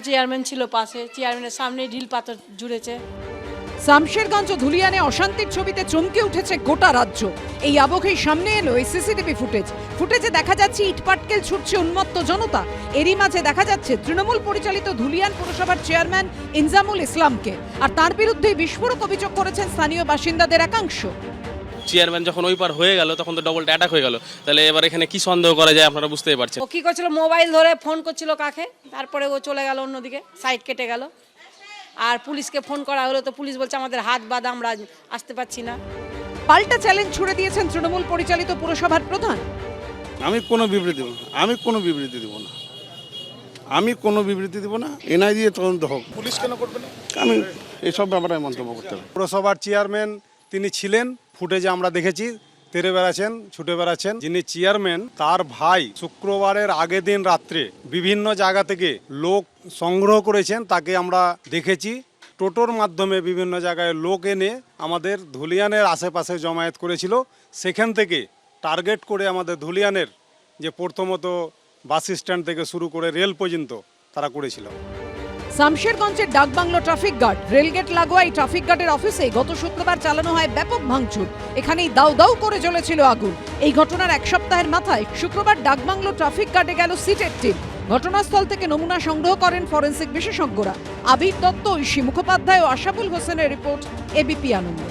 চেয়ারম্যান ছিল পাশে, চেয়ারম্যানের সামনে ঢিল পাথর জুড়েছে। শামশেরগঞ্জ ও ধুলিয়ানে অশান্তির ছবিতে চমকে উঠেছে গোটা রাজ্য। এই আবহেই সামনে এলো এই সিসিটিভি ফুটেজে দেখা যাচ্ছে ইটপাটকেল ছুটছে উন্মত্ত জনতা। এরই মাঝে দেখা যাচ্ছে তৃণমূল পরিচালিত ধুলিয়ান পুরসভার চেয়ারম্যান ইনজামুল ইসলামকে, আর তার বিরুদ্ধে বিস্ফোরক অভিযোগ করেছেন স্থানীয় বাসিন্দাদের একাংশ। চেয়ারম্যান যখন ওই পার হয়ে গেল তখন তো ডবল অ্যাটাক হয়ে গেল, তাহলে এবার এখানে কি সন্দেহ করা যায় আপনারা বুঝতেই পারছেন। ও কি করছিল, মোবাইল ধরে ফোন করছিল কাকে, তারপরে ও চলে গেল অন্যদিকে, সাইড কেটে গেল। আর পুলিশকে ফোন করা হলো তো পুলিশ বলছে আমাদের হাত বাঁধা, আমরা আসতে পারছি না। পাল্টা চ্যালেঞ্জ ছুড়ে দিয়েছেন তৃণমূল পরিচালিত পুরসভার প্রধান। আমি কোনো বিবৃতি দেব না, আমি কোনো বিবৃতি দেব না, আমি কোনো বিবৃতি দেব না। এনআই দিয়ে তদন্ত হোক। পুলিশ কেন করবে না? আমি এসব ব্যাপারে মন্তব্য করতে পারি। পুরসভার চেয়ারম্যান তিনি ছিলেন, ফুটেজে আমরা দেখেছি তেরে বেড়াচ্ছেন, ছুটে বেড়াচ্ছেন। যিনি চেয়ারম্যান তার ভাই শুক্রবারের আগের দিন রাত্রে বিভিন্ন জায়গা থেকে লোক সংগ্রহ করেছেন, তাকে আমরা দেখেছি। টোটোর মাধ্যমে বিভিন্ন জায়গায় লোক এনে আমাদের ধুলিয়ানের আশেপাশে জমায়েত করেছিল। সেখান থেকে টার্গেট করে আমাদের ধুলিয়ানের যে প্রথমত বাস স্ট্যান্ড থেকে শুরু করে রেল পর্যন্ত তারা করেছিল। শামশেরগঞ্জের ডাকবাংলো ট্রাফিক গার্ড রেলগেট লাগোয়া এই ট্রাফিক গার্ডের অফিসে গত শুক্রবার চালানো হয় ব্যাপক ভাঙচুর। এখানেই দাউ দাউ করে জ্বলেছিল আগুন। এই ঘটনার এক সপ্তাহের মাথায় শুক্রবার ডাকবাংলো ট্রাফিক গার্ডে গেল সিটের টিম। ঘটনাস্থল থেকে নমুনা সংগ্রহ করেন ফরেনসিক বিশেষজ্ঞরা। আবির দত্ত, ঐশী মুখোপাধ্যায় ও আশাবুল হোসেনের রিপোর্ট, এবিপি আনন্দ।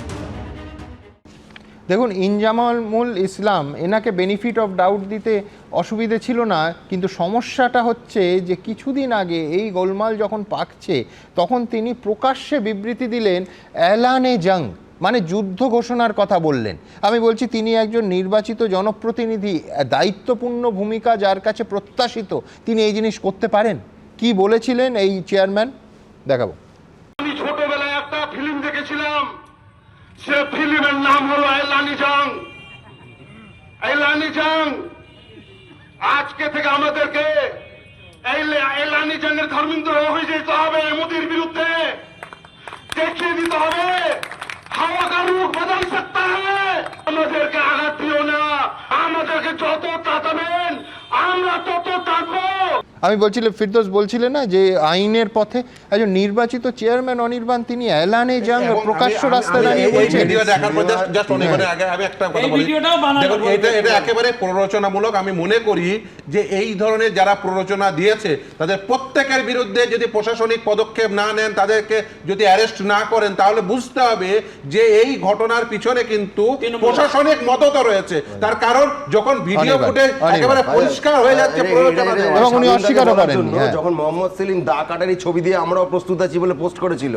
দেখুন, ইনজামামুল ইসলাম এনাকে বেনিফিট অফ ডাউট দিতে অসুবিধে ছিল না, কিন্তু সমস্যাটা হচ্ছে যে কিছুদিন আগে এই গোলমাল যখন পাকছে তখন তিনি প্রকাশ্যে বিবৃতি দিলেন এলানে জং, মানে যুদ্ধ ঘোষণার কথা বললেন। আমি বলছি তিনি একজন নির্বাচিত জনপ্রতিনিধি, দায়িত্বপূর্ণ ভূমিকা যার কাছে প্রত্যাশিত, তিনি এই জিনিস করতে পারেন? কি বলেছিলেন এই চেয়ারম্যান, দেখাবো। আমি ছোটবেলায় একটা ফিল্ম দেখেছিলাম, সে ফিল্মের নাম হলো এলানি জং। এলানি জং আজকে থেকে আমাদেরকে এলানি জংয়ের ধর্মেন্দ্র হয়ে যেতে হবে, মোদির বিরুদ্ধে দেখিয়ে দিতে হবে হাওয়া কা রুখ বদল সকতা হ্যায়। আমাদেরকে আঘাত দিও না, আমাদেরকে যত তাড়াবেন আমরা তত তাড়বো। আমি বলছিলাম, ফিরদৌস বলছিলেন না যে আইনের পথে একজন নির্বাচিত চেয়ারম্যান অনির্বাণ তিনি এলানে যান, প্রকাশ্য রাস্তায় দাঁড়িয়ে বলছেন। আমি একটা কথা বলি, দেখুন এটা একেবারে প্ররোচনামূলক। আমি মনে করি যে এই ধরনের যারা প্ররোচনা দিয়েছে তাদের প্রত্যেকের বিরুদ্ধে যদি প্রশাসনিক পদক্ষেপ না নেন, তাদেরকে যদি অ্যারেস্ট না করেন, তাহলে বুঝতে হবে যে এই ঘটনার পিছনে কিন্তু প্রশাসনিক মদত রয়েছে। তার কারণ যখন ভিডিও ফুটেজ একেবারে পরিষ্কার হয়ে যাচ্ছে প্ররোচনা দেওয়া, এবং উনি অস্বীকার করেন। যখন মোহাম্মদ সেলিম দা কাটারি ছবি দিয়ে আমরাও প্রস্তুত আছি বলে পোস্ট করেছিল,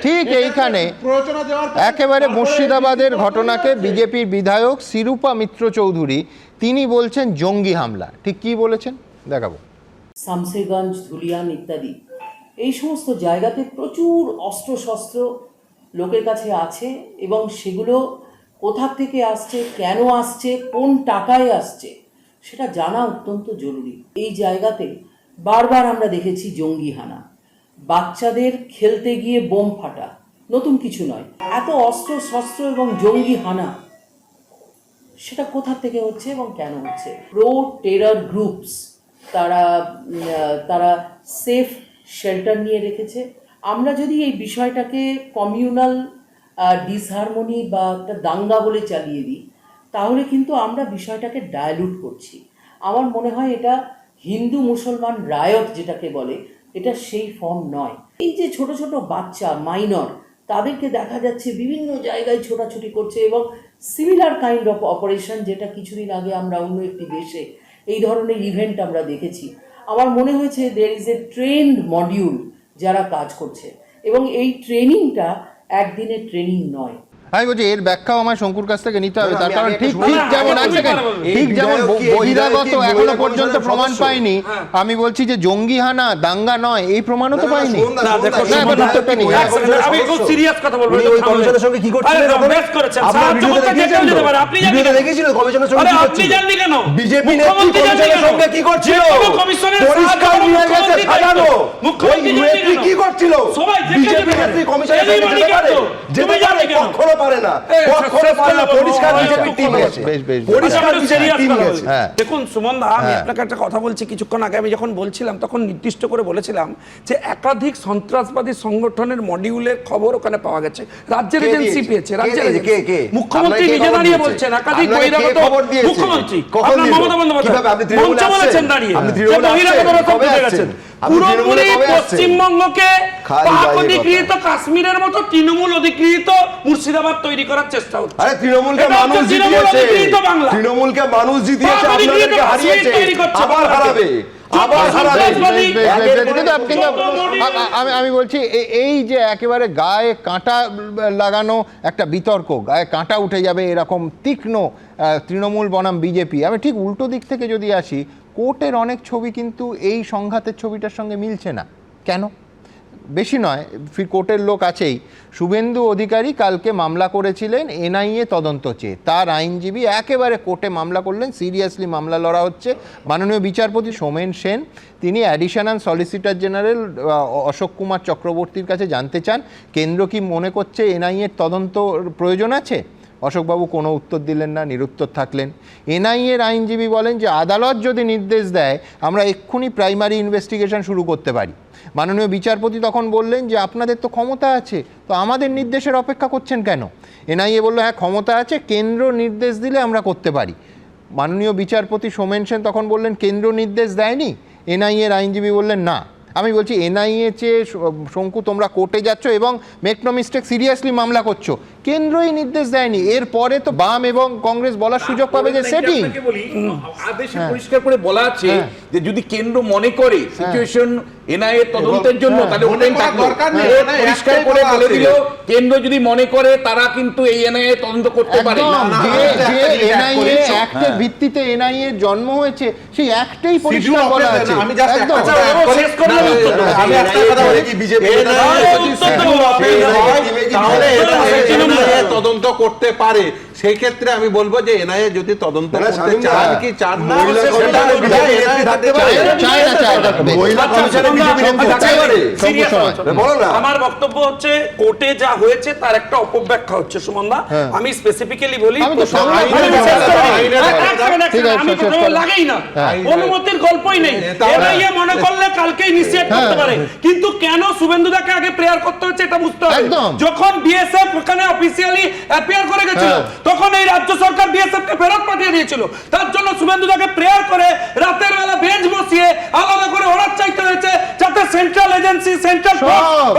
ঠিক এইখানে একেবারে মুর্শিদাবাদের ঘটনাকে বিজেপির বিধায়ক শিরূপা মিত্র চৌধুরী তিনি বলছেন জঙ্গি হামলা। ঠিক কি বলেছেন, দেখাবো। শামশেরগঞ্জ, ধুলিয়ান ইত্যাদি এই সমস্ত জায়গাতে প্রচুর অস্ত্রশস্ত্র লোকের কাছে আছে এবং সেগুলো কোথা থেকে আসছে, কেন আসছে, কোন টাকায় আসছে সেটা জানা অত্যন্ত জরুরি। এই জায়গাতে বারবার আমরা দেখেছি জঙ্গি হানা, বাচ্চাদের খেলতে গিয়ে বোম ফাটা, নতুন কিছু নয়। এত অস্ত্র শস্ত্র এবং জঙ্গি হানা সেটা কোথা থেকে হচ্ছে এবং কেন হচ্ছে? প্রো টেরর গ্রুপস তারা সেফ শেল্টার নিয়ে রেখেছে। আমরা যদি এই বিষয়টাকে কমিউনাল ডিসহারমোনি বা একটা দাঙ্গা বলে চালিয়ে দিই, তাহলে কিন্তু আমরা বিষয়টাকে ডায়ালুট করছি। আমার মনে হয় এটা হিন্দু মুসলমান রায়ত যেটাকে বলে, এটা সেই ফর্ম নয়। এই যে ছোট ছোট বাচ্চা মাইনর, তাদেরকে দেখা যাচ্ছে বিভিন্ন জায়গায় ছোটাছুটি করছে এবং সিমিলার কাইন্ড অফ অপারেশন, যেটা কিছুদিন আগে আমরা অন্য একটি দেশে এই ধরনের ইভেন্ট আমরা দেখেছি। আমার মনে হয়েছে there is a trend module যারা কাজ করছে এবং এই ট্রেনিংটা একদিনের ট্রেনিং নয়। আমি বলছি এর ব্যাখ্যাও আমার শঙ্কুর কাছ থেকে নিতে হবে, তার কারণ ঠিক যেমন বহিরাগত এখনো পর্যন্ত প্রমাণ পাইনি, আমি বলছি যে জঙ্গি হানা দাঙ্গা নয় এই প্রমাণও তো পাইনি। আমি খুব সিরিয়াস কথা বলবো, ওই কমিশনের সঙ্গে কি করছিলেন? আপনারা ভিডিওতে দেখেছিলেন? ভিডিওতে দেখেছিলেন কমিশনের সঙ্গে কি করছিল? আপনি জাননি কেন? বিজেপি নেত্রী কমিশনের সঙ্গে কি করছিল? পরিষ্কার নিয়ে গেছে সাজানো। ওই নেত্রী কি করছিল? বিজেপি নেত্রী কমিশনের সঙ্গে যেতে পারে? যেতে পারে? কখনো পারে না, কখনো পারে না। পরিষ্কার বিজেপি টিম গেছে, পরিষ্কার বিজেপি টিম গেছে। দেখুন সুমন দা, আমি আপনাকে একটা কথা বলছি। কিছুক্ষণ আগে আমি যখন বলছিলাম তখন নির্দিষ্ট করে বলেছিলাম যে একাধিক সন্ত্রাসবাদী সংগঠনের মডিউলের খবর ওখানে পাওয়া গেছে, রাজ্যের এজেন্সি পেয়েছে। রাজ্যের মুখ্যমন্ত্রী নিজে দাঁড়িয়ে বলছেন একাধিক বহিরাগত মুখ্যমন্ত্রী, আপনার মমতা বন্দ্যোপাধ্যায় মঞ্চে বলেছেন দাঁড়িয়ে যে বহিরাগতরা সব ঢুকে গেছেন। পুরোপুরি পশ্চিমবঙ্গকে পাক অধিকৃত কাশ্মীরের মতো তৃণমূল অধিকৃত মুর্শিদাবাদ তৈরি করার চেষ্টা হচ্ছে। আরে তৃণমূলকে মানুষ জিতিয়েছে, তৃণমূলকে মানুষ জিতিয়েছে, আপনাদেরকে হারিয়েছে, আবার হারাবে, আবার হারাবে। আমি বলছি এই যে একেবারে গায়ে কাঁটা লাগানো একটা বিতর্ক, গায়ে কাঁটা উঠে যাবে এরকম তীক্ষ্ণ তৃণমূল বনাম বিজেপি, আমি ঠিক উল্টো দিক থেকে যদি আসি, কোর্টের অনেক ছবি কিন্তু এই সংঘাতের ছবিটার সঙ্গে মিলছে না। কেন? বেশি নয়, কোর্টের লোক আছেই। শুভেন্দু অধিকারী কালকে মামলা করেছিলেন এনআইএ তদন্ত চেয়ে, তার আইনজীবী একেবারে কোর্টে মামলা করলেন, সিরিয়াসলি মামলা লড়া হচ্ছে। মাননীয় বিচারপতি সোমেন সেন তিনি additional solicitor general Ashok Kumar চক্রবর্তীর কাছে জানতে চান কেন্দ্র কি মনে করছে এনআইএর তদন্ত প্রয়োজন আছে। অশোকবাবু কোনো উত্তর দিলেন না, নিরুত্তর থাকলেন। এনআইএর আইনজীবী বলেন যে আদালত যদি নির্দেশ দেয় আমরা এক্ষুনি প্রাইমারি ইনভেস্টিগেশন শুরু করতে পারি। মাননীয় বিচারপতি তখন বললেন যে আপনাদের তো ক্ষমতা আছে, তো আমাদের নির্দেশের অপেক্ষা করছেন কেন? এনআইএ বলল হ্যাঁ ক্ষমতা আছে, কেন্দ্র নির্দেশ দিলে আমরা করতে পারি। মাননীয় বিচারপতি সোমেন সেন তখন বললেন কেন্দ্র নির্দেশ দেয়নি। এনআইএর আইনজীবী বললেন না। আমি বলছি এনআইএ চেয়ে শঙ্কু তোমরা কোর্টে যাচ্ছ এবং মেক নো মিস্টেক সিরিয়াসলি মামলা করছো, কেন্দ্রই নির্দেশ দেয়নি। এরপরে তো বাম এবং কংগ্রেস বলার সুযোগ পাবে যে সেটিং। আদেশে পরিষ্কার করে বলা আছে যে যদি কেন্দ্র মনে করে সিচুয়েশন এনআইএ তদন্তের জন্য, তাহলে ওটাই দরকার নেই। পরিষ্কার করে বলে দিল কেন্দ্র যদি মনে করে তারা কিন্তু এই এনআইএ তদন্ত করতে পারে। যে এনআইএ অ্যাক্টের ভিত্তিতে এনআইএ জন্ম হয়েছে, সেই অ্যাক্টেই পরিষ্কার বলা আছে। আমি জাস্ট একটা কথা বলি কি বিজেপি তদন্ত করতে পারে, সেই ক্ষেত্রে আমি বলবো যে এনআইএ যদি তদন্ত করতে চান কি চান না, আমার বক্তব্য হচ্ছে কোর্টে যা হয়েছে তার একটা অপব্যাখ্যা হচ্ছে সুমনদা। আমি স্পেসিফিক্যালি বলি লাগেই না, অনুমতির গল্পই নেই। এনআইএ মনে করলে কালকেই ইনিশিয়েট করতে পারে, কিন্তু কেন শুভেন্দুদাকে আগে প্রেয়ার করতে হচ্ছে এটা বুঝতে হবে। যখন বিএসএফ ওখানে অফিসিয়ালি অ্যাপিয়ার করে গেছিল তখন এই রাজ্য সরকার বিএসএফ কে ফেরত পাঠিয়ে দিয়েছিল। তার জন্য শুভেন্দুদাকে প্রেয়ার করে রাতের বেলা বেঞ্চ বসিয়ে আলাদা করে অর্ডার চাইতে হয়েছে যাতে সেন্ট্রাল এজেন্সি সেন্ট্রাল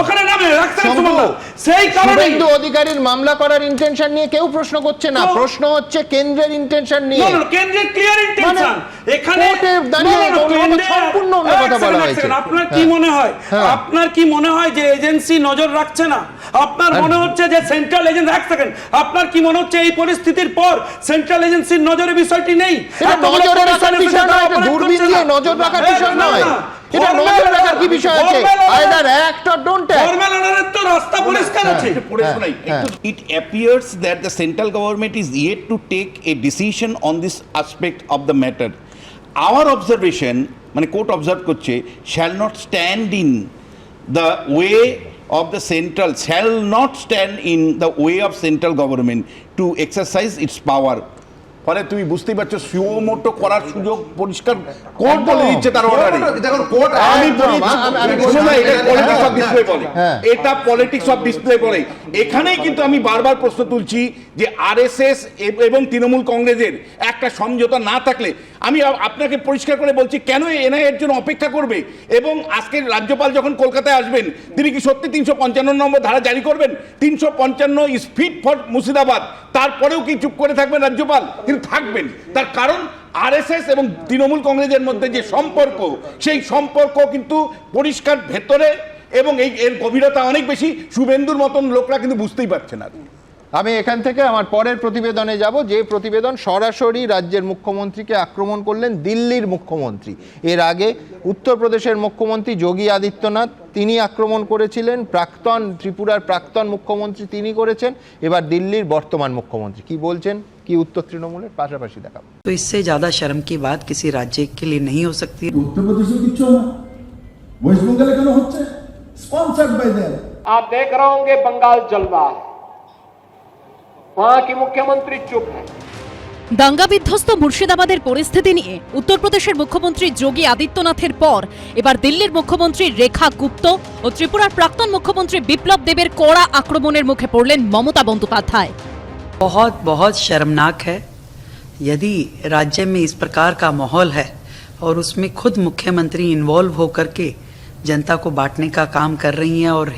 ওখানে নামে রাখছেন সুমনদা। সেই কারণে শুভেন্দু অধিকারীর মামলা করার ইন্টেনশন নিয়ে কেউ প্রশ্ন করছে না, প্রশ্ন হচ্ছে কেন্দ্রের ইন্টেনশন নিয়ে। কেন্দ্রের ক্লিয়ার ইন্টেনশন এখানে দাঁড়িয়ে সম্পূর্ণ অন্য কথা বলা হয়েছে। আপনার কি মনে হয়, আপনার কি মনে হয় যে এজেন্সি নজর রাখছে না? আপনার মনে হচ্ছে যে সেন্ট্রাল এজেন্সি, এক সেকেন্ড, আপনার কি মনে হচ্ছে এই পরিস্থিতির পর সেন্ট্রাল এজেন্সির নজরে বিষয়টি নেই? নজরে রাখার বিষয় নয়, এটা দূরবীন দিয়ে নজর রাখার বিষয় নয়, এটা নজর রাখার কি বিষয় আছে? Either act or don't act. Formal অর্ডারের তো রাস্তা পরিষ্কার আছে। It appears that the central government is yet to take a decision on this aspect of the matter. Our observation, মানে কোর্ট অবজার্ভ করছে, shall not stand in the way of the central, shall not stand in the way of central government to exercise its power. ফলে তুমি বুঝতেই পারছো suo motu করার সুযোগ পরিষ্কার court বলে দিচ্ছে তার অর্ডারে। এটা পলিটিক্স অফ ডিসপ্লে বলে। এখানেই কিন্তু আমি বারবার প্রশ্ন তুলছি যে আরএসএস এবং তৃণমূল কংগ্রেসের একটা সমঝোতা না থাকলে, আমি আপনাকে পরিষ্কার করে বলছি কেন এনআইএ এর জন্য অপেক্ষা করবে? এবং আজকে রাজ্যপাল যখন কলকাতায় আসবেন তিনি কি সত্যি 355 নম্বর ধারা জারি করবেন? 355 ইজ ফিট ফর মুর্শিদাবাদ, তারপরেও কি চুপ করে থাকবেন রাজ্যপাল? তিনি থাকবেন, তার কারণ আরএসএস এবং তৃণমূল কংগ্রেসের মধ্যে যে সম্পর্ক, সেই সম্পর্ক কিন্তু পরিষ্কার ভেতরে, এবং এর গভীরতা অনেক বেশি। শুভেন্দুর মতন লোকরা কিন্তু বুঝতেই পারছে না। আমি এখান থেকে আমার পরের প্রতিবেদনে যাব, যে প্রতিবেদন সরাসরি রাজ্যের মুখ্যমন্ত্রীকে আক্রমণ করলেন দিল্লির মুখ্যমন্ত্রী। এর আগে উত্তরপ্রদেশের মুখ্যমন্ত্রী যোগী আদিত্যনাথ তিনি আক্রমণ করেছিলেন, ত্রিপুরার প্রাক্তন মুখ্যমন্ত্রী তিনি করেছেন, এবার দিল্লির বর্তমান মুখ্যমন্ত্রী কি বলছেন, কি উত্তর তৃণমূলের, পাশাপাশি দেখাবো। तो इससे ज्यादा शर्म की बात किसी राज्य के लिए नहीं हो सकती। उत्तर प्रदेश में किच्छु ना वेस्ट बंगाल केन হচ্ছে স্পন্সর্ড বাই देम। आप देख रहे होंगे बंगाल जलवा, वहां की मुख्यमंत्री चुप है। দাঙ্গা বিধ্বস্ত মুর্শিদাবাদের পরিস্থিতি নিয়ে উত্তরপ্রদেশের মুখ্যমন্ত্রী যোগী আদিত্যনাথের পর এবার দিল্লির মুখ্যমন্ত্রী রেখা গুপ্ত ও ত্রিপুরার প্রাক্তন মুখ্যমন্ত্রী বিপ্লব দেবের কড়া আক্রমণের মুখে পড়লেন মমতা বন্দ্যোপাধ্যায়। बहुत बहुत शर्मनाक है यदि राज्य में इस प्रकार का माहौल है और उसमें खुद मुख्यमंत्री इन्वॉल्व होकर के जनता को बांटने का काम कर रही हैं और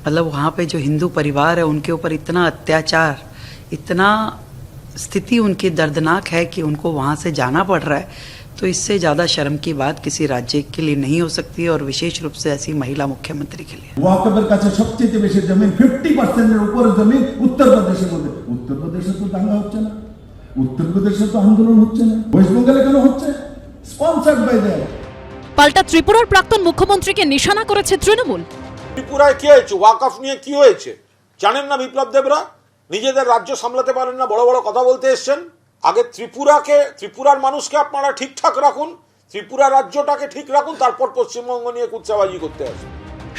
मतलब वहाँ पे जो हिंदू परिवार है उनके ऊपर इतना अत्याचार, इतना स्थिति उनकी दर्दनाक है कि उनको वहाँ से जाना पड़ रहा है, तो इससे ज़्यादा शर्म की बात किसी राज्य के लिए नहीं हो सकती है और विशेष रूप से ऐसी महिला मुख्यमंत्री के लिए। ওয়াকফের কাছে সবচেয়ে বেশি জমি 50% এর উপরে জমি উত্তরপ্রদেশের মধ্যে। উত্তরপ্রদেশে তো দাঙ্গা হচ্ছে না, উত্তরপ্রদেশে তো আন্দোলন হচ্ছে না, ওয়েস্ট বেঙ্গলে কেন হচ্ছে? Sponsored by them. পাল্টা ত্রিপুরার প্রাক্তন মুখ্যমন্ত্রীকে নিশানা করেছে তৃণমূল। ত্রিপুরায় কি হয়েছে? ওয়াকফ নিয়ে কি হয়েছে জানেন না বিপ্লব দেবরা? নিজেদের রাজ্য সামলাতে পারেন না, বড় বড় কথা বলতে এসছেন। আগে ত্রিপুরার মানুষকে আপনারা ঠিকঠাক রাখুন, ত্রিপুরা রাজ্যটাকে ঠিক রাখুন, তারপর পশ্চিমবঙ্গ নিয়ে কুচ্চাবাজি করতে আসুন।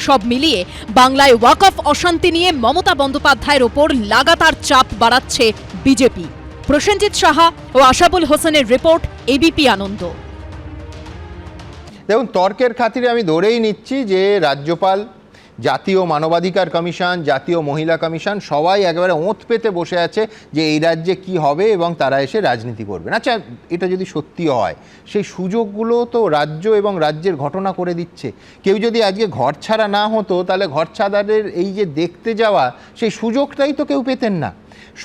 সব মিলিয়ে বাংলায় ওয়াকফ অশান্তি নিয়ে মমতা বন্দ্যোপাধ্যায়ের ওপর লাগাতার চাপ বাড়াচ্ছে বিজেপি। প্রসেনজিৎ সাহা ও আশাবুল হোসেনের রিপোর্ট, এবিপি আনন্দ। দেখুন, তর্কের খাতিরে আমি ধরেই নিচ্ছি যে রাজ্যপাল, জাতীয় মানবাধিকার কমিশন, জাতীয় মহিলা কমিশন সবাই একেবারে ওঁত পেতে বসে আছে যে এই রাজ্যে কি হবে এবং তারা এসে রাজনীতি করবেন। আচ্ছা, এটা যদি সত্যি হয়, সেই সুযোগগুলো তো রাজ্য এবং রাজ্যের ঘটনা করে দিচ্ছে। কেউ যদি আজকে ঘর ছাড়া না হতো, তাহলে ঘর ছাড়াদের এই যে দেখতে যাওয়া, সেই সুযোগটাই তো কেউ পেতেন না।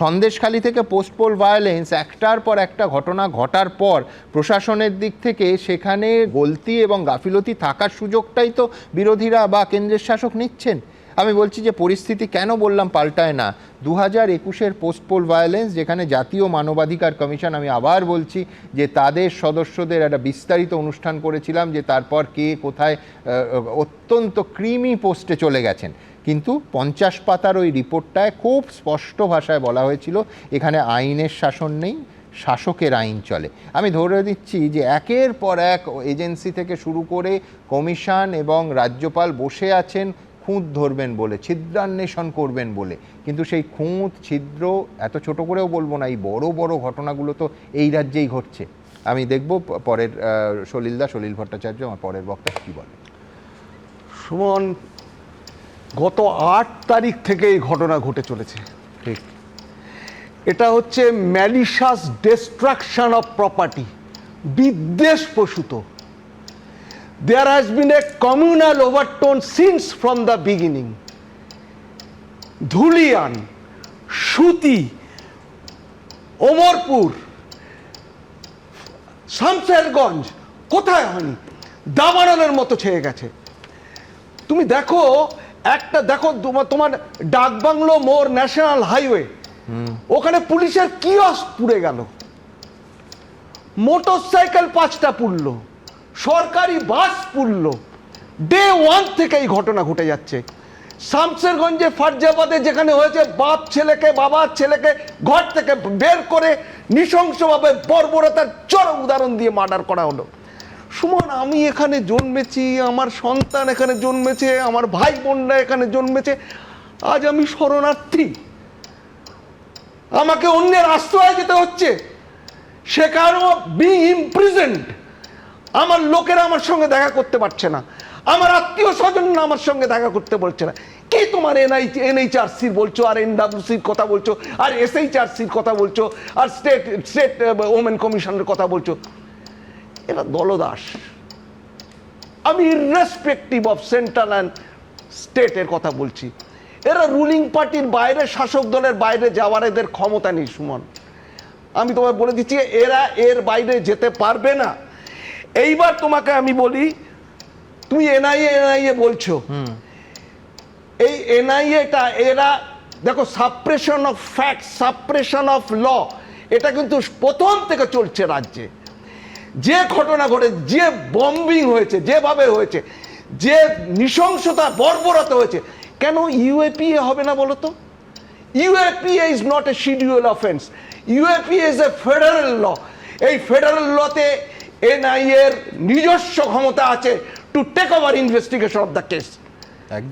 সন্দেশখালী থেকে পোস্টপোল ভায়োলেন্স একটার পর একটা ঘটনা ঘটার পর প্রশাসনের দিক থেকে সেখানে গলতি এবং গাফিলতি থাকার সুযোগটাই তো বিরোধীরা বা কেন্দ্রের শাসক নিচ্ছেন। আমি বলছি যে পরিস্থিতি কেন বললাম পাল্টায় না। 2021-এর পোস্টপোল ভায়োলেন্স, যেখানে জাতীয় মানবাধিকার কমিশন, আমি আবার বলছি যে তাদের সদস্যদের একটা বিস্তারিত অনুষ্ঠান করেছিলাম যে তারপর কে কোথায় অত্যন্ত ক্রিমি পোস্টে চলে গেছেন, কিন্তু 50 পাতার ওই রিপোর্টটায় খুব স্পষ্ট ভাষায় বলা হয়েছিল এখানে আইনের শাসন নেই, শাসকের আইন চলে। আমি ধরে দিচ্ছি যে একের পর এক এজেন্সি থেকে শুরু করে কমিশন এবং রাজ্যপাল বসে আছেন খুঁত ধরবেন বলে, ছিদ্রান্বেষণ করবেন বলে, কিন্তু সেই খুঁত ছিদ্র এত ছোট করেও বলবো না, এই বড় বড় ঘটনাগুলো তো এই রাজ্যেই ঘটছে। আমি দেখব পরের সলিল ভট্টাচার্য আমার পরের বক্তা কী বলে। সুমন, গত 8 তারিখ থেকে এই ঘটনা ঘটে চলেছে। ঠিক, এটা হচ্ছে ম্যালিশাস ডিস্ট্রাকশন অফ প্রপার্টি, বিদ্বেষ প্রসূত। There has been a communal overtone since from the beginning. Dhulian, সুতি, ওমরপুর, শামশেরগঞ্জ, কোথায় হয়নি? দাবানলের মতো ছেয়ে গেছে। তুমি দেখো, তোমার ডাকবাংলো মোড় ন্যাশনাল হাইওয়ে, ওখানে পুলিশের কিয়স্ক পুড়ে গেল, মোটরসাইকেল 5টা পুড়লো, সরকারি বাস পুড়লো। ডে 1 থেকে এই ঘটনা ঘটে যাচ্ছে। শামশেরগঞ্জে ফারজাবাদে যেখানে হয়েছে, বাবার ছেলেকে ঘর থেকে বের করে নৃশংসভাবে বর্বরতার চরম উদাহরণ দিয়ে মার্ডার করা হলো। সুমন, আমি এখানে জন্মেছি, আমার সন্তান এখানে জন্মেছে, আমার ভাই বোনরা এখানে জন্মেছে, আজ আমি শরণার্থী, আমাকে অন্যের আশ্রয়ে যেতে হচ্ছে, সেখানেও বিং ইমপ্রিজেন্ট। আমার লোকেরা আমার সঙ্গে দেখা করতে পারছে না, আমার আত্মীয় স্বজনরা আমার সঙ্গে দেখা করতে বলছে না। কি তোমার এনএইচআরসির বলছো, আর এনডব্লিউসির কথা বলছো, আর এসএইচআরসির কথা বলছো, আর স্টেট ওমেন কমিশনের কথা বলছো। এরা দলদাস। আমি ইররেসপেক্টিভ অফ সেন্ট্রাল অ্যান্ড স্টেটের কথা বলছি। এরা রুলিং পার্টির বাইরে, শাসক দলের বাইরে যাওয়ার এদের ক্ষমতা নেই সুমন। আমি তোমায় বলে দিচ্ছি, এরা এর বাইরে যেতে পারবে না। এইবার তোমাকে আমি বলি, তুমি এনআইএ বলছো, এই এনআইএটা এরা দেখো, suppression of fact, suppression of law, এটা কিন্তু প্রথম থেকে চলছে রাজ্যে। যে ঘটনা ঘটে, যে বম্বিং হয়েছে, যেভাবে হয়েছে, যে নৃশংসতা বর্বরতা হয়েছে, কেন ইউএপিএ হবে না বলো তো? UAPA is not a schedule offence, UAPA is a federal law. এই ফেডারেল লতে এনআইএ এর নিজস্ব ক্ষমতা আছে to take over investigation of the case.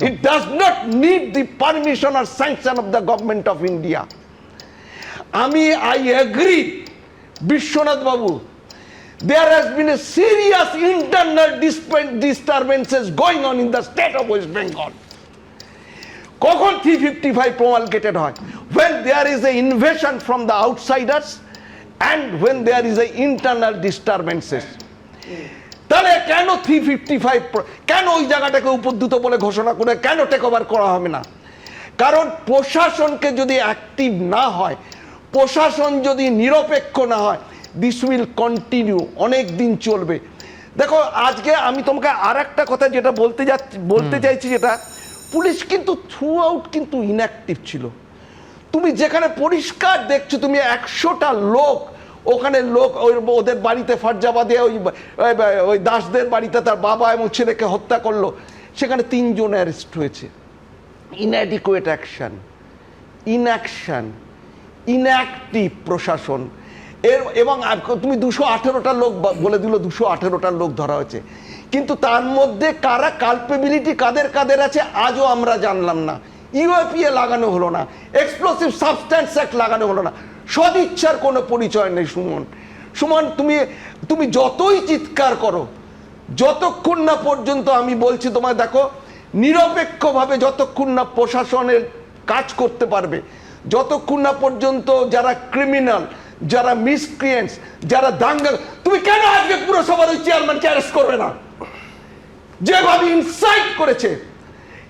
It does not need the permission or sanction of the government of India. I agree, Vishwanath Babu. There has been a serious internal disturbances going on in the state of West Bengal. কখন 355 promulgated হয়? When there is a invasion from the outsiders and when there is a internal disturbances. তাহলে কেন 355 কেন ওই জায়গাটাকে উপদ্রুত বলে ঘোষণা করে কেন টেক ওভার করা হবে না? কারণ প্রশাসনকে যদি অ্যাক্টিভ না হয়, প্রশাসন যদি নিরপেক্ষ না হয়, দিস উইল কন্টিনিউ, অনেক দিন চলবে। দেখো আজকে আমি তোমাকে আর একটা কথা যেটা বলতে চাইছি, যেটা পুলিশ কিন্তু থ্রু আউট কিন্তু ইনঅ্যাক্টিভ ছিল। তুমি যেখানে পরিষ্কার দেখছো, তুমি 100টা লোক ওখানে ওদের বাড়িতে ফারজাবাদে ওই দাসদের বাড়িতে তার বাবা এবং ছেলেকে হত্যা করলো, সেখানে 3 জন অ্যারেস্ট হয়েছে। ইনঅ্যাডিকুয়েট অ্যাকশন, ইনঅ্যাকশন, ইনঅ্যাক্টিভ প্রশাসন এবং তুমি 218টা লোক বলে দিল, 218টা লোক ধরা হয়েছে, কিন্তু তার মধ্যে কারা কালপেবিলিটি কাদের আছে আজও আমরা জানলাম না। ইউএপিএ লাগানো হলো না, এক্সপ্লোসিভ সাবস্ট্যান্স অ্যাক্ট লাগানো হলো না, সদিচ্ছার কোনো পরিচয় নেই। সুমন তুমি যতই চিৎকার করো, যতক্ষণ না পর্যন্ত আমি বলছি তোমায়, দেখো নিরপেক্ষভাবে যতক্ষণ না প্রশাসনের কাজ করতে পারবে, যতক্ষণ না পর্যন্ত যারা ক্রিমিনাল, যারা মিসক্রিয়েন্টস, যারা দাঙ্গা, তুমি কেন আজকে পুরসভার ওই চেয়ারম্যানকে অ্যারেস্ট করবে না? যেভাবে ইনসাইট করেছে,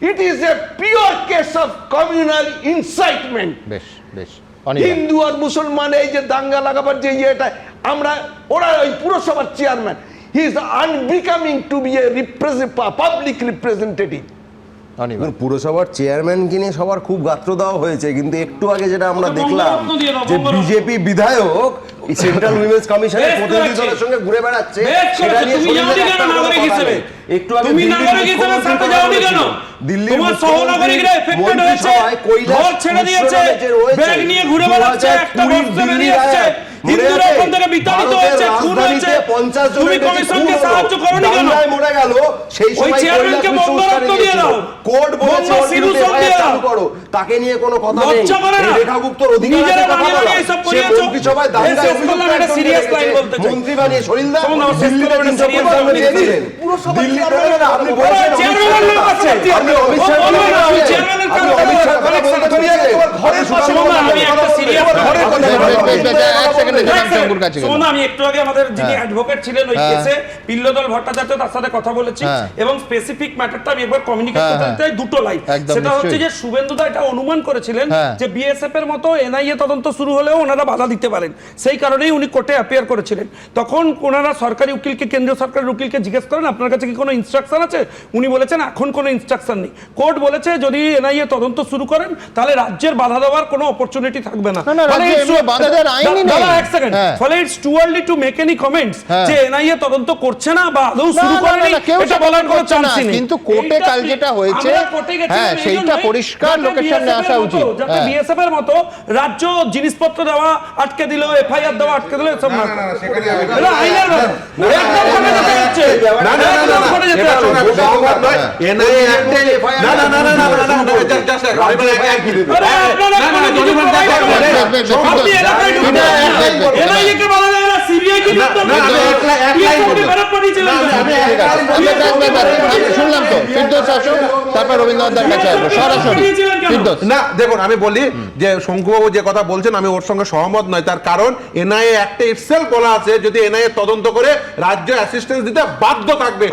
it is a pure case of communal incitement. বেশ বেশ, হিন্দু আর মুসলমান এই যে দাঙ্গা লাগাবার যে ইয়েটা, ওরা ওই পুরসভার chairman, he is unbecoming to be a public representative. পুরসভার চেয়ারম্যানকে নিয়ে সবার খুব গাত্র দেওয়া হয়েছে, কিন্তু একটু আগে যেটা আমরা দেখলাম যে বিজেপি বিধায়ক সেন্ট্রাল উইমেন্স কমিশনের প্রতিনিধি দলের সঙ্গে ঘুরে বেড়াচ্ছে, সেটা নিয়ে একটু আগে দিল্লির মন্ত্রিসভায় কৈলাস নিয়ে ঘুরে বেড়াচ্ছে, হিন্দুরা ওখান থেকে বিতাড়িত হয়েছে, খুন হয়েছে, 50 জনের দাঙ্গায় মরে গেল, সেই সময় চেয়ারম্যানকে বঙ্গরত্ন দিয়ে দাও, কোর্ট বলেছে চালু করো, তাকে নিয়ে কোনো কথা নেই। রেখা গুপ্তর অধিকার আছে কথা বলা, সে মন্ত্রিসভায় দাঙ্গায় মন্ত্রী বানিয়ে সরিলদা দিল্লিতে 355 দিয়ে দিলেন। দিল্লি আপনি বলছেন আপনি অমিত শাহ আমি একটু আগে আমাদের যিনি অ্যাডভোকেট ছিলেন ওই কেসে পিল্লদল ভট্টাচার্য, তার সাথে কথা বলেছি এবং স্পেসিফিক ম্যাটারটা আমি একবার কমিউনিকেট করতে চাই, দুটো লাইন। সেটা হচ্ছে যে শুভেন্দুদা এটা অনুমান করেছিলেন যে বিএসএফ এর মতো এনআইএ তদন্ত শুরু হলেও ওনারা বাধা দিতে পারেন, সেই কারণেই উনি কোর্টে অ্যাপিয়ার করেছিলেন। তখন ওনারা সরকারি উকিলকে, কেন্দ্রীয় সরকারের উকিলকে জিজ্ঞেস করেন আপনার কাছে কি কোনো ইনস্ট্রাকশন আছে? উনি বলেছেন এখন কোনো ইনস্ট্রাকশন নেই। কোর্ট বলেছে যদি এনআইএ তদন্ত শুরু করেন তাহলে রাজ্যের বাধা দেওয়ার কোনো অপরচুনিটি থাকবে না। ফলে it's too early to make any comments যে এনআইএ তদন্ত করছে না বা আদৌ শুরু করেনি, এটা বলার কোনো চান্স নেই। কিন্তু কোর্টে কাল যেটা হয়েছে, হ্যাঁ সেইটা পরিষ্কার লোকের সামনে আসা উচিত, যাতে বিএসএফ এর মতো রাজ্য জিনিসপত্র দেওয়া আটকে দিল, এফআইআর দেওয়া আটকে দিল, এসব না। এটা আইনের না, একদম করে যেতে হচ্ছে, না না না না করে যেতে হচ্ছে এনআইএ অ্যাক্টে এফআইআর না না না না না জাস্ট আপনারা আপনি এনআইএ কে বলা যায় না, সিবিআই কে শুনলাম তো ফিরদৌস আসুন, তারপর রবীন্দ্রনাথের কাছে আসবো সরাসরি। না দেখুন, আমি বলি যে শঙ্কুবাবু যে কথা বলছেন আমি ওর সঙ্গে সহমত নয়। তার কারণ এনআইএ অ্যাক্টে ইটসেলফ বলা আছে যদি এনআইএ তদন্ত করে রাজ্য অ্যাসিস্ট্যান্স দিতে বাধ্য থাকবে।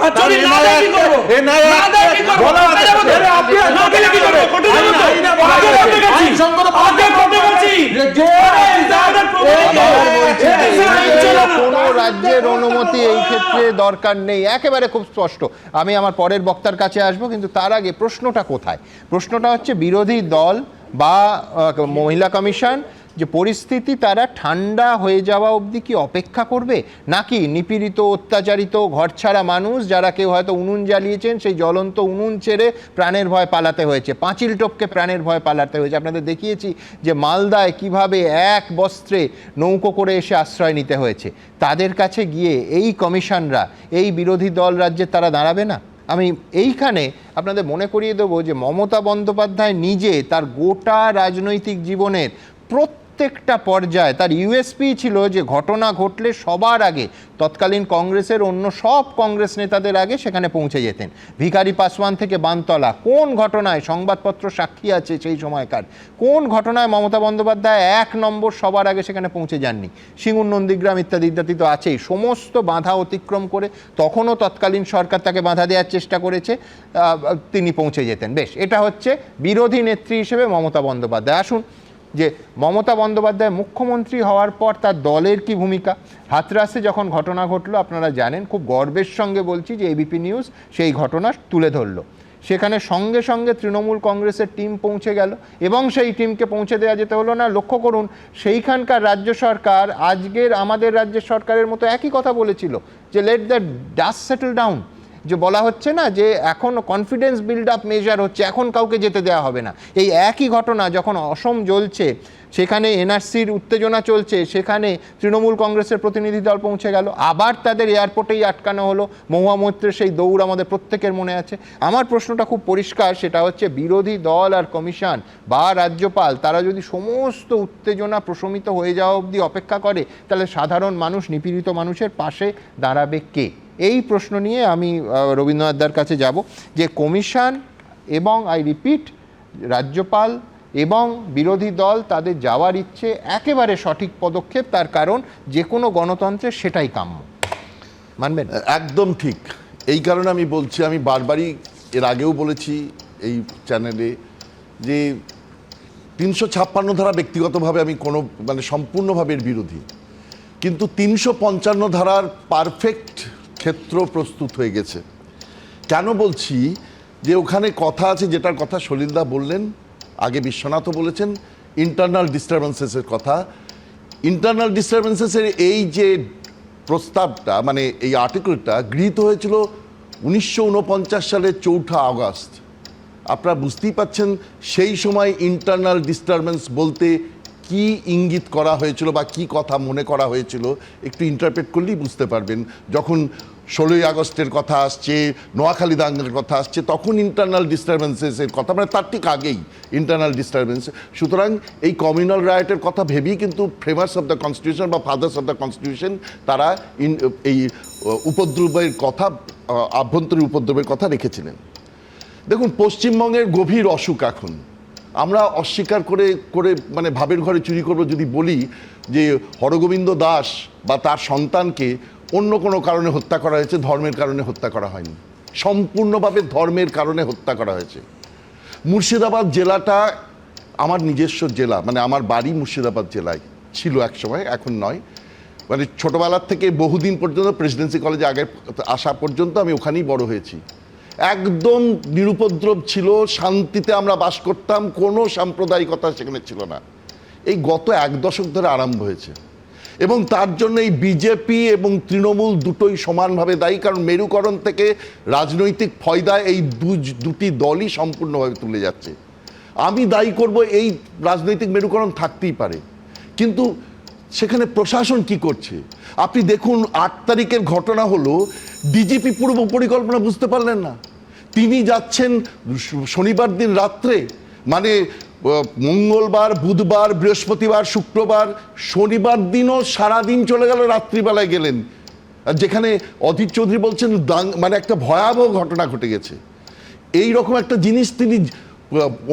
কোনো রাজ্যের অনুমতি এই ক্ষেত্রে দরকার নেই, একেবারে খুব স্পষ্ট। আমি আমার পরের বক্তার কাছে আসবো, কিন্তু তার আগে প্রশ্নটা কোথায়? প্রশ্নটা হচ্ছে বিরোধী দল বা মহিলা কমিশন যে পরিস্থিতি তারা ঠান্ডা হয়ে যাওয়া অবধি কি অপেক্ষা করবে, নাকি নিপীড়িত অত্যাচারিত ঘরছাড়া মানুষ যারা কেউ হয়তো উনুন জ্বালিয়েছেন সেই জ্বলন্ত উনুন ছেড়ে প্রাণের ভয় পালাতে হয়েছে, পাঁচিল টপকে প্রাণের ভয় পালাতে হয়েছে। আপনাদের দেখিয়েছি যে মালদায় কিভাবে এক বস্ত্রে নৌকো করে এসে আশ্রয় নিতে হয়েছে। তাদের কাছে গিয়ে এই কমিশনরা, এই বিরোধী দল রাজ্যে তারা দাঁড়াবে না? আমি এইখানে আপনাদের মনে করিয়ে দেবো যে মমতা বন্দ্যোপাধ্যায় নিজে তার গোটা রাজনৈতিক জীবনের প্রত্যেকটা পর্যায়ে তার ইউএসপি ছিল যে ঘটনা ঘটলে সবার আগে তৎকালীন কংগ্রেসের অন্য সব কংগ্রেস নেতাদের আগে সেখানে পৌঁছে যেতেন। ভিখারি পাসওয়ান থেকে বানতলা, কোন ঘটনায় সংবাদপত্র সাক্ষী আছে সেই সময়কার, কোন ঘটনায় মমতা বন্দ্যোপাধ্যায় 1 নম্বর সবার আগে সেখানে পৌঁছে যাননি, সিঙ্গুর নন্দীগ্রাম ইত্যাদি ইত্যাদি তো আছেই। সমস্ত বাধা অতিক্রম করে তখনও তৎকালীন সরকার তাকে বাধা দেওয়ার চেষ্টা করেছে, তিনি পৌঁছে যেতেন। বেশ, এটা হচ্ছে বিরোধী নেত্রী হিসেবে মমতা বন্দ্যোপাধ্যায়। আসুন যে মমতা বন্দ্যোপাধ্যায় মুখ্যমন্ত্রী হওয়ার পর তার দলের কি ভূমিকা। হাতরাসে যখন ঘটনা ঘটলো, আপনারা জানেন, খুব গর্বের সঙ্গে বলছি যে এবিপি নিউজ সেই ঘটনা তুলে ধরলো। সেখানে সঙ্গে সঙ্গে তৃণমূল কংগ্রেসের টিম পৌঁছে গেল এবং সেই টিমকে পৌঁছে দেওয়া যেতে হলো না। লক্ষ্য করুন, সেইখানকার রাজ্য সরকার আজকের আমাদের রাজ্যের সরকারের মতো একই কথা বলেছিল যে let the dust settle down, যে বলা হচ্ছে না যে এখন কনফিডেন্স বিল্ড আপ মেজার হচ্ছে, এখন কাউকে যেতে দেওয়া হবে না। এই একই ঘটনা যখন অসম জ্বলছে, সেখানে এনআরসির উত্তেজনা চলছে, সেখানে তৃণমূল কংগ্রেসের প্রতিনিধি দল পৌঁছে গেল, আবার তাদের এয়ারপোর্টেই আটকানো হলো। মহুয়া মৈত্রের সেই দৌড় আমাদের প্রত্যেকের মনে আছে। আমার প্রশ্নটা খুব পরিষ্কার, সেটা হচ্ছে বিরোধী দল আর কমিশন বা রাজ্যপাল তারা যদি সমস্ত উত্তেজনা প্রশমিত হয়ে যাওয়া অবধি অপেক্ষা করে, তাহলে সাধারণ মানুষ, নিপীড়িত মানুষের পাশে দাঁড়াবে কে? এই প্রশ্ন নিয়ে আমি রবীন্দ্রনাথদার কাছে যাব যে কমিশন এবং আই রিপিট রাজ্যপাল এবং বিরোধী দল তাদের যাওয়ার ইচ্ছে একেবারে সঠিক পদক্ষেপ, তার কারণ যে কোনো গণতন্ত্রের সেটাই কাম্য। মানবেন? একদম ঠিক। এই কারণে আমি বলছি, আমি বারবারই এর আগেও বলেছি এই চ্যানেলে যে 356 ধারা ব্যক্তিগতভাবে আমি কোনো সম্পূর্ণভাবে এর বিরোধী, কিন্তু 355 ধারার পারফেক্ট ক্ষেত্র প্রস্তুত হয়ে গেছে। কেন বলছি? যে ওখানে কথা আছে, যেটার কথা সলিলদা বললেন, আগে বিশ্বনাথও বলেছেন, ইন্টারনাল ডিস্টারবেন্সেসের কথা। ইন্টারনাল ডিস্টারবেন্সেসের এই যে প্রস্তাবটা, মানে এই আর্টিকেলটা গৃহীত হয়েছিল 1949 সালের 4 আগস্ট। আপনারা বুঝতেই পাচ্ছেন সেই সময় ইন্টারনাল ডিস্টারবেন্স বলতে কি ইঙ্গিত করা হয়েছিল বা কি কথা মনে করা হয়েছিল, একটু ইন্টারপ্রেট করলেই বুঝতে পারবেন। যখন 16ই আগস্টের কথা আসছে, নোয়াখালী দাঙ্গার কথা আসছে, তখন ইন্টারনাল ডিস্টারবেন্সেসের কথা, মানে তার ঠিক আগেই ইন্টারনাল ডিস্টারবেন্স। সুতরাং এই কমিউনাল রাইটের কথা ভেবেই কিন্তু ফ্রেমার্স অফ দ্য কনস্টিটিউশন বা ফাদার্স অফ দ্য কনস্টিটিউশন তারা এই উপদ্রবের কথা, আভ্যন্তরীণ উপদ্রবের কথা রেখেছিলেন। দেখুন, পশ্চিমবঙ্গের গভীর অসুখ এখন। আমরা অস্বীকার করে মানে ভাবের ঘরে চুরি করব যদি বলি যে হরগোবিন্দ দাস বা তার সন্তানকে অন্য কোনো কারণে হত্যা করা হয়েছে, ধর্মের কারণে হত্যা করা হয়নি, সম্পূর্ণভাবে ধর্মের কারণে হত্যা করা হয়েছে। মুর্শিদাবাদ জেলাটা আমার নিজস্ব জেলা, মানে আমার বাড়ি মুর্শিদাবাদ জেলায় ছিল একসময়, এখন নয়। মানে ছোটোবেলার থেকে বহুদিন পর্যন্ত প্রেসিডেন্সি কলেজে আগে আসা পর্যন্ত আমি ওখানেই বড় হয়েছি। একদম নিরুপদ্রব ছিল, শান্তিতে আমরা বাস করতাম, কোনো সাম্প্রদায়িকতা সেখানে ছিল না। এই গত 1 দশক ধরে আরম্ভ হয়েছে এবং তার জন্য এই বিজেপি এবং তৃণমূল দুটোই সমানভাবে দায়ী, কারণ মেরুকরণ থেকে রাজনৈতিক ফয়দা এই দুটি দলই সম্পূর্ণভাবে তুলে যাচ্ছে। আমি দায়ী করব, এই রাজনৈতিক মেরুকরণ থাকতেই পারে, কিন্তু সেখানে প্রশাসন কি করছে? আপনি দেখুন, 8 তারিখের ঘটনা হলো ডিজিপি পূর্ব পরিকল্পনা বুঝতে পারলেন না। তিনি যাচ্ছেন শনিবার দিন রাত্রে, মানে মঙ্গলবার, বুধবার, বৃহস্পতিবার, শুক্রবার, শনিবার দিনও সারাদিন চলে গেল, রাত্রিবেলায় গেলেন, যেখানে অধীর চৌধুরী বলছেন মানে একটা ভয়াবহ ঘটনা ঘটে গেছে। এই রকম একটা জিনিস তিনি,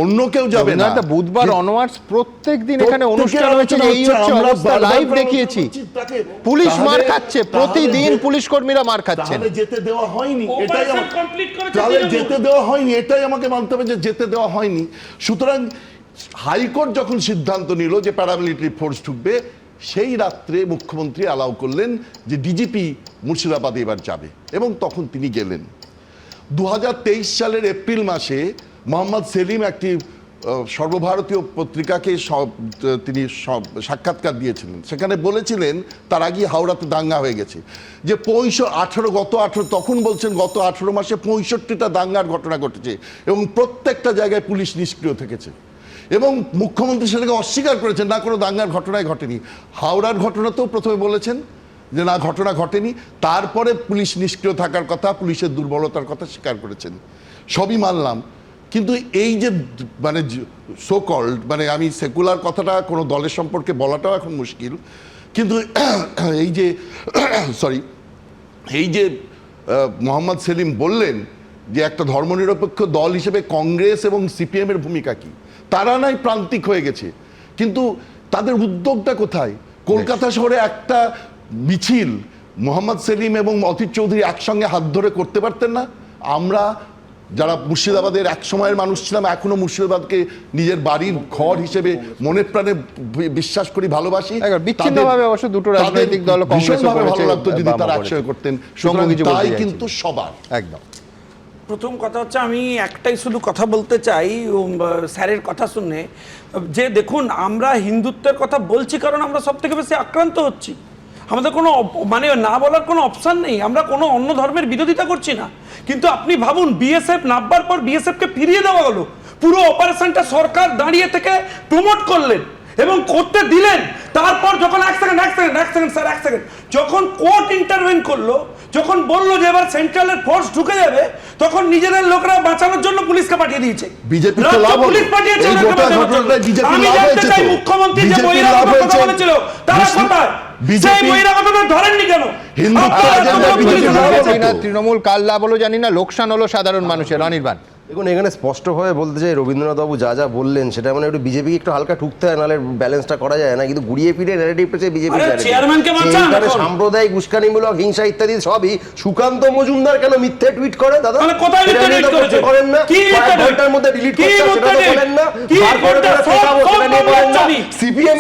অন্য কেউ যাবে না। বুধবার অনওয়ার্ডস প্রত্যেক দিন এখানে অনুষ্ঠান হচ্ছে, এই হচ্ছে অবস্থা, লাইভ দেখিয়েছি। পুলিশ মার খাচ্ছে, প্রতিদিন পুলিশ কর্মীরা মার খাচ্ছেন। যেতে দেওয়া হয়নি, যেতে দেওয়া হয়নি, এটাই আমাকে মানতে হবে যে যেতে দেওয়া হয়নি। সুতরাং হাইকোর্ট যখন সিদ্ধান্ত নিল যে প্যারামিলিটারি ফোর্স ঢুকবে, সেই রাত্রে মুখ্যমন্ত্রী অ্যালাউ করলেন যে ডিজিপি মুর্শিদাবাদে এবার যাবে, এবং তখন তিনি গেলেন। 2023 সালের এপ্রিল মাসে মোহাম্মদ সেলিম একটি সর্বভারতীয় পত্রিকাকে তিনি সাক্ষাৎকার দিয়েছিলেন। সেখানে বলেছিলেন তার আগে হাওড়াতে দাঙ্গা হয়ে গেছে, যে তখন বলছেন গত 18 মাসে 65টা দাঙ্গার ঘটনা ঘটেছে এবং প্রত্যেকটা জায়গায় পুলিশ নিষ্ক্রিয় থেকেছে, এবং মুখ্যমন্ত্রী সেটাকে অস্বীকার করেছেন, না কোনো দাঙ্গার ঘটনাই ঘটেনি। হাওড়ার ঘটনাতেও প্রথমে বলেছেন যে না, ঘটনা ঘটেনি, তারপরে পুলিশ নিষ্ক্রিয় থাকার কথা, পুলিশের দুর্বলতার কথা স্বীকার করেছেন। সবই মানলাম, কিন্তু এই যে মানে সো কল্ড, মানে আমি সেকুলার কথাটা কোনো দলের সম্পর্কে বলাটাও এখন মুশকিল, কিন্তু এই যে সরি এই যে মোহাম্মদ সেলিম বললেন যে একটা ধর্মনিরপেক্ষ দল হিসেবে কংগ্রেস এবং সিপিএমের ভূমিকা কি, তারা নাই প্রান্তিক হয়ে গেছে, কিন্তু তাদের উদ্যোগটা কোথায়? কলকাতা শহরে একটা মিছিল মোহাম্মদ সেলিম এবং অতীত চৌধুরী একসঙ্গে হাত ধরে করতে পারতেন না? আমরা যারা মুর্শিদাবাদের এক সময়ের মানুষ ছিলাম, এখনো মুর্শিদাবাদকে নিজের বাড়ির ঘর হিসেবে মনে প্রাণে বিশ্বাস করি, ভালোবাসি। বিচ্ছিন্নভাবে অবশ্য দুটো রাজনৈতিক দল ভীষণভাবে ভালো লাগতো যদি তারা একসঙ্গে করতেন, তাই কিন্তু সবার একদম। প্রথম কথা হচ্ছে আমি একটাই শুধু কথা বলতে চাই স্যারের কথা শুনে, যে দেখুন আমরা হিন্দুত্বের কথা বলছি কারণ আমরা সব থেকে বেশি আক্রান্ত হচ্ছি, আমাদের কোনো মানে না বলার কোনো অপশান নেই, আমরা কোনো অন্য ধর্মের বিরোধিতা করছি না। কিন্তু আপনি ভাবুন বিএসএফ নামবার পর বিএসএফকে ফিরিয়ে দেওয়া হলো, পুরো অপারেশনটা সরকার দাঁড়িয়ে থেকে প্রমোট করলেন এবং করতে দিলেন। তারপর যখন এক সেকেন্ড যখন কোর্ট ইন্টারভেন করলো, যখন বললো যে এবার সেন্ট্রালের ফোর্স ঢুকে যাবে, তখন নিজেদের লোকরা বাঁচানোর জন্য পুলিশকে পাঠিয়ে দিয়েছে। পুলিশ পাঠিয়েছে। আমি জানতে চাই মুখ্যমন্ত্রী যে বহিরাগত কথা বলেছিল তারা কোথায়? সেই বহিরাগতটা ধরেননি কেন? তৃণমূল কাল লাভ হলো জানি না, লোকসান হলো সাধারণ মানুষের। অনির্বাণ, দেখুন এখানে স্পষ্টভাবে বলতে চাই রবীন্দ্রনাথ বাবু যা যা বললেন সেটা মানে একটু বিজেপিকে একটু হালকা ঠুকতে হয়, নাহলে ব্যালেন্সটা করা যায় না। কিন্তু ঘুরিয়ে ফিরে ন্যারেটিভটা হচ্ছে বিজেপি সাম্প্রদায়িক উস্কানিমূলক হিংসা ইত্যাদি সবই সুকান্ত মজুমদার কেন মিথ্যে টুইট করে দাদা? করেন না, কয়েক ঘন্টার মধ্যে ডিলিট করতে সেটা তো বলেন না, সিপিএম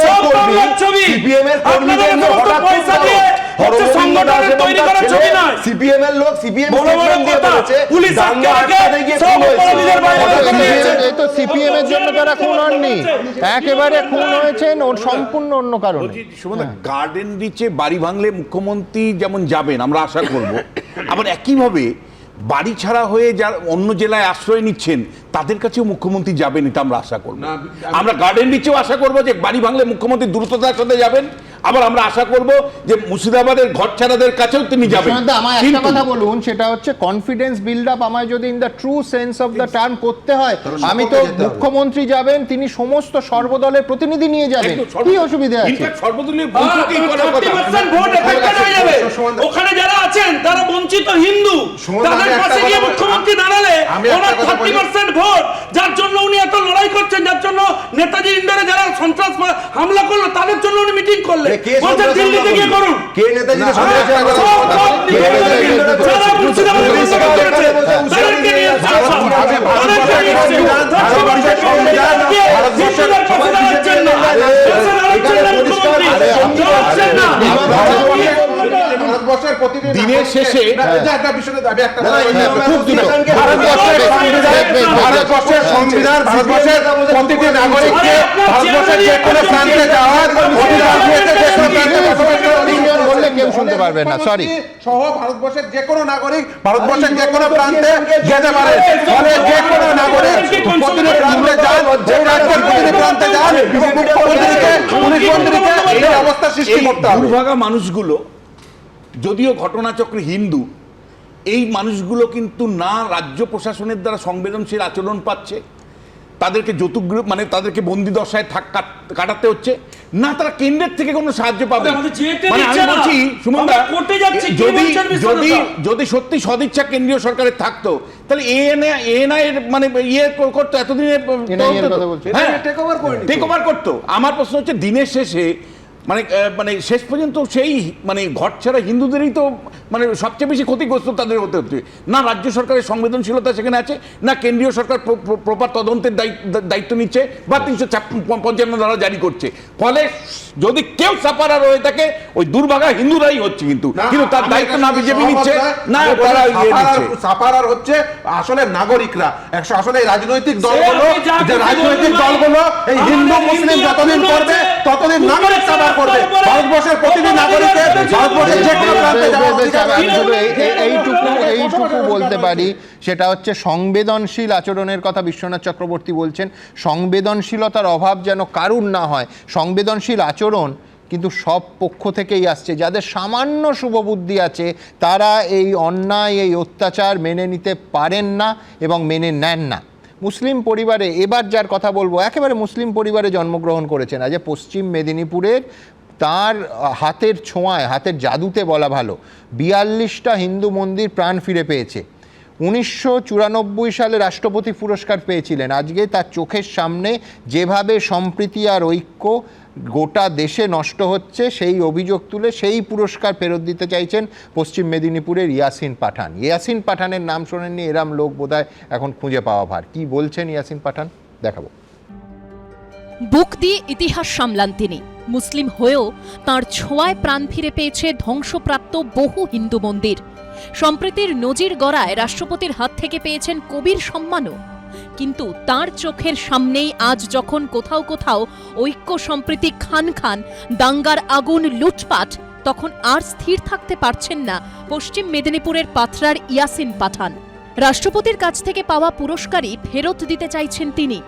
এর কর্মীদের হঠাৎ সিপিএম এর লোক সিপিএম সিপিএম এর জন্য তারা খুন হননি, একেবারে খুন হয়েছেন সম্পূর্ণ অন্য কারণে। গার্ডেন রিচে বাড়ি ভাঙলে মুখ্যমন্ত্রী যেমন যাবেন আমরা আশা করব, আবার একইভাবে বাড়ি ছাড়া হয়ে যারা অন্য জেলায় আশ্রয় নিচ্ছেন তাদের কাছেও মুখ্যমন্ত্রী যাবেন, এটা আমরা আশা করব। আমরা গার্ডেন রিচেও আশা করব যে বাড়ি ভাঙলে মুখ্যমন্ত্রী দ্রুততার সাথে যাবেন, আবার আমরা আশা করব যে মুর্শিদাবাদের ঘর ছাড়াদের কাছেও তিনি যাবেন। আমায় একটা কথা বলুন, সেটা হচ্ছে কনফিডেন্স বিল্ড আপ আমায় যদি in the true sense of the term করতে হয়, আমি তো মুখ্যমন্ত্রী যাবেন, তিনি সমস্ত সর্বদলের প্রতিনিধি নিয়ে যাবেন, কি অসুবিধা আছে? ওখানে যারা আছেন তারা বঞ্চিত হিন্দু, তাদের পাশে গিয়ে মুখ্যমন্ত্রী দাঁড়ালে ওনার 30% ভোট, যার জন্য উনি এত লড়াই করছেন, যার জন্য নেতাজি ইন্ডোরে যারা সন্ত্রাস হামলা করলো তাদের জন্য উনি মিটিং করলেন। দিল্লিতে গিয়ে করুন। কে নেতাজি দিনের শেষে ভারতবর্ষের সংবিধান ভারতবর্ষের প্রতিটি নাগরিককে ভারতবর্ষের যে কোনো প্রান্তে যাওয়ার বললে কেউ শুনতে পারবেন না, সরি, সহ ভারতবর্ষের যে কোনো নাগরিক ভারতবর্ষের যে কোনো প্রান্তে যেতে পারে। ফলে যে কোনো নাগরিক প্রতিটি প্রান্তে যান, যে রাজ্যের প্রতিটি প্রান্তে যান, মুখ্যমন্ত্রীকে পুলিশ মন্ত্রীকে এই অবস্থা সৃষ্টি করতে হবে। দুর্ভাগা মানুষগুলো যদিও ঘটনাচক্রে হিন্দু, এই মানুষগুলো কিন্তু না রাজ্য প্রশাসনের দ্বারা সংবেদনশীল আচরণ পাচ্ছে, তাদেরকে যৌতুক মানে তাদেরকে বন্দি দশায় কাটাতে হচ্ছে না, তারা কেন্দ্রের থেকে কোনো সাহায্য পাবে। মানে আমি বলছি সুমনদা, যদি সত্যি সদিচ্ছা কেন্দ্রীয় সরকারের থাকতো তাহলে এএনআই এর মানে ইয়ে করতো, এতদিনে টেক ওভার করতো। আমার প্রশ্ন হচ্ছে দিনের শেষে মানে শেষ পর্যন্ত সেই মানে ঘর ছাড়া হিন্দুদেরই তো মানে সবচেয়ে বেশি ক্ষতিগ্রস্ত তাদের হতে হচ্ছে। না রাজ্য সরকারের সংবেদনশীলতা সেখানে আছে, না কেন্দ্রীয় সরকার প্রপার তদন্তের দায়িত্ব নিচ্ছে বা 355 ধারা জারি করছে। ফলে যদি কেউ সাপারার হয়ে থাকে ওই দুর্ভাগা হিন্দুরাই হচ্ছে, কিন্তু তার দায়িত্ব না বিজেপি নিচ্ছে, না তারা সাপারার হচ্ছে আসলে নাগরিকরা। আসলে রাজনৈতিক দলগুলো এই হিন্দু মুসলিম যতদিন করবে ততদিন নাগরিক সাপার করবে। ভারতবর্ষের প্রতিটি নাগরিকের ভারতবর্ষের যে কোনো প্রান্তে এইটুকু বলতে পারি, সেটা হচ্ছে সংবেদনশীল আচরণের কথা বিশ্বনাথ চক্রবর্তী বলছেন। সংবেদনশীলতার অভাব যেন কারুর না হয়। সংবেদনশীল আচরণ কিন্তু সব পক্ষ থেকেই আসছে। যাদের সামান্য শুভবুদ্ধি আছে তারা এই অন্যায়, এই অত্যাচার মেনে নিতে পারেন না এবং মেনে নেন না। মুসলিম পরিবারে, এবার যার কথা বলবো একেবারে মুসলিম পরিবারে জন্মগ্রহণ করেছেন, আজ পশ্চিম মেদিনীপুরের তার হাতের ছোঁয়ায়, হাতের জাদুতে বলা ভালো, 42টা হিন্দু মন্দির প্রাণ ফিরে পেয়েছে। 1994 সালে রাষ্ট্রপতি পুরস্কার পেয়েছিলেন। আজকে তার চোখের সামনে যেভাবে সম্প্রীতি আর ঐক্য গোটা দেশে নষ্ট হচ্ছে, সেই অভিযোগ তুলে সেই পুরস্কার ফেরত দিতে চাইছেন পশ্চিম মেদিনীপুরের ইয়াসিন পাঠান। ইয়াসিন পাঠানের নাম শোনেননি এরম লোক বোধহয় এখন খুঁজে পাওয়া ভার। কি বলছেন ইয়াসিন পাঠান, দেখাবো। বুক দিয়ে ইতিহাস সামলান তিনি। মুসলিম হয়েও তাঁর ছোঁয়ায় প্রাণ ফিরে পেয়েছে ধ্বংসপ্রাপ্ত বহু হিন্দু মন্দির। সম্প্রীতির নজির গড়ায় রাষ্ট্রপতির হাত থেকে পেয়েছেন কবির সম্মানও। কিন্তু তার চোখের সামনেই আজ যখন কোথাও কোথাও ঐক্য সম্প্রীতি খান খান, দাঙ্গার আগুন, লুটপাট, তখন আর স্থির থাকতে পারছেন না পশ্চিম মেদিনীপুরের পাথরার ইয়াসিন পাঠান। রাষ্ট্রপতির কাছ থেকে পাওয়া পুরস্কারই ফেরত দিতে চাইছেন তিনি।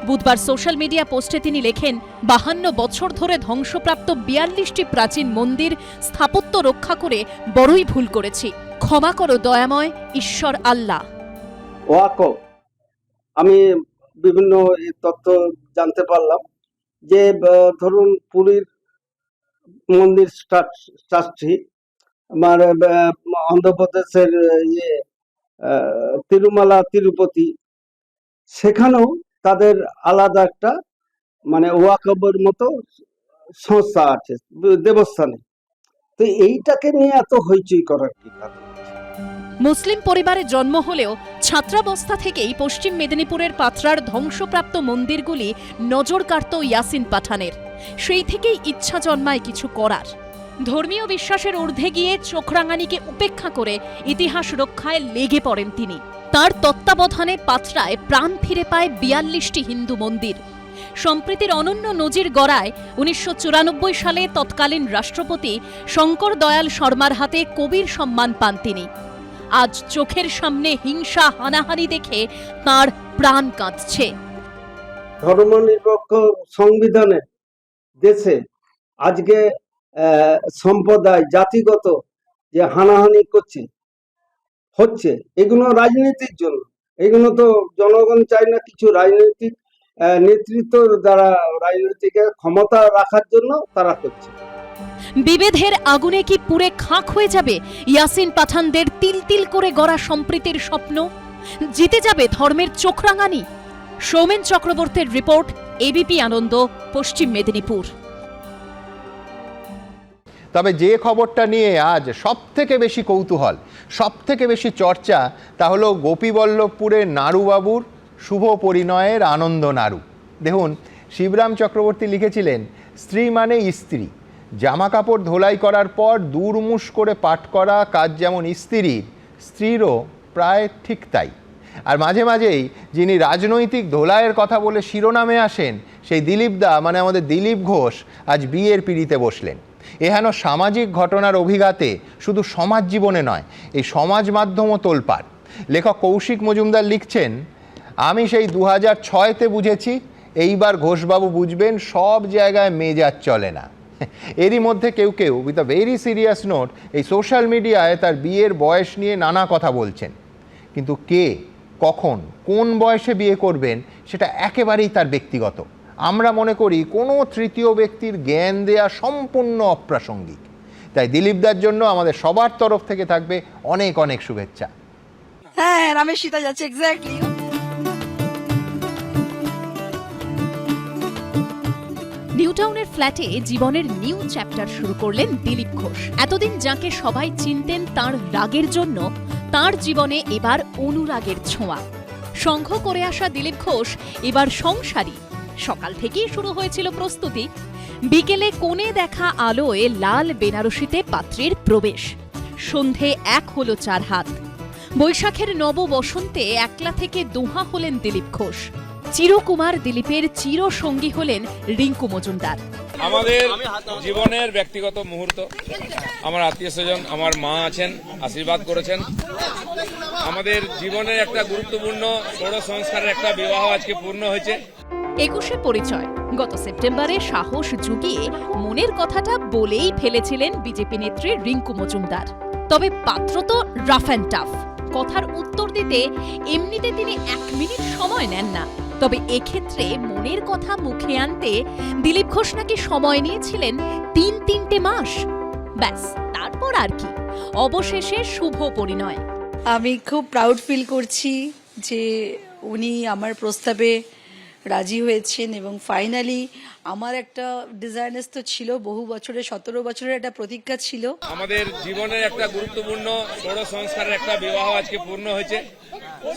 বুধবার সোশ্যাল মিডিয়া পোস্টে তিনি লেখেন, 52 বছর ধরে ধ্বংসপ্রাপ্ত 42টি প্রাচীন মন্দির স্থাপত্য রক্ষা করে বড়ই ভুল করেছি। ক্ষমা করো দয়াময় ঈশ্বর আল্লাহ। ওয়াকফ, আমি বিভিন্ন তথ্য জানতে পারলাম যে ধরুন পুরীর মন্দির ট্রাস্টি, আমার অন্ধ্রপ্রদেশের তিরুমালা তিরুপতি, সেখানেও তাদের আলাদা একটা মানে ওয়াকফের মতো সংস্থা আছে দেবস্থানে। তো এইটাকে নিয়ে এত হইচই করার কি কারণ? মুসলিম পরিবারে জন্ম হলেও ছাত্রাবস্থা থেকেই পশ্চিম মেদিনীপুরের পাথরার ধ্বংসপ্রাপ্ত মন্দিরগুলি নজর কাড়ত ইয়াসিন পাঠানের। সেই থেকেই ইচ্ছা জন্মায় কিছু করার। ধর্মীয় বিশ্বাসের ঊর্ধ্বে গিয়ে চোখরাঙানিকে উপেক্ষা করে ইতিহাস রক্ষায় লেগে পড়েন তিনি। তার তত্ত্বাবধানে পাথরায় প্রাণ ফিরে পায় 42টি হিন্দু মন্দির। সম্প্রীতির অনন্য নজির গড়ায় 1994 সালে তৎকালীন রাষ্ট্রপতি শঙ্কর দয়াল শর্মার হাতে কবির সম্মান পান তিনি। আজ চোখের সামনে হিংসা হানাহানি দেখে তার প্রাণ কাঁদছে। ধর্মনিরপেক্ষ সংবিধানে দেশে আজকে সম্প্রদায় জাতিগত যে হানাহানি হচ্ছে, এগুলো রাজনীতির জন্য। এগুলো তো জনগণ চায় না, কিছু রাজনৈতিক নেতৃত্ব দ্বারা রাজনৈতিক ক্ষমতা রাখার জন্য তারা করছে। বিভেদের আগুনে কি পুড়ে খাক হয়ে যাবে ইয়াসিন পাঠানদের তিল তিল করে গড়া সম্প্রীতির স্বপ্ন? জিতে যাবে ধর্মের চোখরাঙানি? সৌমেন চক্রবর্তীর রিপোর্ট, এবিপি আনন্দ, পশ্চিম মেদিনীপুর। তবে যে খবরটা নিয়ে আজ সব থেকে বেশি কৌতূহল, সব থেকে বেশি চর্চা, তা হলো গোপীবল্লভপুরের নাড়ুবাবুর শুভ পরিণয়ের আনন্দ নাড়ু। দেখুন, শিবরাম চক্রবর্তী লিখেছিলেন, স্ত্রী মানে স্ত্রী। জামা কাপড় ধোলাই করার পর দুরমুশ করে পাঠ করা কাজ যেমন স্ত্রীরও প্রায় ঠিক তাই। আর মাঝে মাঝেই যিনি রাজনৈতিক ধোলাইয়ের কথা বলে শিরোনামে আসেন, সেই দিলীপদা মানে আমাদের দিলীপ ঘোষ আজ বিয়ের পিঁড়িতে বসলেন। এহেন সামাজিক ঘটনার অভিঘাতে শুধু সমাজ জীবনে নয়, এই সমাজ মাধ্যমও তোলপাড়। লেখক কৌশিক মজুমদার লিখছেন, আমি সেই 2006-তে বুঝেছি, এইবার ঘোষবাবু বুঝবেন সব জায়গায় মেজাজ চলে না। এরই মধ্যে কেউ কেউ with a very serious note এই সোশ্যাল মিডিয়ায় তার বিয়ের বয়স নিয়ে নানা কথা বলছেন। কিন্তু কে, কখন, কোন বয়সে বিয়ে করবেন সেটা একেবারেই তার ব্যক্তিগত। আমরা মনে করি কোনো তৃতীয় ব্যক্তির জ্ঞান দেয়া সম্পূর্ণ অপ্রাসঙ্গিক। তাই দিলীপদার জন্য আমাদের সবার তরফ থেকে থাকবে অনেক অনেক শুভেচ্ছা। হ্যাঁ, রামের সীতা যাচ্ছে এক্স্যাক্টলি। নিউটাউনের ফ্ল্যাটে জীবনের নিউ চ্যাপ্টার শুরু করলেন দিলীপ ঘোষ। এতদিন যাকে সবাই চিনতেন তার রাগের জন্য, তার জীবনে এবার অনুরাগের ছোঁয়া। সংঘ করে আসা দিলীপ ঘোষ এবার সংসারী। সকাল থেকেই শুরু হয়েছিল প্রস্তুতি। বিকেলে কোণে দেখা আলোয় লাল বেনারসিতে পাত্রের প্রবেশ। সন্ধে 1 হলো 4 হাত। বৈশাখের নব বসন্তে একলা থেকে দোহা হলেন দিলীপ ঘোষ। চিরকুমার দিলীপের চিরসঙ্গী হলেন রিঙ্কু মজুমদার। আমাদের জীবনের ব্যক্তিগত মুহূর্ত, আমার আত্মীয় স্বজন, আমার মা আছেন, আশীর্বাদ করেছেন। আমাদের জীবনের একটা গুরুত্বপূর্ণ ষোড়শ সংস্কারের একটা বিবাহ আজকে পূর্ণ হয়েছে। 21-এ পরিচয়। গত সেপ্টেম্বরে সাহস জুগিয়ে মনের কথাটা বলেই ফেলেছিলেন বিজেপি নেত্রী রিঙ্কু মজুমদার। তবে পাত্র তো রাফ অ্যান্ড টাফ। কথার উত্তর দিতে এমনিতে তিনি 1 মিনিট সময় নেন না। তবে এক্ষেত্রে মনের কথা মুখে আনতে দিলীপ ঘোষ নাকি সময় নিয়েছিলেন 3 মাস। ব্যাস, তারপর আর কি, অবশেষে শুভ পরিণয়। আমি খুব প্রাউড ফিল করছি যে উনি আমার প্রস্তাবে রাজি হয়েছেন এবং ফাইনালি আমার একটা ডিজাইনার্স তো ছিল বহু বছরের, 17 বছরের একটা প্রতিজ্ঞা ছিল। আমাদের জীবনের একটা গুরুত্বপূর্ণ ষোড় সংস্কারের একটা বিবাহ আজকে পূর্ণ হয়েছে।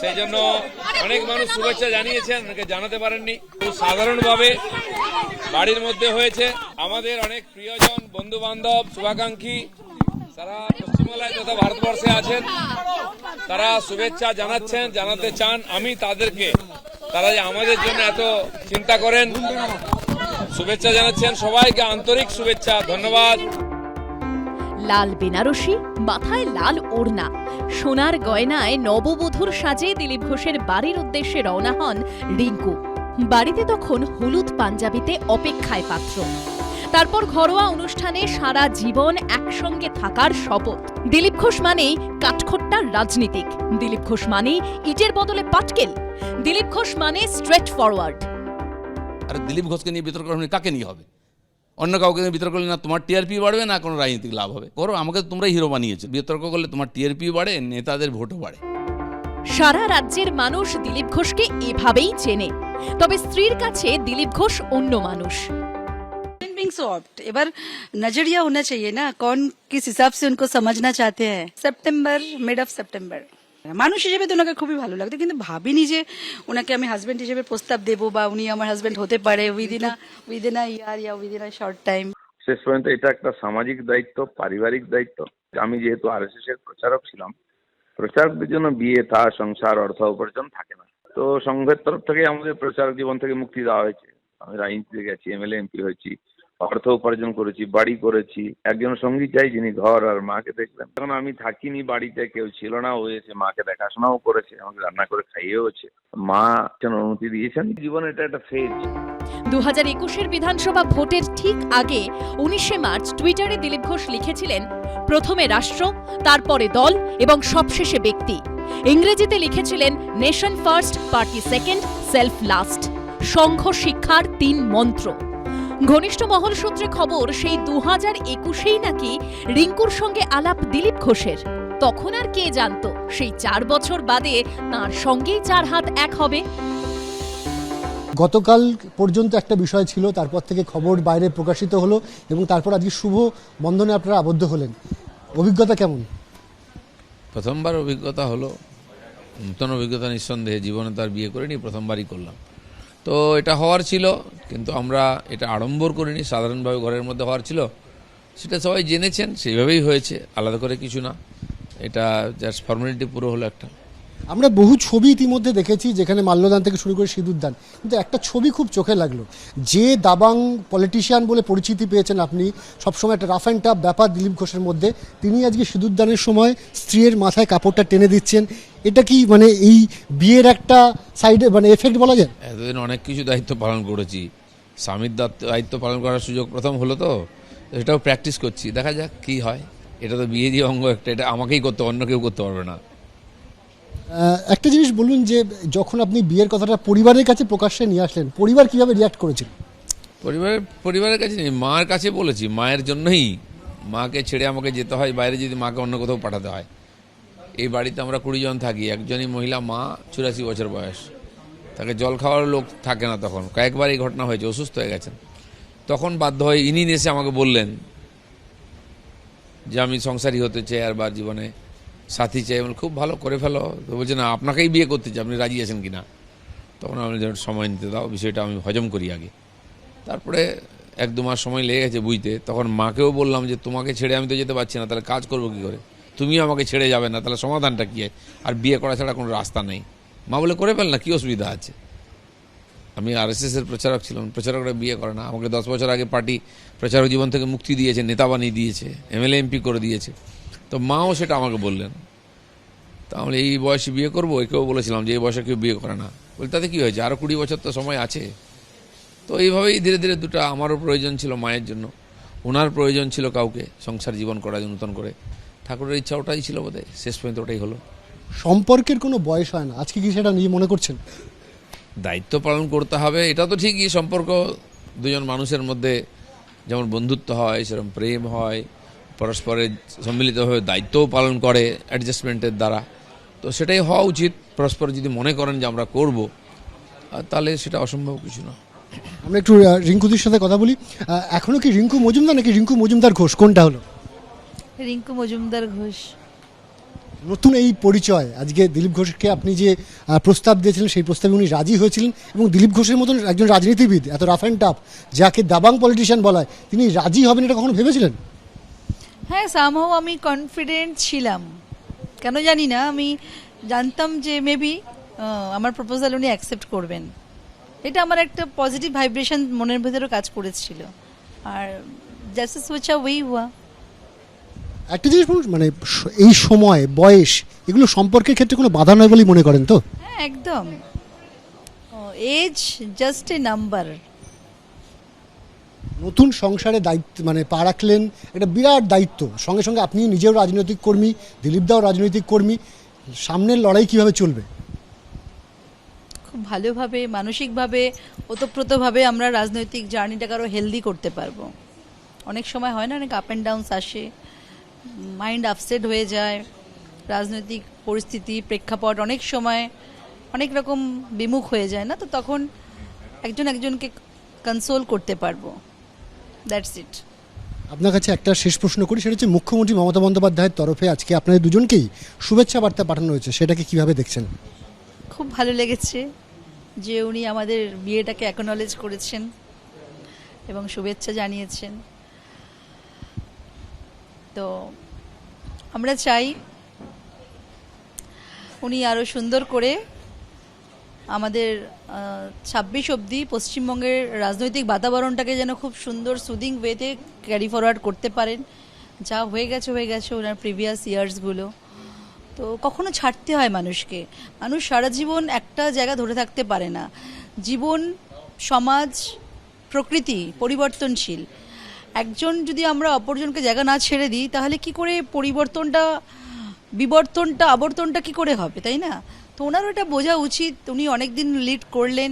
সেই জন্য অনেক মানুষ শুভেচ্ছা জানিয়েছেন, অনেকে জানাতে পারেননি। খুব সাধারণভাবে বাড়ির মধ্যে হয়েছে। আমাদের অনেক প্রিয়জন, বন্ধু বান্ধব, শুভাকাঙ্ক্ষী সারা পশ্চিমবাংলায় তথা ভারতবর্ষে আছেন, তারা শুভেচ্ছা জানাচ্ছেন, জানাতে চান। আমি তাদেরকে, তারা যে আমাদের জন্য এত চিন্তা করেন, শুভেচ্ছা জানাচ্ছেন। সবাইকে আন্তরিক শুভেচ্ছা, ধন্যবাদ। লাল বেনারসি, মাথায় লাল ওড়না, সোনার গয়নায় নববধূর সাজে দিলীপ ঘোষের বাড়ির উদ্দেশ্যে রওনা হন রিঙ্কু। বাড়িতে তখন হলুদ পাঞ্জাবিতে অপেক্ষায় পাত্র। তারপর ঘরোয়া অনুষ্ঠানে সারা জীবন একসঙ্গে থাকার শপথ। দিলীপ ঘোষ মানেই কাঠখোট্টার রাজনীতিক, দিলীপ ঘোষ মানেই ইটের বদলে পাটকেল, দিলীপ ঘোষ মানে স্ট্রেট ফরওয়ার্ড। আর দিলীপ ঘোষকে নিয়ে বিতর্ক হলে কাকে নিয়ে হবে? অন্য কাউকে নিয়ে বিতর্ক করলে না তোমার টিআরপি বাড়বে, না কোনো রাজনৈতিক লাভ হবে। করো, আমাকে তোমরাই হিরো বানিয়েছো। বিতর্ক করলে তোমার টিআরপি বাড়ে, নেতাদের ভোটও বাড়ে। সারা রাজ্যের মানুষ দিলীপ ঘোষকে এভাবেই চেনে। তবে স্ত্রীর কাছে দিলীপ ঘোষ অন্য মানুষ। এবার নজরিয়া होना चाहिए ना, कौन किस हिसाब से उनको समझना चाहते हैं। सेप्टेम्बर, मिड ऑफ सेप्टेम्बर মানুষ হিসেবে তো ওনাকে খুবই ভালো লাগতো, কিন্তু ভাবিনি যে ওনাকে আমি হাজবেন্ড হিসেবে প্রস্তাব দেবো বা উনি আমার হাজবেন্ড হতে পারে within a year yeah within a short time. শেষ পর্যন্ত এটা একটা সামাজিক দায়িত্ব, পারিবারিক দায়িত্ব। আমি যেহেতু আরএসএস এর প্রচারক ছিলাম, প্রচারকদের জন্য বিয়ে, থা, সংসার, অর্থ উপার্জন থাকে না। তো সংঘের তরফ থেকে আমাদের প্রচারক জীবন থেকে মুক্তি দেওয়া হয়েছে। আমি রাজনীতিতে গেছি, এমএলএ এমপি হয়েছি, অর্থ উপার্জন করেছি, বাড়ি করেছি। একজন সঙ্গী চাই যিনি ঘর আর মাকে দেখবেন। তখন আমি থাকিনি বাড়িতে, কেউ ছিল না, ও এসে মাকে দেখাশোনাও করেছে, আমাকে রান্না করে খাইয়েওছে। মা অনুমতি দিয়েছেন। জীবনে এটা একটা ফেজ। 2021-এর বিধানসভা ভোটের ঠিক আগে 19শে মার্চ টুইটারে দিলীপ ঘোষ লিখেছিলেন, প্রথমে রাষ্ট্র, তারপরে দল এবং সবশেষে ব্যক্তি। ইংরেজিতে লিখেছিলেন, nation first, party second, self last. Sangh শিক্ষার 3 মন্ত্র। ঘনিষ্ঠ মহল সূত্রে খবর, সেই 2021-এই নাকি রিঙ্কুর সঙ্গে আলাপ দিলীপ ঘোষের। তখন আর কে জানতো সেই 4 বছর বাদে তাঁর সঙ্গেই 4 হাত এক হবে। গতকাল পর্যন্ত একটা বিষয় ছিল, তারপর থেকে খবর বাইরে প্রকাশিত হলো এবং তারপর আজকে শুভ বন্ধনে আপনারা আবদ্ধ হলেন। অভিজ্ঞতা কেমন? প্রথমবার অভিজ্ঞতা হলো, নতুন অভিজ্ঞতা নিঃসন্দেহে। জীবনে তার বিয়ে করিনি, প্রথমবারই করলাম। তো এটা হওয়ার ছিল, কিন্তু আমরা এটা আড়ম্বর করিনি, সাধারণভাবে ঘরের মধ্যে হওয়ার ছিল। সেটা সবাই জেনেছেন, সেইভাবেই হয়েছে, আলাদা করে কিছু না। এটা জাস্ট ফর্মালিটি পুরো হলো একটা। আমরা বহু ছবি ইতিমধ্যে দেখেছি, যেখানে মাল্যদান থেকে শুরু করে সিঁদুরদান, কিন্তু একটা ছবি খুব চোখে লাগলো। যে দাবাং পলিটিশিয়ান বলে পরিচিতি পেয়েছেন আপনি, সবসময় একটা রাফ অ্যান্ড টাফ ব্যাপার দিলীপ ঘোষের মধ্যে, তিনি আজকে সিঁদুরদানের সময় স্ত্রীর মাথায় কাপড়টা টেনে দিচ্ছেন। এটা কি মানে এই বিয়ের একটা সাইডে মানে এফেক্ট বলা যায়? এতদিন অনেক কিছু দায়িত্ব পালন করেছি, স্বামীর দায়িত্ব পালন করার সুযোগ প্রথম হলো, তো সেটাও প্র্যাকটিস করছি, দেখা যাক কি হয়। এটা তো বিয়ে দিয়ে অঙ্গ একটা, এটা আমাকেই করতে, অন্য কেউ করতে পারবে না। একটা জিনিস বলুন, যে যখন আপনি বিয়ের কথাটা পরিবারের কাছে প্রকাশ্যে নিয়ে আসলেন, পরিবার কিভাবে রিয়াক্ট করেছিল? পরিবারের কাছে নেই, মার কাছে বলেছি। মায়ের জন্যই, মাকে ছেড়ে আমাকে যেতে হয় বাইরে, যদি মাকে অন্য কোথাও পাঠাতে হয়। এই বাড়িতে আমরা 20 জন থাকি, একজনই মহিলা, মা, 84 বছর বয়স। তাকে জল খাওয়ার লোক থাকে না। তখন কয়েকবার এই ঘটনা হয়েছে, অসুস্থ হয়ে গেছেন। তখন বাধ্য হয়ে ইনি এসে আমাকে বললেন যে আমি সংসারী হতে চাই, আর বার জীবনে সাথী চাই। বলে খুব ভালো, করে ফেলো। তো বলছে না, আপনাকেই বিয়ে করতে চাই, আপনি রাজি আছেন কিনা? তখন আমি সময় নিতে দাও, বিষয়টা আমি হজম করি আগে। তারপরে 1-2 মাস সময় লেগে গেছে বুঝতে। তখন মাকেও বললাম যে তোমাকে ছেড়ে আমি তো যেতে পারছি না, তাহলে কাজ করবো কী করে? তুমিও আমাকে ছেড়ে যাবে না, তাহলে সমাধানটা কী? আর বিয়ে করা ছাড়া কোনো রাস্তা নেই। মা বলে করে ফেল না, কী অসুবিধা আছে? আমি আরএসএসের প্রচারক ছিলাম, প্রচারকরা বিয়ে করে না। আমাকে 10 বছর আগে পার্টি প্রচারক জীবন থেকে মুক্তি দিয়েছে, নেতা বানিয়ে দিয়েছে, এমএলএ এমপি করে দিয়েছে। তো মাও সেটা আমাকে বললেন। তাহলে এই বয়সে বিয়ে করবো? একেও বলেছিলাম যে এই বয়সে কেউ বিয়ে করে না। বলে তাতে কী হয়েছে, আরও 20 বছর তো সময় আছে। তো এইভাবেই ধীরে ধীরে দুটা, আমারও প্রয়োজন ছিল মায়ের জন্য, ওনার প্রয়োজন ছিল কাউকে সংসার জীবন করার জন্য নতুন করে। ঠাকুরের ইচ্ছা ওটাই ছিল বোধহয়, শেষ পর্যন্ত ওটাই হলো। সম্পর্কের কোনো বয়স হয় না, আজকে কি সেটা নিজে মনে করছেন? দায়িত্ব পালন করতে হবে, এটা তো ঠিকই। সম্পর্ক দুজন মানুষের মধ্যে যেমন বন্ধুত্ব হয়, সেরকম প্রেম হয়, পরস্পরের সম্মিলিতভাবে দায়িত্বও পালন করে অ্যাডজাস্টমেন্টের দ্বারা। তো সেটাই হওয়া উচিত। পরস্পর যদি মনে করেন যে আমরা করব, তাহলে সেটা অসম্ভব কিছু না। আমরা একটু রিঙ্কুদির সাথে কথা বলি। এখনো কি রিঙ্কু মজুমদার নাকি রিঙ্কু মজুমদার ঘোষ, কোনটা হলো? রিঙ্কু মজুমদার ঘোষ। নতুন এই পরিচয়, আজকে দিলীপ ঘোষকে আপনি যে প্রস্তাব দিয়েছিলেন সেই প্রস্তাবে উনি রাজি হয়েছিলেন, এবং দিলীপ ঘোষের মতন একজন রাজনীতিবিদ, এত রাফ অ্যান্ড টাফ, যাকে দাবাং পলিটিশিয়ান বলা হয়, তিনি রাজি হবেন এটা কখনো ভেবেছিলেন? হ্যাঁ, সামহাও আমি কনফিডেন্ট ছিলাম, কেন জানি না। আমি জানতাম যে মেবি আমার প্রপোজাল উনি অ্যাকসেপ্ট করবেন। এটা আমার একটা পজিটিভ ভাইব্রেশন মনের ভেতরে কাজ করেছিল। আর জैसे सोचा वही हुआ। একটা জিনিস বলুন, মানে এই সময় বয়স এগুলো সম্পর্কের ক্ষেত্রে কোনো বাধা নয় বলেই মনে করেন তো? হ্যাঁ, একদম। Age just a number. নতুন সংসারে দায়িত্ব মানে পা রাখলেন, একটা বিরাট দায়িত্ব। সঙ্গে সঙ্গে আপনি নিজেও রাজনৈতিক কর্মী, দিলীপ দাও রাজনৈতিক কর্মী। সামনের লড়াই কিভাবে চলবে? খুব ভালোভাবে, মানসিকভাবে, ওতপ্রোতভাবে আমরা রাজনৈতিক জার্নিটাকে আরও হেলদি করতে পারবো। অনেক সময় হয় না, অনেক আপ অ্যান্ড ডাউনস আসে, মাইন্ড আপসেট হয়ে যায়, রাজনৈতিক পরিস্থিতি, প্রেক্ষাপট অনেক সময় অনেক রকম বিমুখ হয়ে যায় না, তো তখন একজন একজনকে কনসোল করতে পারবো। That's it. আপনার কাছে একটা শেষ প্রশ্ন করি, সেটা হচ্ছে মুখ্যমন্ত্রী মমতা বন্দ্যোপাধ্যায়ের তরফে আজকে আপনাদের দুজনকেই শুভেচ্ছা বার্তা পাঠানো হয়েছে, সেটাকে কিভাবে দেখছেন? খুব ভালো লেগেছে যে উনি আমাদের বিয়েটাকে অ্যাকনলেজ করেছেন এবং শুভেচ্ছা জানিয়েছেন। তো আমরা চাই উনি আরও সুন্দর করে আমাদের 26 অবধি পশ্চিমবঙ্গের রাজনৈতিক বাতাবরণটাকে যেন খুব সুন্দর সুদিং ওয়েতে ক্যারি ফরওয়ার্ড করতে পারেন। যা হয়ে গেছে ওনার প্রিভিয়াস ইয়ার্সগুলো, তো কখনো ছাড়তে হয় মানুষকে। মানুষ সারা জীবন একটা জায়গা ধরে থাকতে পারে না। জীবন, সমাজ, প্রকৃতি পরিবর্তনশীল। একজন যদি আমরা অপরজনকে জায়গা না ছেড়ে দিই, তাহলে কি করে আবর্তনটা কি করে হবে, তাই না? তো ওনারও এটা বোঝা উচিত। উনি অনেক দিন লিড করলেন,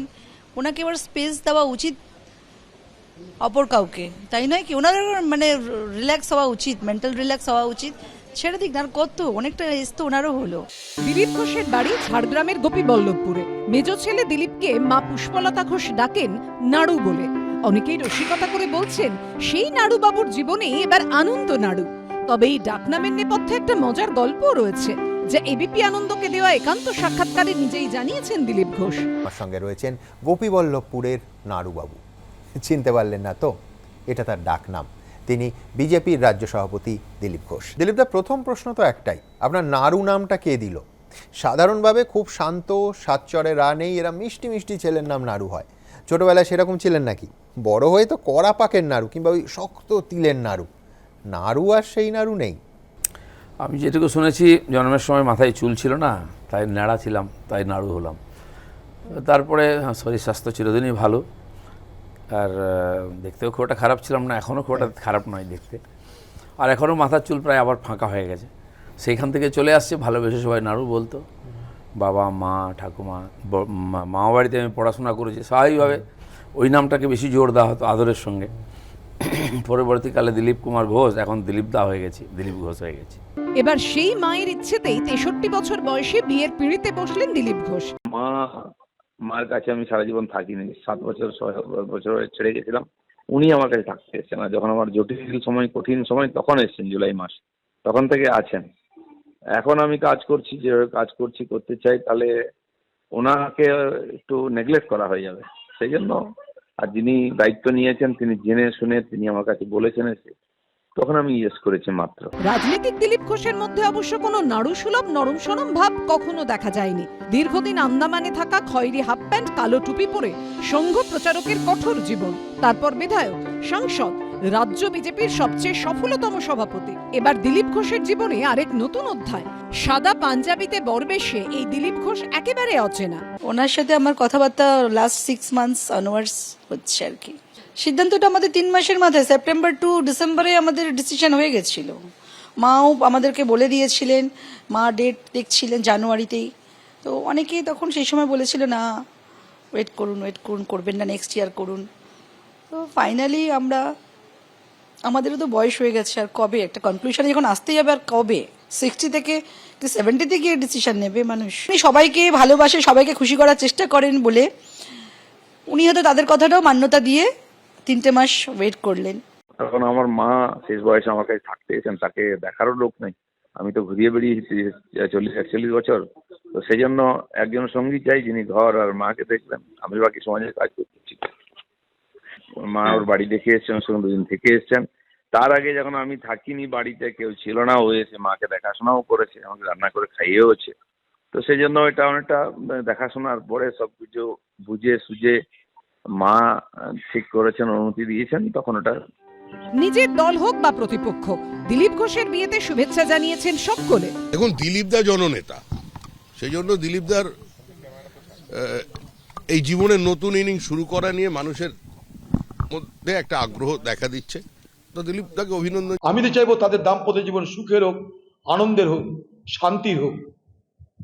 ওনাকে এবার স্পেস দেওয়া উচিত অপর কাউকে, তাই নয় কি? ওনার মানে রিল্যাক্স হওয়া উচিত, মেন্টাল রিল্যাক্স হওয়া উচিত। ছেড়ে দিক না, কত অনেকটা এজ তো ওনারও হলো। দিলীপ ঘোষের বাড়ি ঝাড়গ্রামের গোপীবল্লভপুরে। মেজ ছেলে দিলীপকে মা পুষ্পলতা ঘোষ ডাকেন নাড়ু বলে। অনেকেই রসিকতা করে বলছেন সেই নাড়ু বাবুর জীবনে এবার আনন্দ নাড়ু। তবে এই ডাকনামের নেপথ্যে একটা মজার গল্পও রয়েছে, যা এবিপি আনন্দকে দেওয়া একান্ত সাক্ষাৎকারে নিজেই জানিয়েছেন দিলীপ ঘোষ। আমার সঙ্গে রয়েছেন গোপীবল্লভপুরের নাড়ুবাবু। চিনতে পারলেন না তো? এটা তার ডাকনাম। তিনি বিজেপির রাজ্য সভাপতি দিলীপ ঘোষ। দিলীপদা, প্রথম প্রশ্ন তো একটাই, আপনার নাড়ু নামটা কে দিল? সাধারণভাবে খুব শান্ত, সাতচরে রা নেই, এরা মিষ্টি মিষ্টি ছেলের নাম নাড়ু হয়। ছোটবেলায় সেরকম ছিলেন নাকি? বড় হয়ে তো কড়া পাকের নাড়ু কিংবা ওই শক্ত তিলের নাড়ু। নাড়ু আর সেই নাড়ু নেই। আমি যেটুকু শুনেছি, জন্মের সময় মাথায় চুল ছিল না, তাই নাড়া ছিলাম, তাই নাড়ু হলাম। তারপরে শরীর স্বাস্থ্য চিরদিনই ভালো, আর দেখতেও খুব একটা খারাপ ছিলাম না, এখনও খুব একটা খারাপ নয় দেখতে। আর এখনও মাথার চুল প্রায় আবার ফাঁকা হয়ে গেছে। সেইখান থেকে চলে আসছে, ভালোবেসে সবাই নাড়ু বলতো। বাবা, মা, ঠাকুমা, মামা বাড়িতে আমি পড়াশোনা করেছি, স্বাভাবিকভাবে ওই নামটাকে বেশি জোর দেওয়া হতো আদরের সঙ্গে। পরবর্তীকালে দিলীপ কুমার ঘোষ, এখন দিলীপ দা হয়ে গেছি, দিলীপ ঘোষ হয়ে গেছি। এবার সেই মায়ের ইচ্ছেতেই 63 বছর বয়সে বিয়ের পিঁড়িতে বসলেন দিলীপ ঘোষ। মার কাছে আমি সারা জীবন থাকিনি, 7 বছর 6 বছর ছেড়ে গেছিলাম। উনি আমার কাছে থাকতে এসেছেন, আর যখন আমার জটিল সময়, কঠিন সময়, তখন এসেছেন জুলাই মাস, তখন থেকে আছেন। এখন আমি কাজ করছি, যেভাবে কাজ করতে চাই, তাহলে ওনাকে একটু নেগলেক্ট করা হয়ে যাবে। সেই জন্য, আর যিনি দায়িত্ব নিয়েছেন তিনি জেনে শুনে তিনি আমার কাছে বলেছেন এসে, তখন আমি ইয়েস করেছি মাত্র। রাজনীতিক দিলীপ ঘোষের মধ্যে অবশ্য কোনো নাড়ু সুলভ নরম সরম ভাব কখনো দেখা যায়নি। দীর্ঘদিন আন্দামানে থাকা খয়েরি হাফ প্যান্ট, কালো টুপি পরে সংঘ প্রচারকের কঠোর জীবন, তারপর বিধায়ক, সাংসদ, রাজ্য বিজেপির সবচেয়ে সফলতম সভাপতি। এবার দিলীপ ঘোষের জীবনে আরেক নতুন অধ্যায়। সাদা পাঞ্জাবিতে বরবেশে এই দিলীপ ঘোষ একেবারে অচেনা। ওনার সাথে আমার কথাবার্তা লাস্ট 6 মান্থস অনওয়ার্ডস হচ্ছে আর কি। সিদ্ধান্তটা আমাদের 3 মাসের মাথায়, সেপ্টেম্বর টু ডিসেম্বরে আমাদের ডিসিশন হয়ে গেছিল। মাও আমাদেরকে বলে দিয়েছিলেন, মা ডেট দেখছিলেন জানুয়ারিতেই। তো অনেকেই তখন সেই সময় বলেছিল না ওয়েট করুন করবেন না, নেক্সট ইয়ার করুন। তো ফাইনালি আমাদেরও তো বয়স হয়ে গেছে, আর কবে একটা কনক্লুশনে যখন আসতেই যাবে, আর কবে 60 থেকে 70-তে গিয়ে ডিসিশন নেবে মানুষ। উনি সবাইকে ভালোবাসে, সবাইকে খুশি করার চেষ্টা করেন বলে উনি হয়তো তাদের কথাটাও মান্যতা দিয়ে 3টে মাস ওয়েট করলেন। এখন আমার মা শেষ বয়সে আমার কাছে থাকতে এসেছেন, তাকে দেখারও লোক নেই। আমি তো ঘুরিয়ে বেড়িয়েছি 40-41 বছর, তো সেই জন্য একজন সঙ্গী চাই যিনি ঘর আর মাকে দেখবেন। আমি বাকি সমাজের কাজ করতেছি। মা ওর বাড়ি দেখে এসছেন, ওর সঙ্গে 2 দিন থেকে এসছেন। তার আগে যখন আমি থাকিনি, বাড়িতে কেউ ছিল না, ও এসে মাকে দেখাশোনাও করেছে, আমাকে রান্না করে খাইয়েওছে। তো সেই জন্য এটা অনেকটা দেখাশোনার পরে সবকিছু বুঝে সুঝে মা ঠিক করেছেন, অনুমতি দিয়েছেন, তখন ওটা। নিজের দল হোক বা প্রতিপক্ষ, দিলীপ ঘোষের বিয়েতে শুভেচ্ছা জানিয়েছেন সকলে। দেখুন, দিলীপ দা জননেতা, সেই জন্য দিলীপ দার এই জীবনের নতুন ইনিংস শুরু করা নিয়ে মানুষের মধ্যে একটা আগ্রহ দেখা দিচ্ছে। তো দিলীপ দাকে অভিনন্দন। আমি তো চাইবো তাদের দাম্পত্য জীবন সুখের হোক, আনন্দের হোক, শান্তির হোক,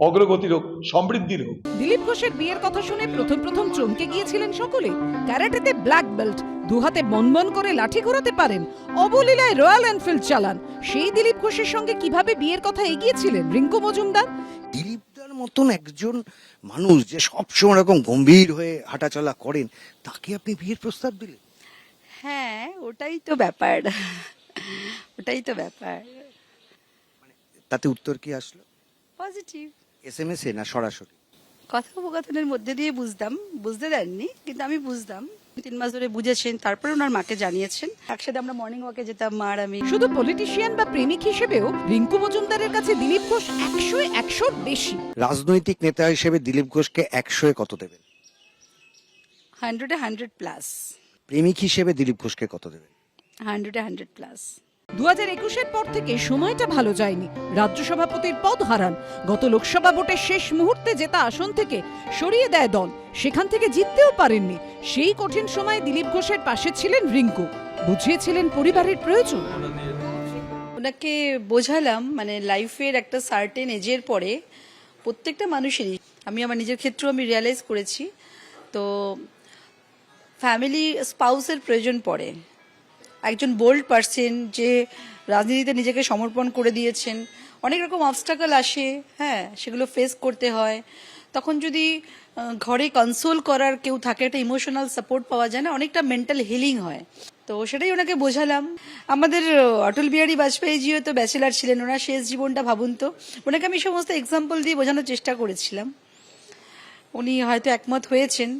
অগ্রগতির হোক, সমৃদ্ধির হোক। দিলীপ ঘোষের বিয়ের কথা শুনে প্রথম চমকে গিয়েছিলেন সকলে। ক্যারাটেতে ব্ল্যাক বেল্ট, 2 হাতে বনবন করে লাঠি ঘোরাতে পারেন, অবলীলায় রয়্যাল এনফিল্ড চালান, সেই দিলীপ ঘোষের সঙ্গে কিভাবে বিয়ের কথা এগিয়েছিলেন রিঙ্কু মজুমদার। দিলীপদার মতন একজন মানুষ যে সবসময় এরকম গম্ভীর হয়ে হাঁটাচলা করেন, তাকে আপনি বিয়ের প্রস্তাব দিলেন? হ্যাঁ, ওটাই তো ব্যাপার। তাতে উত্তর কি আসলো? পজিটিভ। SMS এ না সরাসরি? কথোপকথনের মধ্যে দিয়ে বুঝতে দেননি, কিন্তু আমি বুঝতাম। 3 মাস ধরে বুঝেছেন, তারপরে ওনার মাকে জানিয়েছেন। একসাথে আমরা মর্নিং ওয়াকে যেতাম, মা আর আমি। শুধু পলিটিশিয়ান বা প্রেমিক হিসেবেও রিঙ্কু মজুমদারের কাছে দিলীপ ঘোষ 100-100 বেশি। রাজনৈতিক নেতা হিসেবে দিলীপ ঘোষকে 100-এ কত দেবেন? 100-100+। প্রেমিক হিসেবে দিলীপ ঘোষকে কত দেবেন? 100-100+। 2021-এর পর থেকে সময়টা ভালো যায়নি। রাজ্য সভাপতির পদ হারান, গত লোকসভা ভোটের শেষ মুহূর্তে জেতা আসন থেকে সরিয়ে দেয় দল, সেখান থেকে জিততেও পারেননি। সেই কঠিন সময়ে দিলীপ ঘোষের পাশে ছিলেন রিঙ্কু, বুঝিয়েছিলেন পরিবারের প্রয়োজন। ওনাকে বোঝালাম মানে লাইফের একটা সার্টেন এজের পরে প্রত্যেকটা মানুষেরই, আমি আমার নিজের ক্ষেত্রেও আমি রিয়ালাইজ করেছি, তো ফ্যামিলি স্পাউসের প্রয়োজন পড়ে। একজন বোল্ড পার্সন যে রাজনীতিতে নিজেকে সমর্পণ করে দিয়েছেন, অনেক রকম অবস্টাকল আসে, হ্যাঁ, সেগুলো ফেস করতে হয়। তখন যদি ঘরে কনসোল করার কেউ থাকে, একটা ইমোশনাল সাপোর্ট পাওয়া যায় না, অনেকটা মেন্টাল হিলিং হয়। তো সেটাই ওনাকে বোঝালাম। আমাদের অটল বিহারী বাজপেয়ীজিও তো ব্যাচেলার ছিলেন, ওনার শেষ জীবনটা ভাবুন তো। ওনাকে আমি সমস্ত এক্সাম্পল দিয়ে বোঝানোর চেষ্টা করেছিলাম, উনি হয়তো একমত হয়েছেন।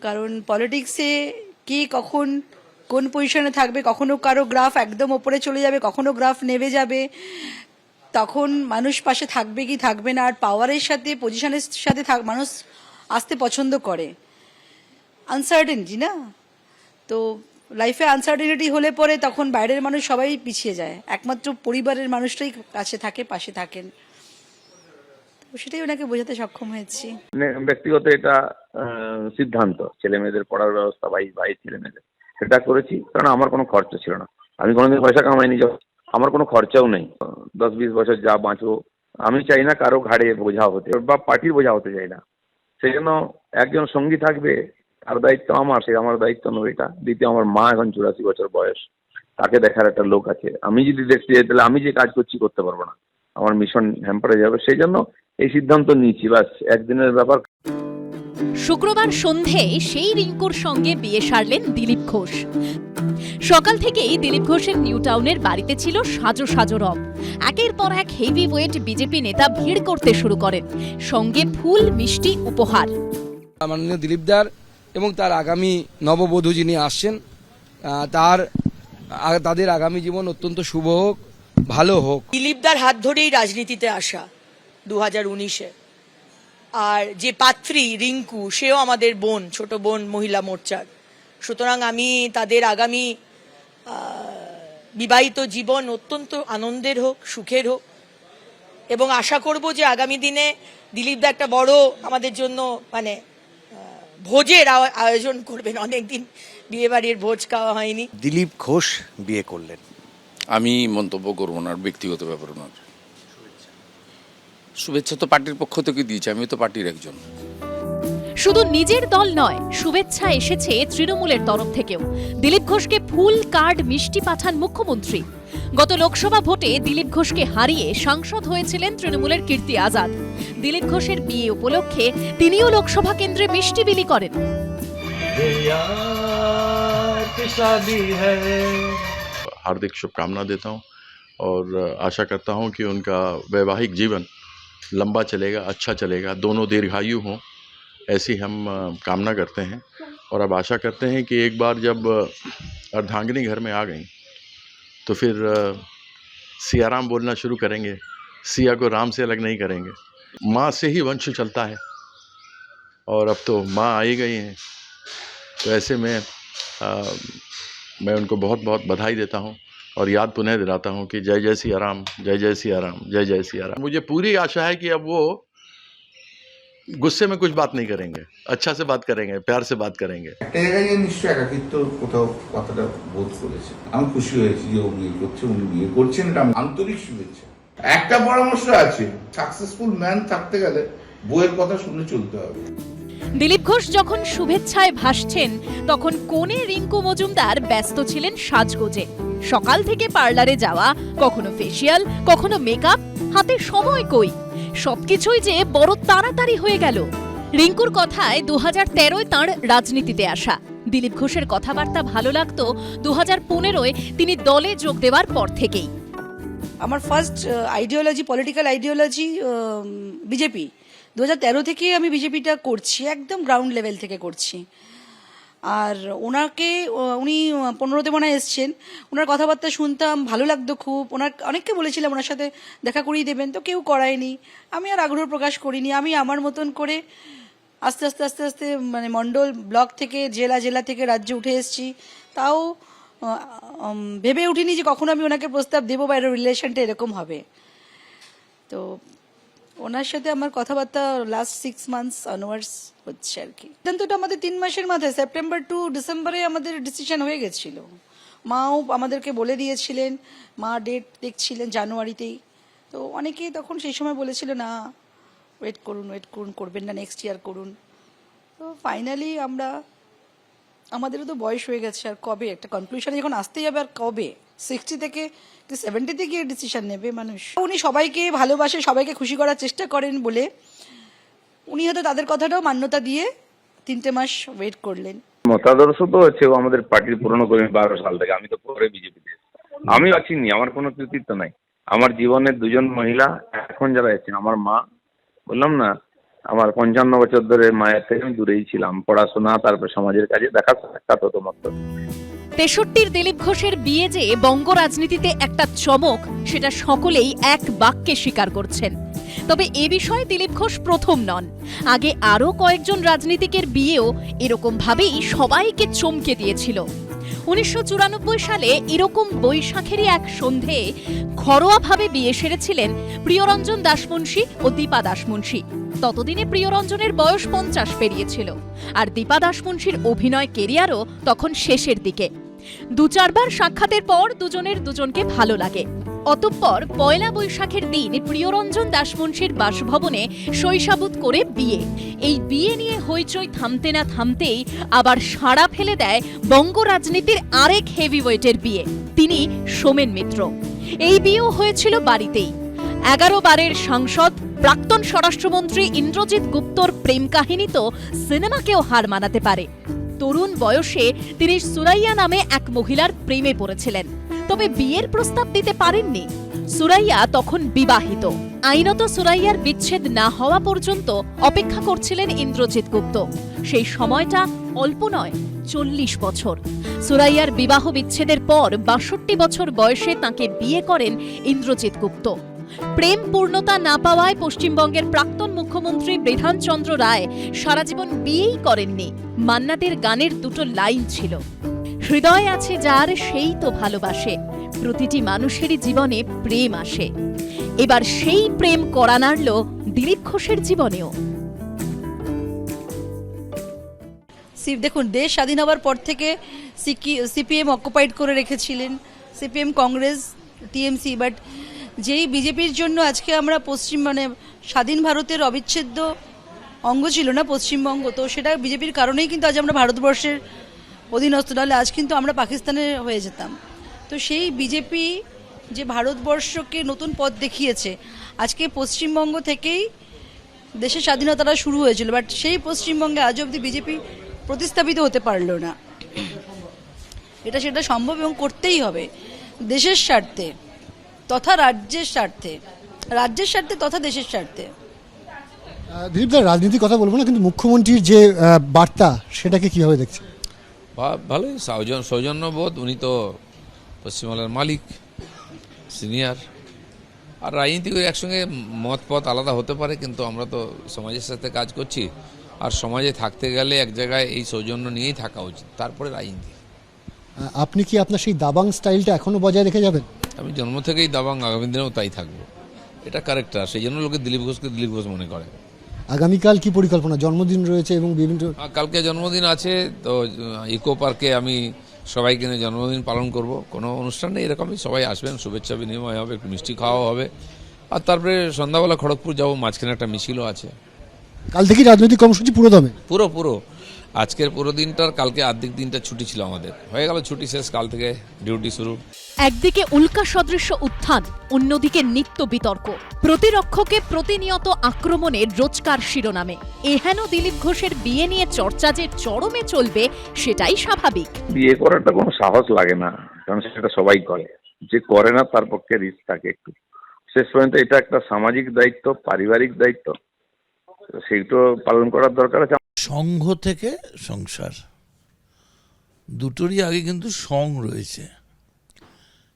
কারণ পলিটিক্সে কে কখন কোন পজিশনে থাকবে, কখনো কারো গ্রাফ একদম ওপরে চলে যাবে, কখনো গ্রাফ নেমে যাবে, তখন মানুষ পাশে থাকবে কি থাকবে না। আর পাওয়ারের সাথে পজিশনের সাথে মানুষ আসতে পছন্দ করে, আনসার্টেনটি না। তো লাইফে আনসার্টেনিটি হলে পরে তখন বাইরের মানুষ সবাই পিছিয়ে যায়, একমাত্র পরিবারের মানুষটাই কাছে থাকে, পাশে থাকেন। তো সেটাই ওনাকে বোঝাতে সক্ষম হয়েছি। ব্যক্তিগত এটা সিদ্ধান্ত, ছেলে মেয়েদের পড়ার ব্যবস্থা, ভাই ছেলে মেয়েদের, সেটা করেছি। কারণ আমার কোনো খরচা ছিল না, আমি কোনোদিন পয়সা কামাইনি, আমার কোনো খরচাও নেই। 10-20 বছর যা বাঁচবো, আমি চাই না কারো ঘাড়ে বোঝা হতে বা পার্টির বোঝা হতে চাই না। সেই জন্য একজন সঙ্গী থাকবে, তার দায়িত্ব আমার, সে আমার দায়িত্ব নয় এটা। দ্বিতীয়, আমার মা এখন 84 বছর বয়স, তাকে দেখার একটা লোক আছে। আমি যদি দেখতে যাই তাহলে আমি যে কাজ করতে পারবো না, আমার মিশন হ্যাম্পার হয়ে যাবে। সেই জন্য এই সিদ্ধান্ত নিয়েছি, বাস একদিনের ব্যাপার। শুক্রবার সন্ধে সেই রিঙ্কুর সঙ্গে বিয়ে সারলেন দিলীপ ঘোষ। সকাল থেকেই দিলীপ ঘোষের নিউ টাউনের বাড়িতে ছিল সাজো রব। একের পর এক হেভি ওয়েট বিজেপি নেতা ভিড় করতে শুরু করেন, সঙ্গে ফুল মিষ্টি উপহার। মাননীয় দিলীপদার এবং তার আগামী নববধূ যিনি আসছেন, তাদের আগামী জীবন অত্যন্ত শুভ হোক, ভালো হোক। দিলীপদার হাত ধরেই রাজনীতিতে আসা 2019-এ, আর যে পাত্রী রিঙ্কু, সেও আমাদের বোন, ছোট বোন মহিলা মোর্চার। সুতরাং আমি তাদের আগামী বিবাহিত জীবন অত্যন্ত আনন্দের হোক, সুখের হোক, এবং আশা করব যে আগামী দিনে দিলীপদা একটা বড় আমাদের জন্য মানে ভোজের আয়োজন করবেন। অনেকদিন বিয়ে বাড়ির ভোজ খাওয়া হয়নি। দিলীপ ঘোষ বিয়ে করলেন, আমি মন্তব্য করব না, ব্যক্তিগত ব্যাপার ওনার। শুভেচ্ছা তো পার্টির পক্ষ থেকে দিয়েছে, আমি তো পার্টির একজন। শুধু নিজের দল নয়, শুভেচ্ছা এসেছে তৃণমূলের তরফ থেকেও। দিলীপ ঘোষকে ফুল, কার্ড, মিষ্টি পাঠান মুখ্যমন্ত্রী। গত লোকসভা ভোটে দিলীপ ঘোষকে হারিয়ে সাংসদ হয়েছিলেন তৃণমূলের কীর্তি আজাদ। দিলীপ ঘোষের বিয়ে উপলক্ষে তিনিও লোকসভা কেন্দ্রে মিষ্টি বিলি করেন। हार्दिक शुभकामना देता हूं और आशा करता हूं कि उनका वैवाहिक जीवन लंबा चलेगा, अच्छा चलेगा, दोनों दीर्घायु हों, ऐसी हम कामना करते हैं। और अब आशा करते हैं कि एक बार जब अर्धांगिनी घर में आ गई तो फिर सियाराम बोलना शुरू करेंगे, सिया को राम से अलग नहीं करेंगे। माँ से ही वंश चलता है और अब तो माँ आ ही गई हैं, तो ऐसे में मैं उनको बहुत बहुत बधाई देता हूं और याद पुनः दिलाता हूं कि जय जय सिया राम, जय जय सिया राम, जय जय सिया राम। मुझे पूरी आशा है कि अब वो गुस्से में कुछ बात नहीं करेंगे, अच्छा से बात करेंगे, प्यार से बात करेंगे। একটা জায়গায় নিশ্চয়ই একাকিত্ব কোথাও কথাটা বোধ করেছে। আমি খুশি হয়েছি যে ও বিয়ে করছে, উনি বিয়ে করছেন, এটা আন্তরিক শুভেচ্ছা। একটা পরামর্শ আছে, সাকসেসফুল ম্যান থাকতে গেলে বইয়ের কথা শুনে চলতে হবে। দিলীপ ঘোষ যখন শুভেচ্ছায় ভাসছেন, তখন কোণে রিঙ্কু মজুমদার ব্যস্ত ছিলেন সাজগোজে। সকাল থেকে পার্লারে যাওয়া, কখনো ফেসিয়াল, কখনো মেকআপ, হাতে সময় কই। সবকিছুই যে বড় তাড়াতাড়ি হয়ে গেল। রিঙ্কুর কথায় 2013-য় তাঁর রাজনীতিতে আসা। দিলীপ ঘোষের কথাবার্তা ভালো লাগতো 2015-য় তিনি দলে যোগ দেওয়ার পর থেকেই। আমার first ideology, political ideology BJP. 2013 থেকে আমি বিজেপিটা করছি, একদম গ্রাউন্ড লেভেল থেকে করছি। আর উনি 15তে মনে এসছেন, ওনার কথাবার্তা শুনতাম, ভালো লাগতো খুব। অনেককে বলেছিলাম ওনার সাথে দেখা করিয়ে দেবেন, তো কেউ করায়নি। আমি আর আগ্রহ প্রকাশ করিনি। আমি আমার মতন করে আস্তে আস্তে আস্তে আস্তে মানে মণ্ডল ব্লক থেকে জেলা থেকে রাজ্যে উঠে এসেছি। তাও ভেবে উঠিনি যে কখনো আমি ওনাকে প্রস্তাব দেবো বা এর রিলেশনটা এরকম হবে। তো ওনার সাথে আমার কথাবার্তা লাস্ট 6 মান্থস অনওয়ার্ডস হচ্ছে আর কি। সিদ্ধান্তটা আমাদের 3 মাসের মাথায়, সেপ্টেম্বর টু ডিসেম্বরে আমাদের ডিসিশন হয়ে গেছিল। মাও আমাদেরকে বলে দিয়েছিলেন, মা ডেট দেখছিলেন জানুয়ারিতেই। তো অনেকেই তখন সেই সময় বলেছিল না ওয়েট করুন, করবেন না, নেক্সট ইয়ার করুন। তো ফাইনালি আমাদেরও তো বয়স হয়ে গেছে, আর কবে একটা কনক্লুশনে যখন আসতে যাবে, আর কবে 60 থেকে 70-তে গিয়ে ডিসিশন নেবে মানুষ। উনি সবাইকে ভালোবাসে, সবাইকে খুশি করার চেষ্টা করেন বলে উনি হয়তো তাদের কথাটাও মান্যতা দিয়ে 3টে মাস ওয়েট করলেন। মতাদর্শ তো হচ্ছে ও আমাদের পার্টির পুরনো কর্মী 12 সাল থেকে। আমি তো পরে বিজেপিতে, আমি আছিনি, আমার কোনো কৃতিত্ব নাই। আমার জীবনের 2জন মহিলা এখন যারা আছেন, আমার মা, বললাম না আমার 55 বছর ধরে মায়ের থেকে আমি দূরেই ছিলাম, পড়াশোনা তারপর সমাজের কাজে দেখা সাক্ষাৎ হতো মাত্র। 63-র দিলীপ ঘোষের বিয়ে যে বঙ্গ রাজনীতিতে একটা চমক, সেটা সকলেই এক বাক্যে স্বীকার করছেন। তবে এ বিষয়ে দিলীপ ঘোষ প্রথম নন। আগে আরও কয়েকজন রাজনীতিকের বিয়েও এরকম ভাবেই সবাইকে চমকে দিয়েছিল। 1994 সালে এরকম বৈশাখেরই এক সন্ধে ঘরোয়াভাবে বিয়ে সেরেছিলেন প্রিয়রঞ্জন দাশমুন্সী ও দীপা দাশমুন্সী। ততদিনে প্রিয়রঞ্জনের বয়স 50 পেরিয়েছিল, আর দীপা দাশমুন্সীর অভিনয় কেরিয়ারও তখন শেষের দিকে। 2-4 বার সাক্ষাতের পর দুজনের দুজনকে ভালো লাগে। অতঃপর পয়লা বৈশাখের দিন প্রিয়রঞ্জন দাশমুন্সীর বাসভবনে শৈশাবুত করে বিয়ে। এই বিয়ে নিয়ে হইচই থামতে না থামতেই আবার সাড়া ফেলে দেয় বঙ্গ রাজনীতির আরেক হেভিওয়েটের বিয়ে, তিনি সোমেন মিত্র। এই বিয়েও হয়েছিল বাড়িতেই। 11 বারের সাংসদ প্রাক্তন স্বরাষ্ট্রমন্ত্রী ইন্দ্রজিৎ গুপ্তর প্রেম কাহিনী তো সিনেমাকেও হার মানাতে পারে। তরুণ বয়সে তিনি সুরাইয়া নামে এক মহিলার প্রেমে পড়েছিলেন, তবে বিয়ের প্রস্তাব দিতে পারেননি। সুরাইয়া তখন বিবাহিত। আইনত সুরাইয়ার বিচ্ছেদ না হওয়া পর্যন্ত অপেক্ষা করছিলেন ইন্দ্রজিৎ গুপ্ত। সেই সময়টা অল্প নয়, 40 বছর। সুরাইয়ার বিবাহ বিচ্ছেদের পর 62 বছর বয়সে তাকে বিয়ে করেন ইন্দ্রজিৎ গুপ্ত। প্রেম পূর্ণতা না পাওয়ায় পশ্চিমবঙ্গের প্রাক্তন মুখ্যমন্ত্রী বিধানচন্দ্র রায় সারা জীবন বিয়েই করেননি। মান্নাদের গানের 2টো লাইন ছিল, হৃদয় আছে যার সেই তো ভালোবাসে, প্রতিটি মানুষেরই জীবনে প্রেম আসে। এবার সেই প্রেম কড়া নাড়ল দিলীপ ঘোষের জীবনেও। দেখুন, দেশ স্বাধীন হওয়ার পর থেকে সিপিএম অকুপাইড করে রেখেছিলেন। সিপিএম কংগ্রেস টিএমসি, বাট যেই বিজেপির জন্য আজকে আমরা মানে স্বাধীন ভারতের অবিচ্ছেদ্য অঙ্গ ছিল না পশ্চিমবঙ্গ, তো সেটা বিজেপির কারণেই কিন্তু আজ আমরা ভারতবর্ষের অধীনস্থ, নাহলে আজ কিন্তু আমরা পাকিস্তানে হয়ে যেতাম। তো সেই বিজেপি যে ভারতবর্ষকে নতুন পথ দেখিয়েছে, আজকে পশ্চিমবঙ্গ থেকেই দেশের স্বাধীনতাটা শুরু হয়েছিল, বাট সেই পশ্চিমবঙ্গে আজ অবধি বিজেপি প্রতিস্থাপিত হতে পারলো না। সেটা সম্ভব এবং করতেই হবে দেশের স্বার্থে তথা রাজ্যের স্বার্থে, তথা দেশের স্বার্থে। দিলীপদা, রাজনীতির কথা বলবো না, কিন্তু মুখ্যমন্ত্রীর যে বার্তা সেটাকে কিভাবে দেখছে? ভালোই সৌজন্যবোধ, উনি তো পশ্চিমবাংলার মালিক, সিনিয়র। আর রাজনীতি করে একসঙ্গে মত পথ আলাদা হতে পারে, কিন্তু আমরা তো সমাজের সাথে কাজ করছি, আর সমাজে থাকতে গেলে এক জায়গায় এই সৌজন্য নিয়েই থাকা উচিত, তারপরে রাজনীতি। আপনি কি আপনার সেই দাবাং স্টাইলটা এখনো বজায় রেখে যাবেন? আমি জন্ম থেকেই দাবাং, আগামী দিনেও তাই থাকবো, এটা ক্যারেক্টার, সেই জন্য লোকে দিলীপ ঘোষকে দিলীপ ঘোষ মনে করে। আগামীকাল কি পরিকল্পনা? জন্মদিন রয়েছে এবং বিভিন্ন কালকে জন্মদিন আছে, তো ইকো পার্কে আমি সবাইকে নিয়ে জন্মদিন পালন করব। কোনো অনুষ্ঠান নেই, এরকমই সবাই আসবেন, শুভেচ্ছা বিনিময় হবে, একটু মিষ্টি খাওয়া হবে, আর তারপরে সন্ধ্যাবেলা খড়গপুর যাবো, মাঝখানে একটা মিছিলও আছে। কাল থেকে রাজনৈতিক কর্মসূচি পুরো দমে? পুরো আজকের পুরো দিনটার, কালকে আর্ধেক দিনটা ছুটি ছিল আমাদের, হয়ে গেল ছুটি শেষ, কাল থেকে ডিউটি শুরু। একদিকে উল্কা সদৃশ্য উত্থান, অন্যদিকে নিত্য বিতর্ক, প্রতিরক্ষকে প্রতিনিয়ত আক্রমণের রোজকার শিরোনামে। এহেন দিলীপ ঘোষের বিয়ে নিয়ে চর্চা যে চরমে চলবে সেটাই স্বাভাবিক। বিয়ে করাটা কোনো সাহস লাগে না, কারণ সেটা সবাই করে, যে করে না তার পক্ষে রিস্ক থাকে একটু। শেষ পর্যন্ত এটা একটা সামাজিক দায়িত্ব, পারিবারিক দায়িত্ব, সেইটা পালন করার দরকার আছে। সংঘ থেকে সংসার দুটোরই আগে কিন্তু সং রয়েছে,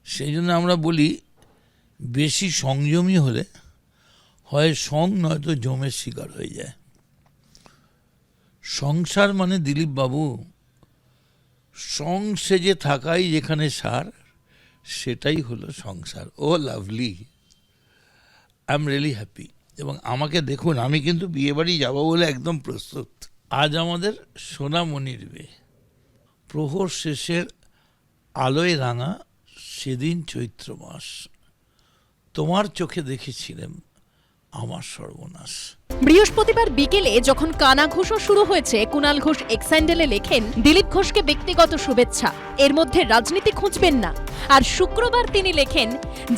সেই জন্য আমরা বলি বেশি সংযমী হলে হয় সং নয়তো জমের শিকার হয়ে যায়। সংসার মানে দিলীপ বাবু সং সেজে থাকাই যেখানে সার, সেটাই হলো সংসার। Oh lovely, I am really happy. এবং আমাকে দেখুন, আমি কিন্তু বিয়েবাড়ি যাবো বলে একদম প্রস্তুত। আজ আমাদের সোনামণির বিয়ে, প্রহর শেষের আলোয় রাঙা সেদিন চৈত্র মাস, তোমার চোখে দেখেছিলাম আমার সর্বনাশ। বৃহস্পতিবার বিকেলে যখন কানাঘুষো শুরু হয়েছে, কুণাল ঘোষ এক্স হ্যান্ডেলে লেখেন দিলীপ ঘোষকে ব্যক্তিগত শুভেচ্ছা, এর মধ্যে রাজনীতি খুঁজবেন না। আর শুক্রবার তিনি লেখেন,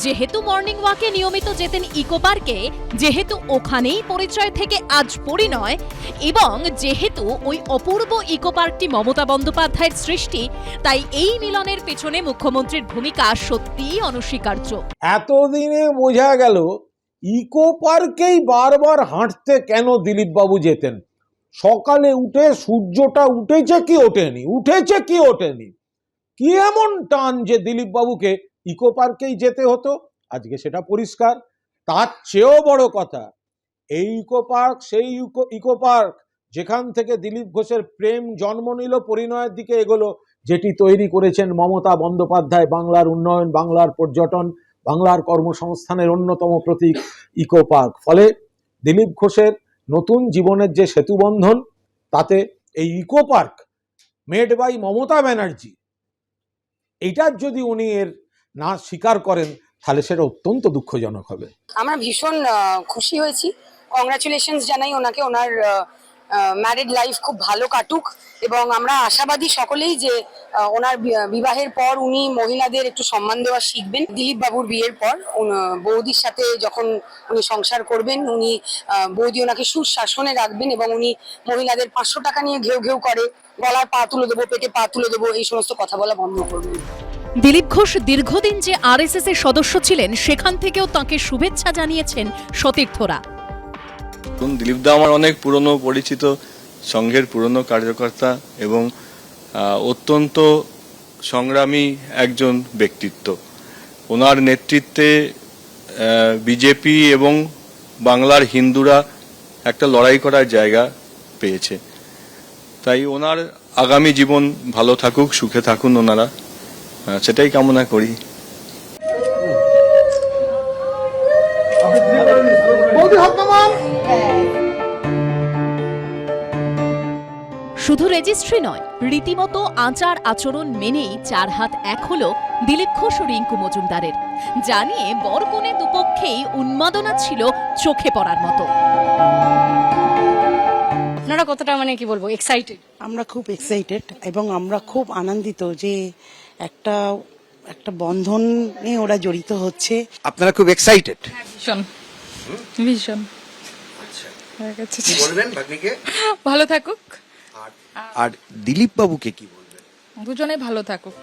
যেহেতু মর্নিং ওয়াকে নিয়মিত যেতেন ইকো পার্কে, যেহেতু ওখানেই পরিচয় থেকে আজ পরিণয়, এবং যেহেতু ওই অপূর্ব ইকো পার্কটি মমতা বন্দ্যোপাধ্যায়ের সৃষ্টি, তাই এই মিলনের পেছনে মুখ্যমন্ত্রীর ভূমিকা সত্যিই অনস্বীকার্য। এতদিনে বোঝা গেল ইকো পার্কেই বারবার হাঁটতে কেন দিলীপ বাবু যেতেন। সকালে উঠে সূর্যটা উঠেছে কি ওঠেনি, উঠেছে কি ওঠেনি, কি এমন টান যে দিলীপ বাবুকে ইকো পার্কেই যেতে হতো? আজকে সেটা পরিষ্কার। তার চেয়েও বড় কথা, এই ইকো পার্ক সেই ইকো পার্ক যেখান থেকে দিলীপ ঘোষের প্রেম জন্ম নিল, পরিণয়ের দিকে এগোলো, যেটি তৈরি করেছেন মমতা বন্দ্যোপাধ্যায়। বাংলার উন্নয়ন, বাংলার পর্যটন, বাংলার কর্মসংস্থানের অন্যতম প্রতীক ইকো পার্ক। ফলে দিলীপ ঘোষের নতুন জীবনের যে সেতুবন্ধন, তাতে এই eco park made by Mamata Banerjee, এইটার যদি উনি এর না স্বীকার করেন, তাহলে সেটা অত্যন্ত দুঃখজনক হবে। আমরা ভীষণ খুশি হয়েছি, কংগ্রাচুলেশনস জানাই ওনাকে, ওনার ম্যারিড লাইফ খুব ভালো কাটুক, এবং আমরা আশাবাদী সকলেই যে ওনার বিবাহের পর উনি মহিলাদের একটু সম্মান দেওয়া শিখবেন। দিলীপ বাবুর বিয়ের পর বৌদির সাথে যখন উনি সংসার করবেন, উনি বৌদি ওনাকে সুশাসনে রাখবেন, এবং উনি মহিলাদের 500 টাকা নিয়ে ঘেউ ঘেউ করে গলার পা তুলে দেবো, পেটে পা তুলে দেবো, এই সমস্ত কথা বলা বন্ধ করবেন। দিলীপ ঘোষ দীর্ঘদিন যে আরএসএস এর সদস্য ছিলেন, সেখান থেকেও তাঁকে শুভেচ্ছা জানিয়েছেন সতীর্থরা। দিলীপদা আমার অনেক পুরনো পরিচিত, সংঘের পুরনো কার্যকর্তা এবং অত্যন্ত সংগ্রামী একজন ব্যক্তিত্ব। ওনার নেতৃত্বে বিজেপি এবং বাংলার হিন্দুরা একটা লড়াই করার জায়গা পেয়েছে। তাই ওনার আগামী জীবন ভালো থাকুক, সুখে থাকুন ওনারা, সেটাই কামনা করি। শুধু রেজিস্ট্রি নয়, রীতিমতো আচার আচরণ মেনেই 4 হাত এক হলো দিলীপ ঘোষ ও রিঙ্কু মজুমদারের, জানিয়ে বরকনে দুপক্ষেই উন্মাদনা ছিল চোখে পড়ার মতো। আপনারা কতটা মানে কি বলবো এক্সাইটেড? আমরা খুব এক্সাইটেড এবং আমরা খুব আনন্দিত যে একটা বন্ধনে ওরা জড়িত হচ্ছে। আপনারা খুব এক্সাইটেড? ভীষণ ভীষণ। কি বলবেন ভাগ্নিকে? ভালো থাকুক। আর দিলীপ বাবুকে কি বলবেন? দুজনে ভালো থাকুক।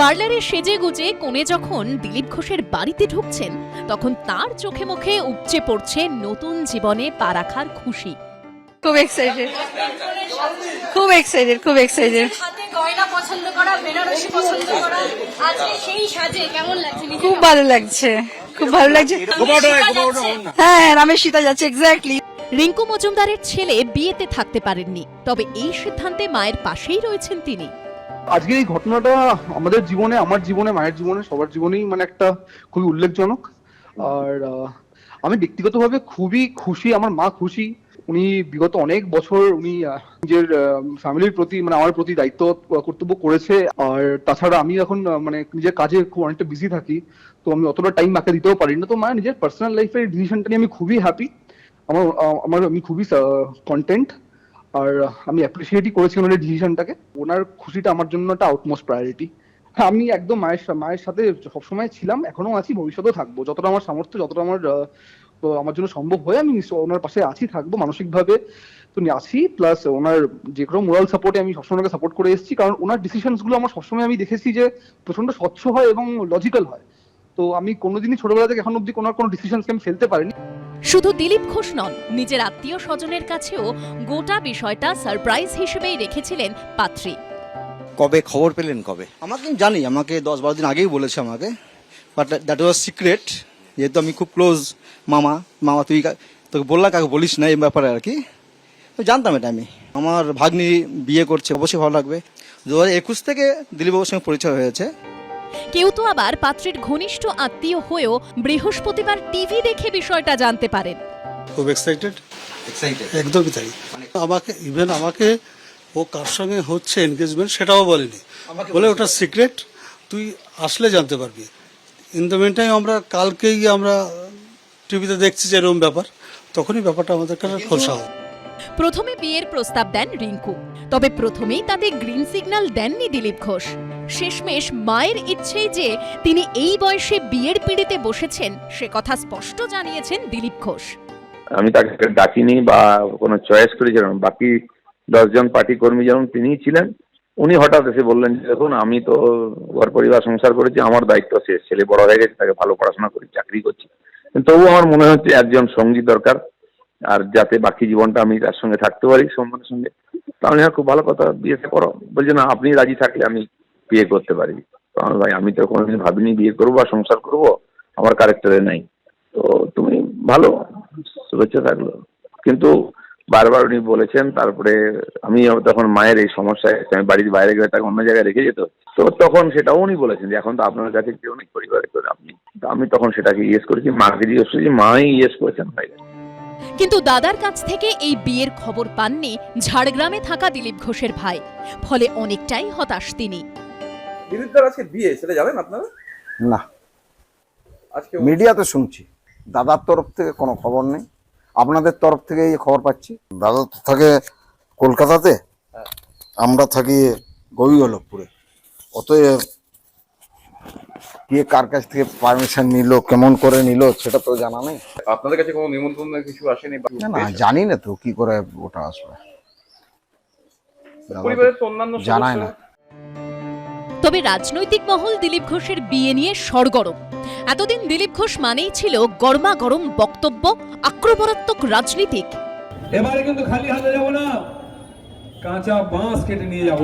পার্লারে সেজে গুজে কোণে যখন দিলীপ ঘোষের বাড়িতে ঢুকছেন, তখন তার চোখে মুখে উপচে পড়ছে নতুন জীবনে পা রাখার খুশি। খুব এক্সাইটেড, খুব এক্সাইটেড, খুব এক্সাইটেড। গয়না পছন্দ করা, বেনারসি পছন্দ করা, আজকে সেই সাজে কেমন লাগছে? খুব ভালো লাগছে, খুব ভালো লাগছে। হ্যাঁ, রামের সীতা যাচ্ছে, এক্স্যাক্টলি। রিঙ্কু মজুমদারের ছেলে বিয়েতে থাকতে পারেননি, তবে এই সিদ্ধান্তে মায়ের পাশেই রয়েছেন তিনি। আজকে এই ঘটনাটা আমাদের জীবনে, আমার জীবনে, মায়ের জীবনে, সবার জীবনেই মানে একটা খুবই উল্লেখজনক। আর আমি ব্যক্তিগতভাবে খুবই খুশি, আমার মা খুশি। উনি বিগত অনেক বছর উনি নিজের ফ্যামিলির প্রতি মানে আমার প্রতি দায়িত্ব কর্তব্য করেছে। আর তাছাড়া আমি এখন মানে নিজের কাজে খুব অনেকটা বিজি থাকি, তো আমি অতটা টাইম মাকে দিতেও পারি না। তো মা নিজের পার্সোনাল লাইফের ডিসিশনটা নিয়ে আমি খুবই হ্যাপি, আমি খুবই কন্টেন্ট। আর আমি অ্যাপ্রিসিয়েটই করেছি ওনার ডিসিশনটাকে। ওনার খুশিটা আমার জন্য একটা আউটমোস্ট প্রায়োরিটি। হ্যাঁ, আমি একদম মায়ের সাথে সবসময় ছিলাম, এখনো আছি, ভবিষ্যতেও থাকবো। যতটা আমার সামর্থ্য, যতটা আমার জন্য সম্ভব হয় আমি ওনার পাশে আছি, থাকবো মানসিকভাবে তো আছি। প্লাস ওনার যে কোনো মোরাল সাপোর্টে আমি সবসময় ওনাকে সাপোর্ট করে এসেছি, কারণ ওনার ডিসিশনস গুলো আমার সবসময় আমি দেখেছি যে প্রচন্ড স্বচ্ছ হয় এবং লজিক্যাল হয়। তো আমি কোনোদিনই ছোটবেলা থেকে এখন অব্দি কোনো ডিসিশনকে আমি ফেলতে পারিনি। শুধু দিলীপ ঘোষ নন, নিজের আত্মীয় স্বজনের কাছেও গোটা বিষয়টা সারপ্রাইজ হিসেবেই রেখেছিলেন পাত্রী। কবে খবর পেলেন? কবে? আমাকে জানি, আমাকে 10-12 দিন আগেই বলেছে আমাকে, বাট দ্যাট ওয়াজ সিক্রেট। যেহেতু আমি খুব ক্লোজ, মামা তুই তোকে বললাম, কাকে বলিস না এই ব্যাপারে আর কি। তো জানতাম এটা আমি। আমার ভাগ্নি বিয়ে করছে, অবশ্যই ভালো লাগবে। 2021 থেকে দিলীপবাবুর সঙ্গে পরিচয় হয়েছে। কেউ তো আবার পাত্রীর ঘনিষ্ঠ আত্মীয় হয়েও বৃহস্পতিবার টিভি দেখে বিষয়টা জানতে পারেন। খুব এক্সাইটেড, একদমই তাই। আমাকে ও কার সঙ্গে হচ্ছে এনগেজমেন্ট সেটাও বলেনি, বলে ওটা সিক্রেট, তুই আসলে জানতে পারবি। ইন দ্য মেন টাইম আমরা কালকেই আমরা টিভিতে দেখছি যে এরকম ব্যাপার, তখনই ব্যাপারটা আমাদের কাছে খোলসা হয়। প্রথমে বিয়ের প্রস্তাব দেন রিঙ্কু, তবে প্রথমেই তাতে গ্রিন সিগন্যাল দেননি দিলীপ ঘোষ। শেষমেশ মায়ের ইচ্ছেই যে তিনি এই বয়সে বিয়ের পিঁড়িতে বসেছেন, সে কথা স্পষ্ট জানিয়েছেন দিলীপ ঘোষ। আমি তাকে ডাকিনি বা কোনো চয়েস করেছিলাম, বাকি 10 জন পার্টি কর্মী যেমন তিনিই ছিলেন। উনি হঠাৎ এসে বললেন যে দেখুন, আমি তো ঘর পরিবার সংসার করেছি, আমার দায়িত্ব শেষ, ছেলে বড় হয়ে গেছে, তাকে ভালো পড়াশোনা করি, চাকরি করছি, কিন্তু তবুও আমার মনে হচ্ছে একজন সঙ্গী দরকার, আর যাতে বাকি জীবনটা আমি তার সঙ্গে থাকতে পারি সম্মানের সঙ্গে। তাহলে হ্যাঁ, খুব ভালো কথা, বিয়েটা করো। বলছে না, আপনি রাজি থাকলে আমি বিয়ে করতে পারি। তো ভাই, আমি তো কোনোদিন ভাবিনি বিয়ে করবো আর সংসার করবো, আমার ক্যারেক্টারে নাই। তো তুমি ভালো, শুভেচ্ছা থাকলো। কিন্তু বারবার উনি বলেছেন, তারপরে আমি তখন মায়ের এই সমস্যায় আমি বাড়ির বাইরে গেলে তাকে অন্য জায়গায় রেখে যেত, তো তখন সেটাও উনি বলেছেন যে এখন তো আপনার কাছে কেউ নেই পরিবারে, করে আপনি। তো আমি তখন সেটাকে ইয়েস করেছি, মাকে জিজ্ঞেস করেছি, মাই ইয়েস করেছেন হয়ে গেছে। কিন্তু দাদার কাছ থেকে এই বিয়ের খবর পাননি ঝাড়গ্রামে থাকা দিলীপ ঘোষের ভাই, ফলে অনেকটাই হতাশ তিনি। দিলীপদার আজকে বিয়ে, সেটা জানেন আপনারা? না, মিডিয়াতে শুনছি, দাদার তরফ থেকে কোনো খবর নেই। আপনাদের তরফ থেকে এই খবর পাচ্ছি। দাদা তো থাকে কলকাতাতে, আমরা থাকি গোবিন্দপুরে। অতএব কে কার কাছ থেকে পারমিশন নিল, কেমন করে নিল, সেটা তো জানা নেই। আপনাদের কাছে কোনো নিমন্ত্রণ কিছু আসেনি? না, জানি না তো কি করে ওটা আসবে, পরিবারের তো অন্যান্য জানায় না। তবে রাজনৈতিক মহল দিলীপ ঘোষের বিয়ে নিয়ে সরগরম। এতদিন দিলীপ ঘোষ মানেই ছিল গরমা গরম বক্তব্য, আক্রমণাত্মক রাজনীতিক। এবারে কিন্তু খালি হাতে যাব না, কাঁচা বাঁশ কেটে নিয়ে যাব।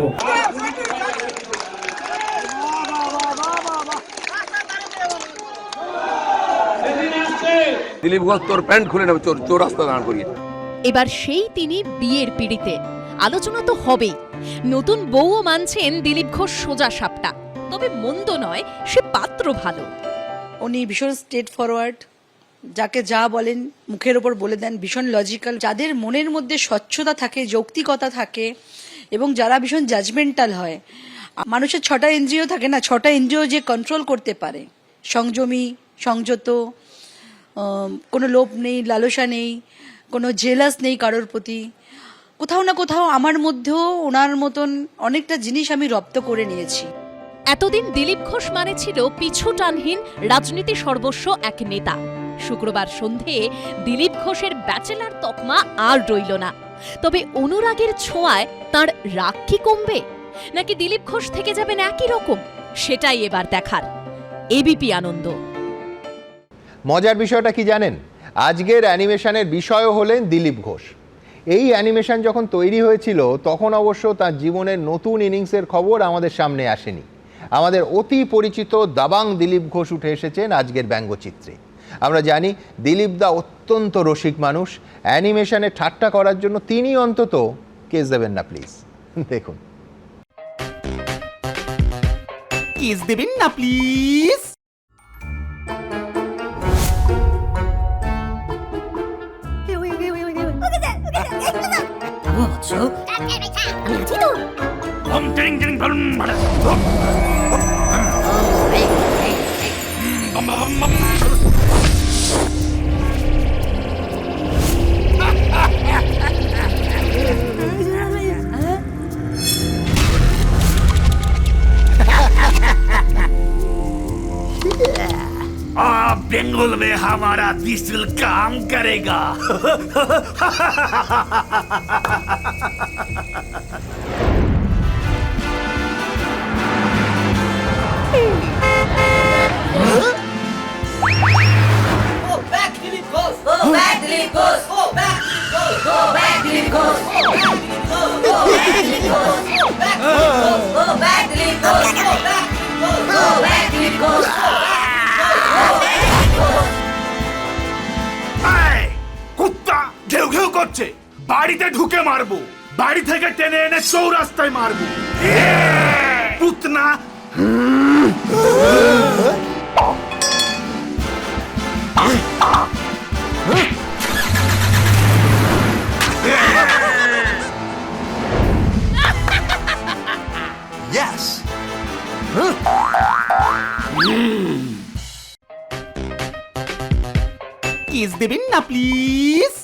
দিলীপ ঘোষ তোর প্যান্ট খুলে নেবে, চোর রাস্তা দাঁড় করিয়ে। এবার সেই তিনি বিয়ের পিঁড়িতে, আলোচনা তো হবেই। নতুন বউও মানছেন দিলীপ ঘোষ সোজা সাপটা, তবে মন্দ নয়, সে পাত্র ভালো। উনি ভীষণ স্ট্রেট ফরওয়ার্ড, যাকে যা বলেন মুখের ওপর বলে দেন, ভীষণ লজিক্যাল। যাদের মনের মধ্যে স্বচ্ছতা থাকে, যৌক্তিকতা থাকে এবং যারা ভীষণ জাজমেন্টাল হয়, মানুষের 6টা ইন্দ্রিয় থাকে না, 6টা ইন্দ্রিয় যে কন্ট্রোল করতে পারে, সংযমী, সংযত, কোনো লোভ নেই, লালসা নেই, কোনো জেলাস নেই কারোর প্রতি, কোথাও না কোথাও আমার মধ্যেও ওনার মতন অনেকটা জিনিস আমি রপ্ত করে নিয়েছি। এতদিন দিলীপ ঘোষ মানে ছিল পিছু টানহীন রাজনীতি সর্বস্ব এক নেতা। শুক্রবার সন্ধে দিলীপ ঘোষের ব্যাচেলার তকমা আর রইল না। তবে অনুরাগের ছোঁয়ায় তার রাগ কি কমবে, নাকি দিলীপ ঘোষ থেকে যাবেন একই রকম, সেটাই এবার দেখার। এবিপি আনন্দ। মজার বিষয়টা কি জানেন? আজকের অ্যানিমেশনের বিষয়ও হলেন দিলীপ ঘোষ। এই অ্যানিমেশন যখন তৈরি হয়েছিল তখন অবশ্য তার জীবনের নতুন ইনিংসের খবর আমাদের সামনে আসেনি। আমাদের অতি পরিচিত দাবাং দিলীপ ঘোষ উঠে এসেছেন আজকের ব্যঙ্গচিত্রে। আমরা জানি দিলীপ দা অত্যন্ত রসিক মানুষ। অ্যানিমেশনে ঠাট্টা করার জন্য তিনি অন্তত কেস দেবেন না প্লিজ। দেখুন। কেস দেবেন না প্লিজ। बेंगल में हमारा दिल काम करेगा। কুত্তা ঘেউ ঘেউ করছে, বাড়িতে ঢুকে মারবো, বাড়ি থেকে টেনে এনে চৌরাস্তায় মারবো। পুতনা Yes. কেস দেবেন না প্লিজ।